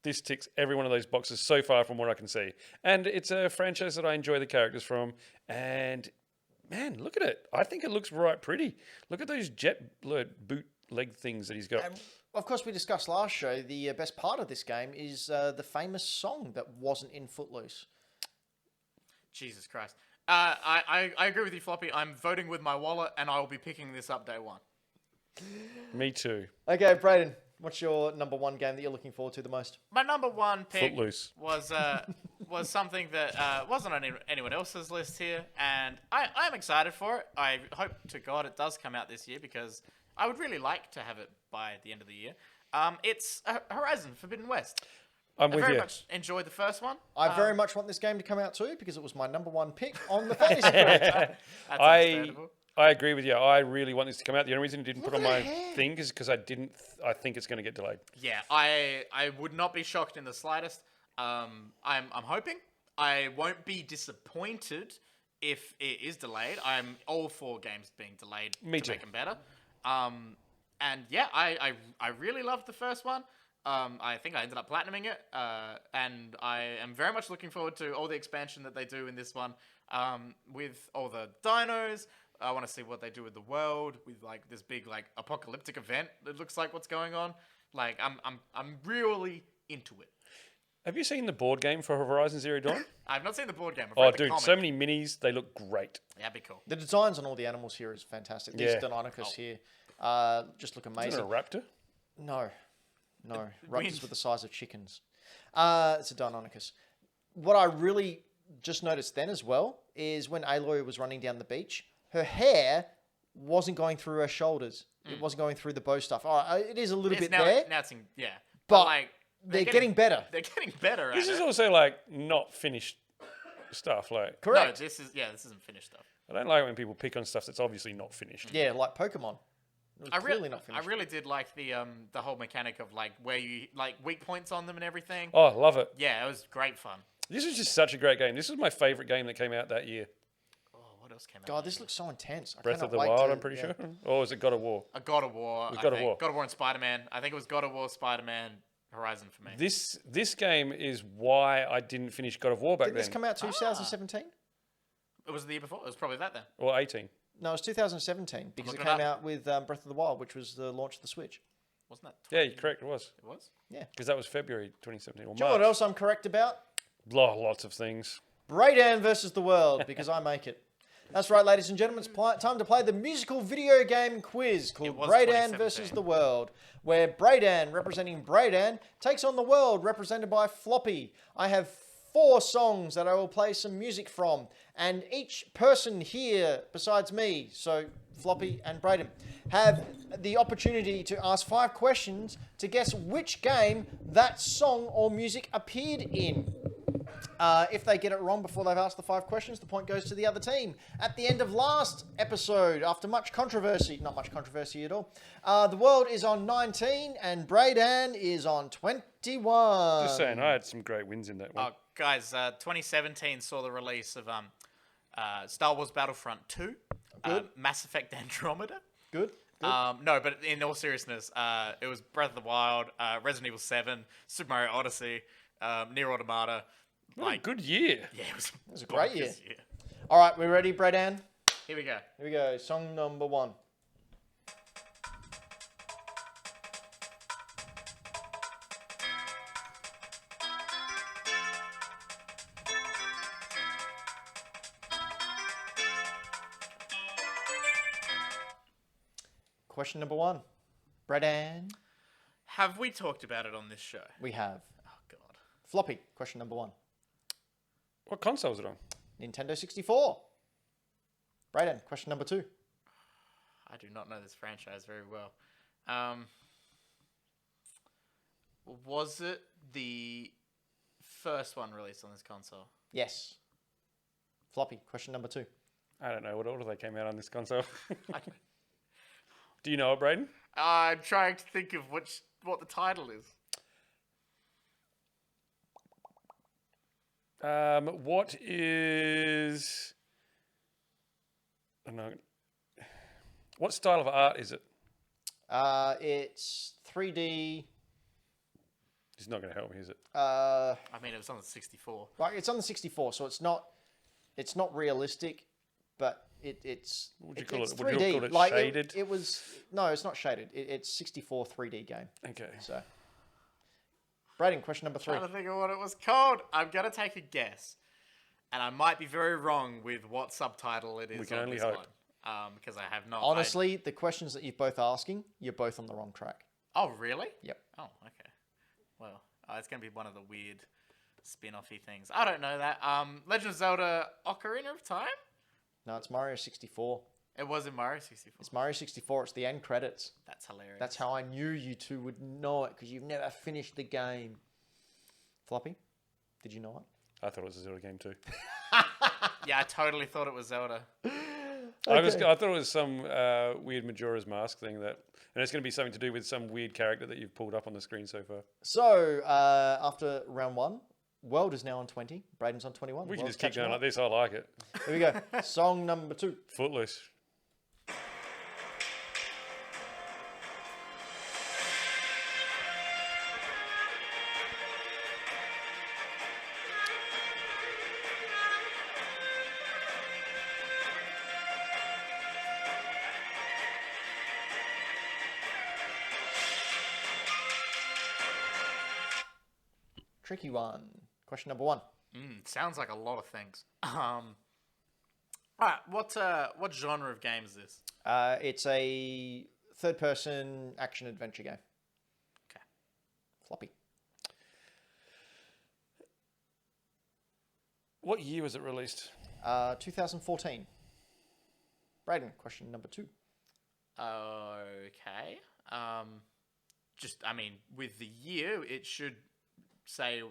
This ticks every one of those boxes so far from what I can see, and it's a franchise that I enjoy the characters from. And man, look at it! I think it looks right pretty. Look at those boot leg things that he's got. And of course, we discussed last show, the best part of this game is the famous song that wasn't in Footloose. Jesus Christ. I agree with you, Floppy. I'm voting with my wallet, and I will be picking this up day one. Me too. Okay, Brayden, what's your number one game that you're looking forward to the most? My number one pick Footloose. was something that wasn't on anyone else's list here, and I'm excited for it. I hope to God it does come out this year because I would really like to have it by the end of the year. It's Horizon Forbidden West. I'm I with very you. much enjoyed the first one. I very much want this game to come out too because it was my number one pick on the fantasy grid. That's understandable. I agree with you. I really want this to come out. The only reason it didn't put Look on at my her hair. thing is because I think it's going to get delayed. Yeah, I would not be shocked in the slightest. I'm hoping I won't be disappointed if it is delayed. I'm all for games being delayed Me to too. make them better. And yeah, I really loved the first one. I think I ended up platinuming it, and I am very much looking forward to all the expansion that they do in this one, with all the dinos. I want to see what they do with the world, with like this big like apocalyptic event that looks like what's going on. Like I'm really into it. Have you seen the board game for Horizon Zero Dawn? I've not seen the board game. I've Oh, read the dude, comic. so many minis. They look great. Yeah, that'd be cool. The designs on all the animals here is fantastic. These Yeah. Deinonychus here just look Isn't amazing. it a raptor? No. Raptors wins. were the size of chickens. It's a Deinonychus. What I really just noticed then as well is when Aloy was running down the beach, her hair wasn't going through her shoulders. It wasn't going through the bow stuff. All right, it is a little bit now, there, Now it's in, yeah. but like they're getting better. They're getting better at This is it. also like not finished stuff. Like Correct. No, this isn't finished stuff. I don't like when people pick on stuff that's obviously not finished. Yeah, like Pokemon. It was clearly not I finished. really did like the whole mechanic of like where you like weak points on them and everything. Oh, love it. Yeah, it was great fun. This is just such a great game. This was my favorite game that came out that year. Oh, what else came out? God, this looks so intense. I Breath cannot of the wait Wild, to- I'm pretty yeah. sure. Or was it God of War? A God of War. was I God of think. War. God of War and Spider-Man. I think it was God of War, Spider-Man, Horizon for me. This game is why I didn't finish God of War back Didn't this then. come out 2017? It was the year before. It was probably that then. Or 18. No, it was 2017 because it looking it came up. out with Breath of the Wild, which was the launch of the Switch. Wasn't that? Yeah, you're correct. It was. It was. Because that was February 2017. Or Do you know what March. else I'm correct about? Lots of things. Braydan versus the world, because I make it. That's right, ladies and gentlemen. It's time to play the musical video game quiz called was Braydan 2017. versus the world, where Braydan, representing Braydan, takes on the world, represented by Floppy. I have 4 songs that I will play some music from, and each person here, besides me, so Floppy and Braydan, have the opportunity to ask 5 questions to guess which game that song or music appeared in. If they get it wrong before they've asked the 5 questions, the point goes to the other team. At the end of last episode, after much controversy, not much controversy at all, the world is on 19 and Braydan is on 21. Just saying, I had some great wins in that one. Oh, guys, 2017 saw the release of Star Wars Battlefront 2, Mass Effect Andromeda. Good. No, but in all seriousness, it was Breath of the Wild, Resident Evil 7, Super Mario Odyssey, Nier Automata. What a good year. Yeah, it was a great year. bonkers. All right, we ready, Braydan? Here we go. Here we go. Song number 1. Question number 1. Braydan. Have we talked about it on this show? We have. Oh, God. Floppy. Question number 1. What console was it on? Nintendo 64. Braydan. Question number 2. I do not know this franchise very well. Was it the first one released on this console? Yes. Floppy. Question number 2. I don't know. What order they came out on this console? I- Do you know it, Braden? I'm trying to think of what the title is. What is... I don't know. What style of art is it? It's 3D. It's not going to help me, is it? I mean, it was on the 64. Right, it's on the 64, so it's not realistic, but it's. What would you call it's it? Would you 3D. call it like shaded? It was no, it's not shaded. It's 64 3D game. Okay. So, Brayden, question number 3. Trying to think of what it was called. I'm gonna take a guess, and I might be very wrong with what subtitle it is. We can on only this hope. one, because I have not. Honestly, the questions that you're both asking, you're both on the wrong track. Oh, really? Yep. Oh, okay. Well, it's gonna be one of the weird spin-offy things. I don't know that. Legend of Zelda: Ocarina of Time. No, it's Mario 64. It was in Mario 64. It's Mario 64. It's the end credits. That's hilarious. That's how I knew you two would know it, because you've never finished the game. Floppy, did you know it? I thought it was a Zelda game too. Yeah, I totally thought it was Zelda. I thought it was some weird Majora's Mask thing and it's going to be something to do with some weird character that you've pulled up on the screen so far. So, after round 1, World is now on 20. Brayden's on 21. We can World's just keep catching going up. like this. I like it. Here we go. Song number 2. Footloose. tricky one. Question number 1. Sounds like a lot of things. All right, what genre of game is this? It's a third-person action-adventure game. Okay. Floppy. What year was it released? 2014. Braden, question number 2. Okay. With the year, it should say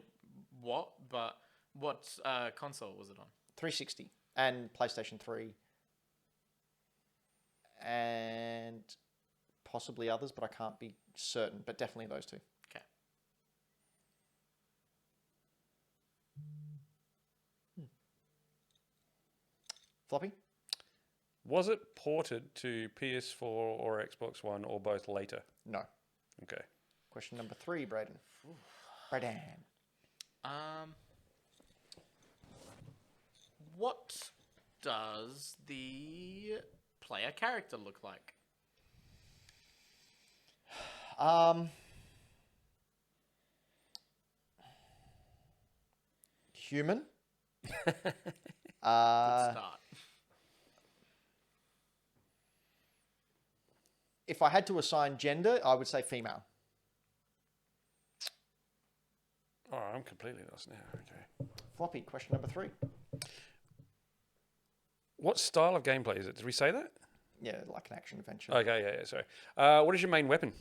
what, but what console was it on? 360 and PlayStation 3 and possibly others, but I can't be certain, but definitely those 2. Okay. Floppy? Was it ported to PS4 or Xbox One or both later? No. Okay. Question number 3, Braden. Braden. What does the player character look like? Human. Good start. If I had to assign gender, I would say female. Oh, I'm completely lost now. Okay. Floppy, question number 3. What style of gameplay is it? Did we say that? Yeah, like an action adventure. Okay, yeah, sorry. What is your main weapon?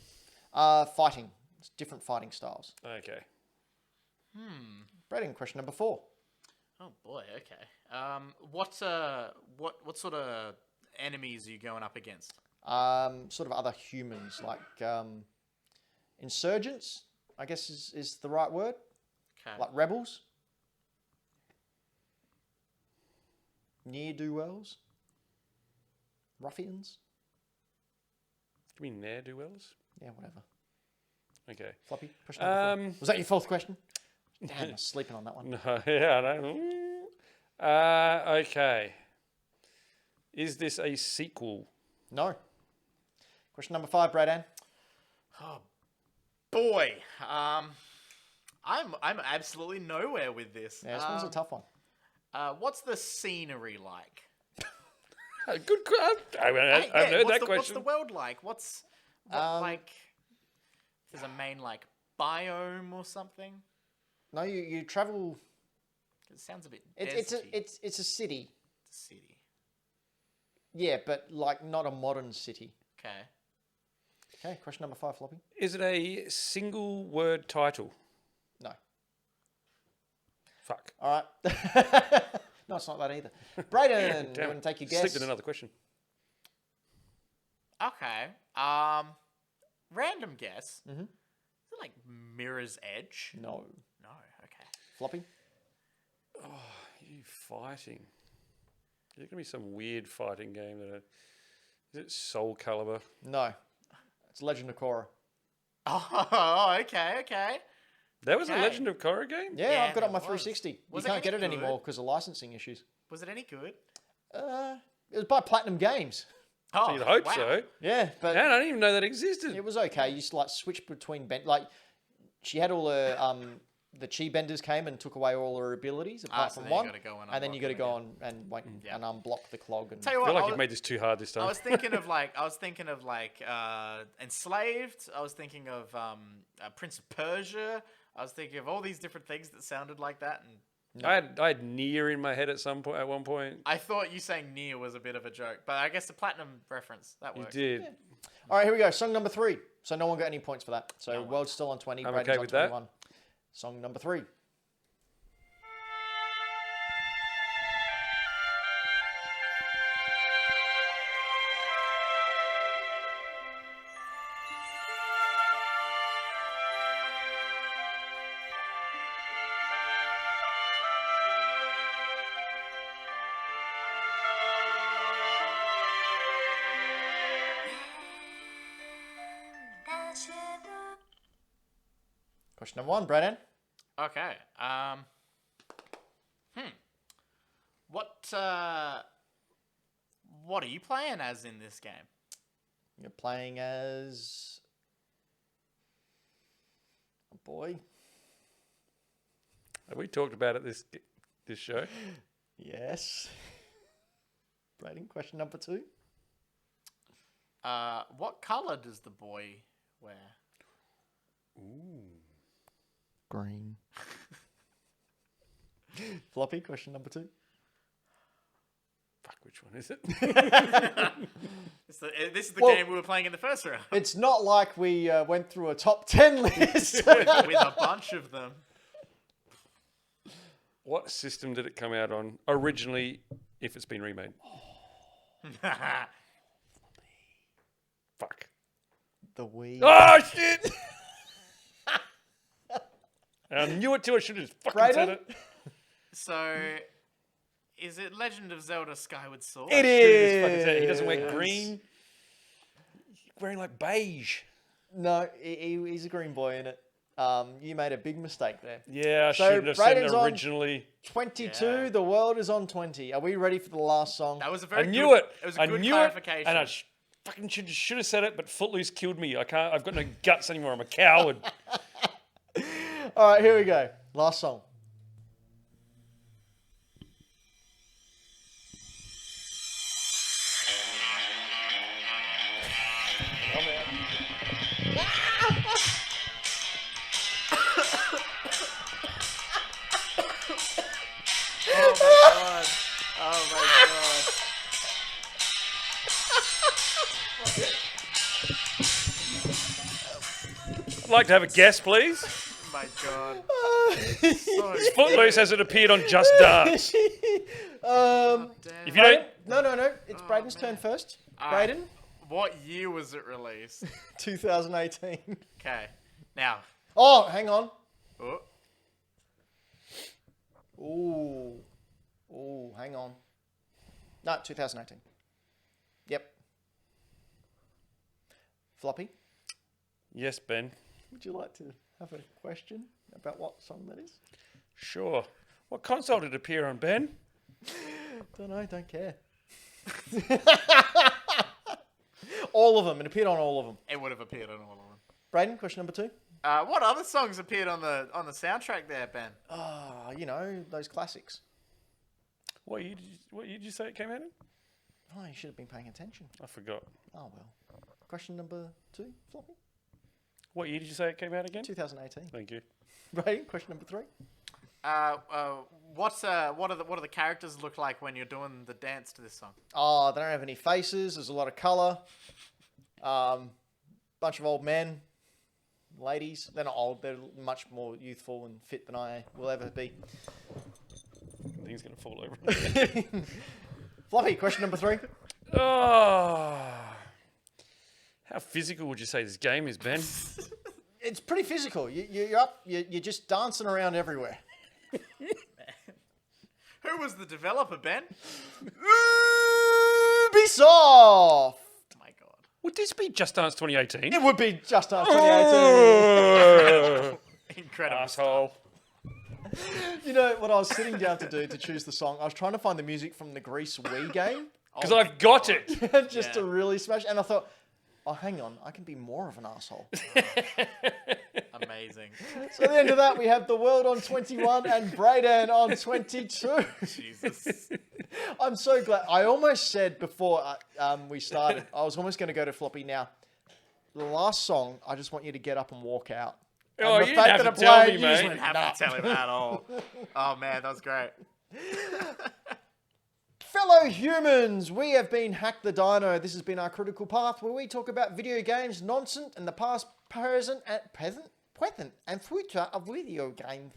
Fighting. It's different fighting styles. Okay. Braden, question number 4. Oh boy. Okay. What sort of enemies are you going up against? Sort of other humans, like insurgents, I guess is the right word. Okay. Like rebels. Ne'er-do-wells. Ruffians. You mean ne'er-do-wells? Yeah, whatever. Okay. Floppy, question number 4. Was that your 4th question? Damn, I was sleeping on that one. No, yeah, I know. Okay. Is this a sequel? No. Question number 5, Bradan. Oh boy. I'm absolutely nowhere with this. Yeah, this one's a tough one. What's the scenery like? Good. I've heard that question. What's the world like? Like? There's a main like biome or something. No, you travel. It sounds a bit. It's a city. It's a city. Yeah, but like not a modern city. Okay. Okay, question number 5, Floppy. Is it a single word title? No. Fuck. All right. No, it's not that either. Braden, do you want to take your guess? Slipped in another question. Okay. Random guess. Mm-hmm. Is it like Mirror's Edge? No. No. Okay. Floppy? Oh, you fighting. Is it going to be some weird fighting game is it Soul Calibur? No. It's Legend of Korra. Oh, okay. That was a Legend of Korra game? Yeah, I've got it on my it was. 360. Was You it can't get it any anymore good? because of licensing issues. Was it any good? It was by Platinum Games. Oh, So you'd hope wow. so. Yeah, but Man, I didn't even know that existed. it was okay. You used to like switch between like she had all her the chi benders came and took away all her abilities apart so from then you one, gotta go and and then you unblock got to them go again. on and wait Yeah. and unblock the clog. And Tell you I what, feel like you've made this too hard this time. I was thinking of Enslaved. I was thinking of Prince of Persia. I was thinking of all these different things that sounded like that, and I had Nier in my head at one point. I thought you saying Nier was a bit of a joke, but I guess the Platinum reference that You works. did. all right, here we go. Song number 3. So no one got any points for that. So No one. world's still on 20. I'm Braden's okay on with that. 21. Song number 3. Question number 1, Braden. Okay. What are you playing as in this game? You're playing as a boy. Have we talked about it this show? Yes. Braden, question number 2. What color does the boy wear? Ooh. Green. Floppy, question number 2. Fuck, which one is it? This is the game we were playing in the first round. It's not like we went through a top 10 list. with a bunch of them. What system did it come out on originally, if it's been remade? Fuck. The Wii. Oh, shit! I knew it too. I should have just fucking said it. So, is it Legend of Zelda Skyward Sword? It is. Fucking said it. He doesn't wear green. He's wearing like beige. No, he's a green boy in it. You made a big mistake there. Yeah, I So shouldn't have said it Braden's on originally. 22, Yeah. the world is on 20. Are we ready for the last song? That was a I very knew good, it. It was a I good knew it. clarification. And I fucking should have said it, but Footloose killed me. I can't. I've got no guts anymore. I'm a coward. All right, here we go. Last song. Oh my god. Oh my god. I'd like to have a guess, please. Oh my god. So Footloose as it appeared on Just Dance. damn. If you don't, No. It's Braden's turn first. Braden, What year was it released? 2018. Okay. Now. Oh, hang on. Oh, Ooh, hang on. No, 2018. Yep. Floppy, yes, Ben. would you like to have a question about what song that is? Sure. What console did it appear on, Ben? Don't know, don't care. All of them. It appeared on all of them. it would have appeared on all of them. Braden, question number 2. What other songs appeared on the soundtrack there, Ben? Oh, you know, those classics. What year did you say it came out in? Oh, you should have been paying attention. I forgot. Oh, well. Question number 2, Floppy. What year did you say it came out again? 2018. Thank you. Braden, question number 3. What do the characters look like when you're doing the dance to this song? Oh, they don't have any faces. There's a lot of colour. Bunch of old men. Ladies. They're not old. They're much more youthful and fit than I will ever be. I think he's going to fall over. Floppy, question number 3. Oh. How physical would you say this game is, Ben? It's pretty physical. You're up. You're just dancing around everywhere. Who was the developer, Ben? Ubisoft! Oh my god. Would this be Just Dance 2018? It would be Just Dance 2018. Incredible. Asshole. You know what I was sitting down to do to choose the song? I was trying to find the music from the Grease Wii game. Because I've got it. Just to really smash. And I thought, oh, hang on. I can be more of an asshole. Amazing. So at the end of that, we have the world on 21 and Braden on 22. Jesus. I'm so glad. I almost said before we started, I was almost going to go to Floppy now. The last song, I just want you to get up and walk out. Oh, And you the didn't fact have that to I tell played me, you just mate. went, Didn't have to tell him at all. Oh man, that was great. Fellow humans, we have been Hack the Dino. This has been our critical path where we talk about video games, nonsense, and the past, present, and future of video games.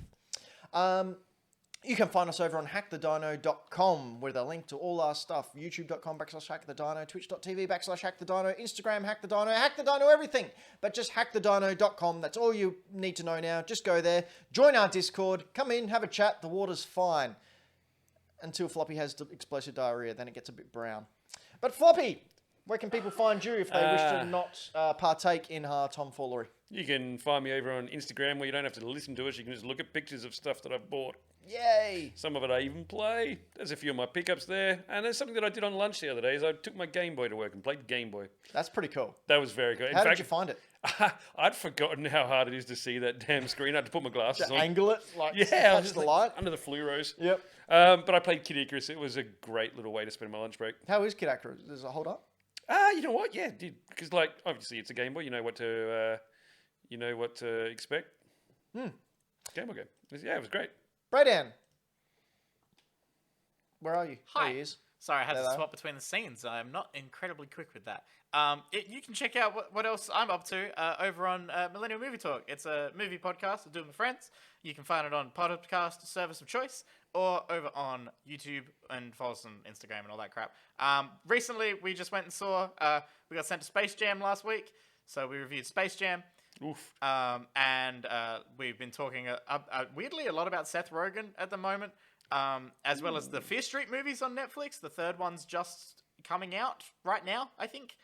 You can find us over on hackthedino.com with a link to all our stuff. YouTube.com/hackthedino, Twitch.tv/hackthedino, Instagram hackthedino everything. But just hackthedino.com. That's all you need to know now. Just go there, join our Discord, come in, have a chat. The water's fine. Until Floppy has explosive diarrhea, then it gets a bit brown. But Floppy, where can people find you if they wish to not partake in our tomfoolery? You can find me over on Instagram where you don't have to listen to us. You can just look at pictures of stuff that I've bought. Yay! Some of it I even play. There's a few of my pickups there. And there's something that I did on lunch the other day is I took my Game Boy to work and played Game Boy. That's pretty cool. That was very good. How did you find it? I'd forgotten how hard it is to see that damn screen. I had to put my glasses To on. angle it, like Yeah, I touch was just the like, light. under the fluoros. Yep. But I played Kid Icarus. It was a great little way to spend my lunch break. How is Kid Icarus? Does it hold up? You know what? Yeah, did because like obviously it's a Game Boy. You know what to expect. Game Boy game. Yeah, it was great. Braydan, where are you? Hi. There he is. Sorry, I had There to they swap between the scenes. I'm not incredibly quick with that. You can check out what else I'm up to over on Millennial Movie Talk. It's a movie podcast I do with my friends. You can find it on podcast service of choice or over on YouTube and follow us on Instagram and all that crap. Recently, we just went and saw, we got sent to Space Jam last week, so we reviewed Space Jam. Oof. And we've been talking weirdly a lot about Seth Rogen at the moment, as well as the Fear Street movies on Netflix. The third one's just coming out right now, I think.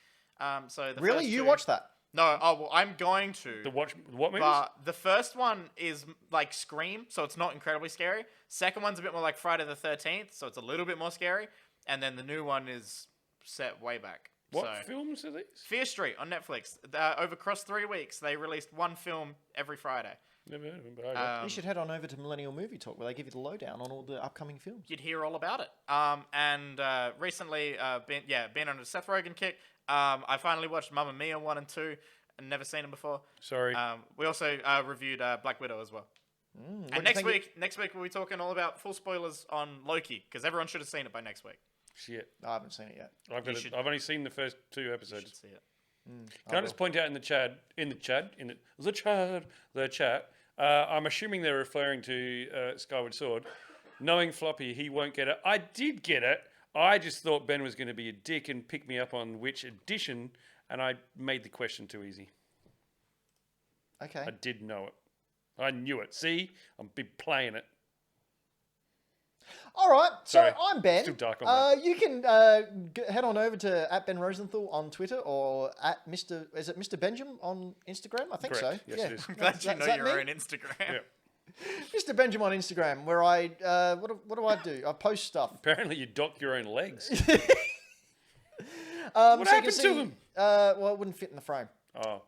So the Really? first You two- watched that? No, well, I'm going to. What movies? But the first one is like Scream, so it's not incredibly scary. Second one's a bit more like Friday the 13th, so it's a little bit more scary. And then the new one is set way back. What So, films are these? Fear Street on Netflix. Over across 3 weeks, they released one film every Friday. Never heard of them, but okay. You should head on over to Millennial Movie Talk where they give you the lowdown on all the upcoming films. You'd hear all about it. And recently, been on a Seth Rogen kick. I finally watched Mamma Mia 1 and 2. I've never seen them before. Sorry. We also reviewed Black Widow as well. What'd And you think next week we'll be talking all about full spoilers on Loki because everyone should have seen it by next week. Shit. I haven't seen it yet. I've only seen the first 2 You should episodes. see it. Can I just point out in the chat, I'm assuming they're referring to Skyward Sword. Knowing Floppy, he won't get it. I did get it. I just thought Ben was going to be a dick and pick me up on which edition, and I made the question too easy. Okay. I did know it. I knew it. See? I'm been playing it. All right, so Sorry. I'm Ben. Still dark on You can head on over to @Ben Rosenthal on Twitter or is it Mr. Benjamin on Instagram? I think Correct. so. Yes, it is. I'm glad you Is know that your me? own Instagram. Yeah. Mr. Benjamin on Instagram, where I what do I do? I post stuff. Apparently you dock your own legs. What happened to them? Well, it wouldn't fit in the frame. Oh.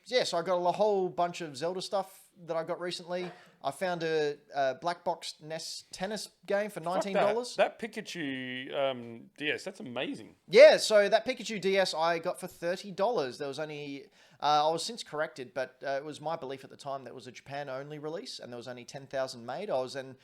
So I got a whole bunch of Zelda stuff that I got recently. I found a black box NES tennis game for $19. That Pikachu DS, that's amazing. Yeah, so that Pikachu DS I got for $30. There was only, I was since corrected, but it was my belief at the time that it was a Japan-only release, and there was only 10,000 made. I was then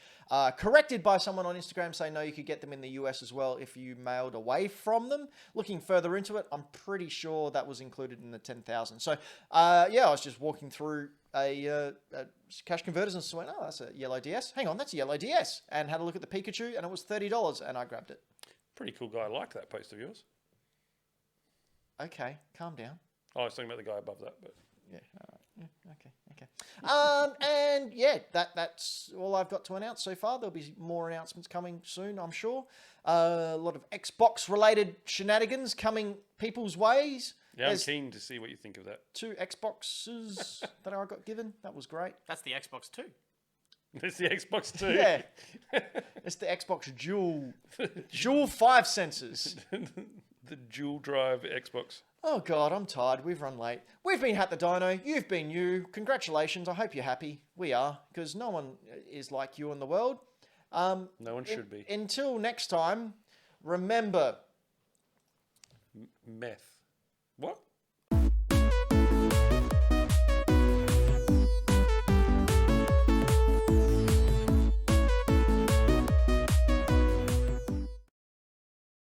corrected by someone on Instagram saying, no, you could get them in the US as well if you mailed away from them. Looking further into it, I'm pretty sure that was included in the 10,000. So, I was just walking through a cash converters and went, oh, that's a yellow DS. Hang on, that's a yellow DS. And had a look at the Pikachu, and it was $30, and I grabbed it. Pretty cool guy. I like that post of yours. Okay, calm down. Oh, I was talking about the guy above that, but Yeah, all right. Yeah, okay. And yeah, that's all I've got to announce so far. There'll be more announcements coming soon, I'm sure. A lot of Xbox-related shenanigans coming people's ways. yeah, There's I'm keen to see what you think of that. 2 Xboxes that I got given. That was great. That's the Xbox 2. It's the Xbox 2. Yeah. It's the Xbox Dual 5 sensors. The dual drive Xbox. Oh, God, I'm tired. We've run late. We've been Hack The Dino. You've been you. Congratulations. I hope you're happy. We are, because no one is like you in the world. No one should be. Until next time, remember... Meth. What?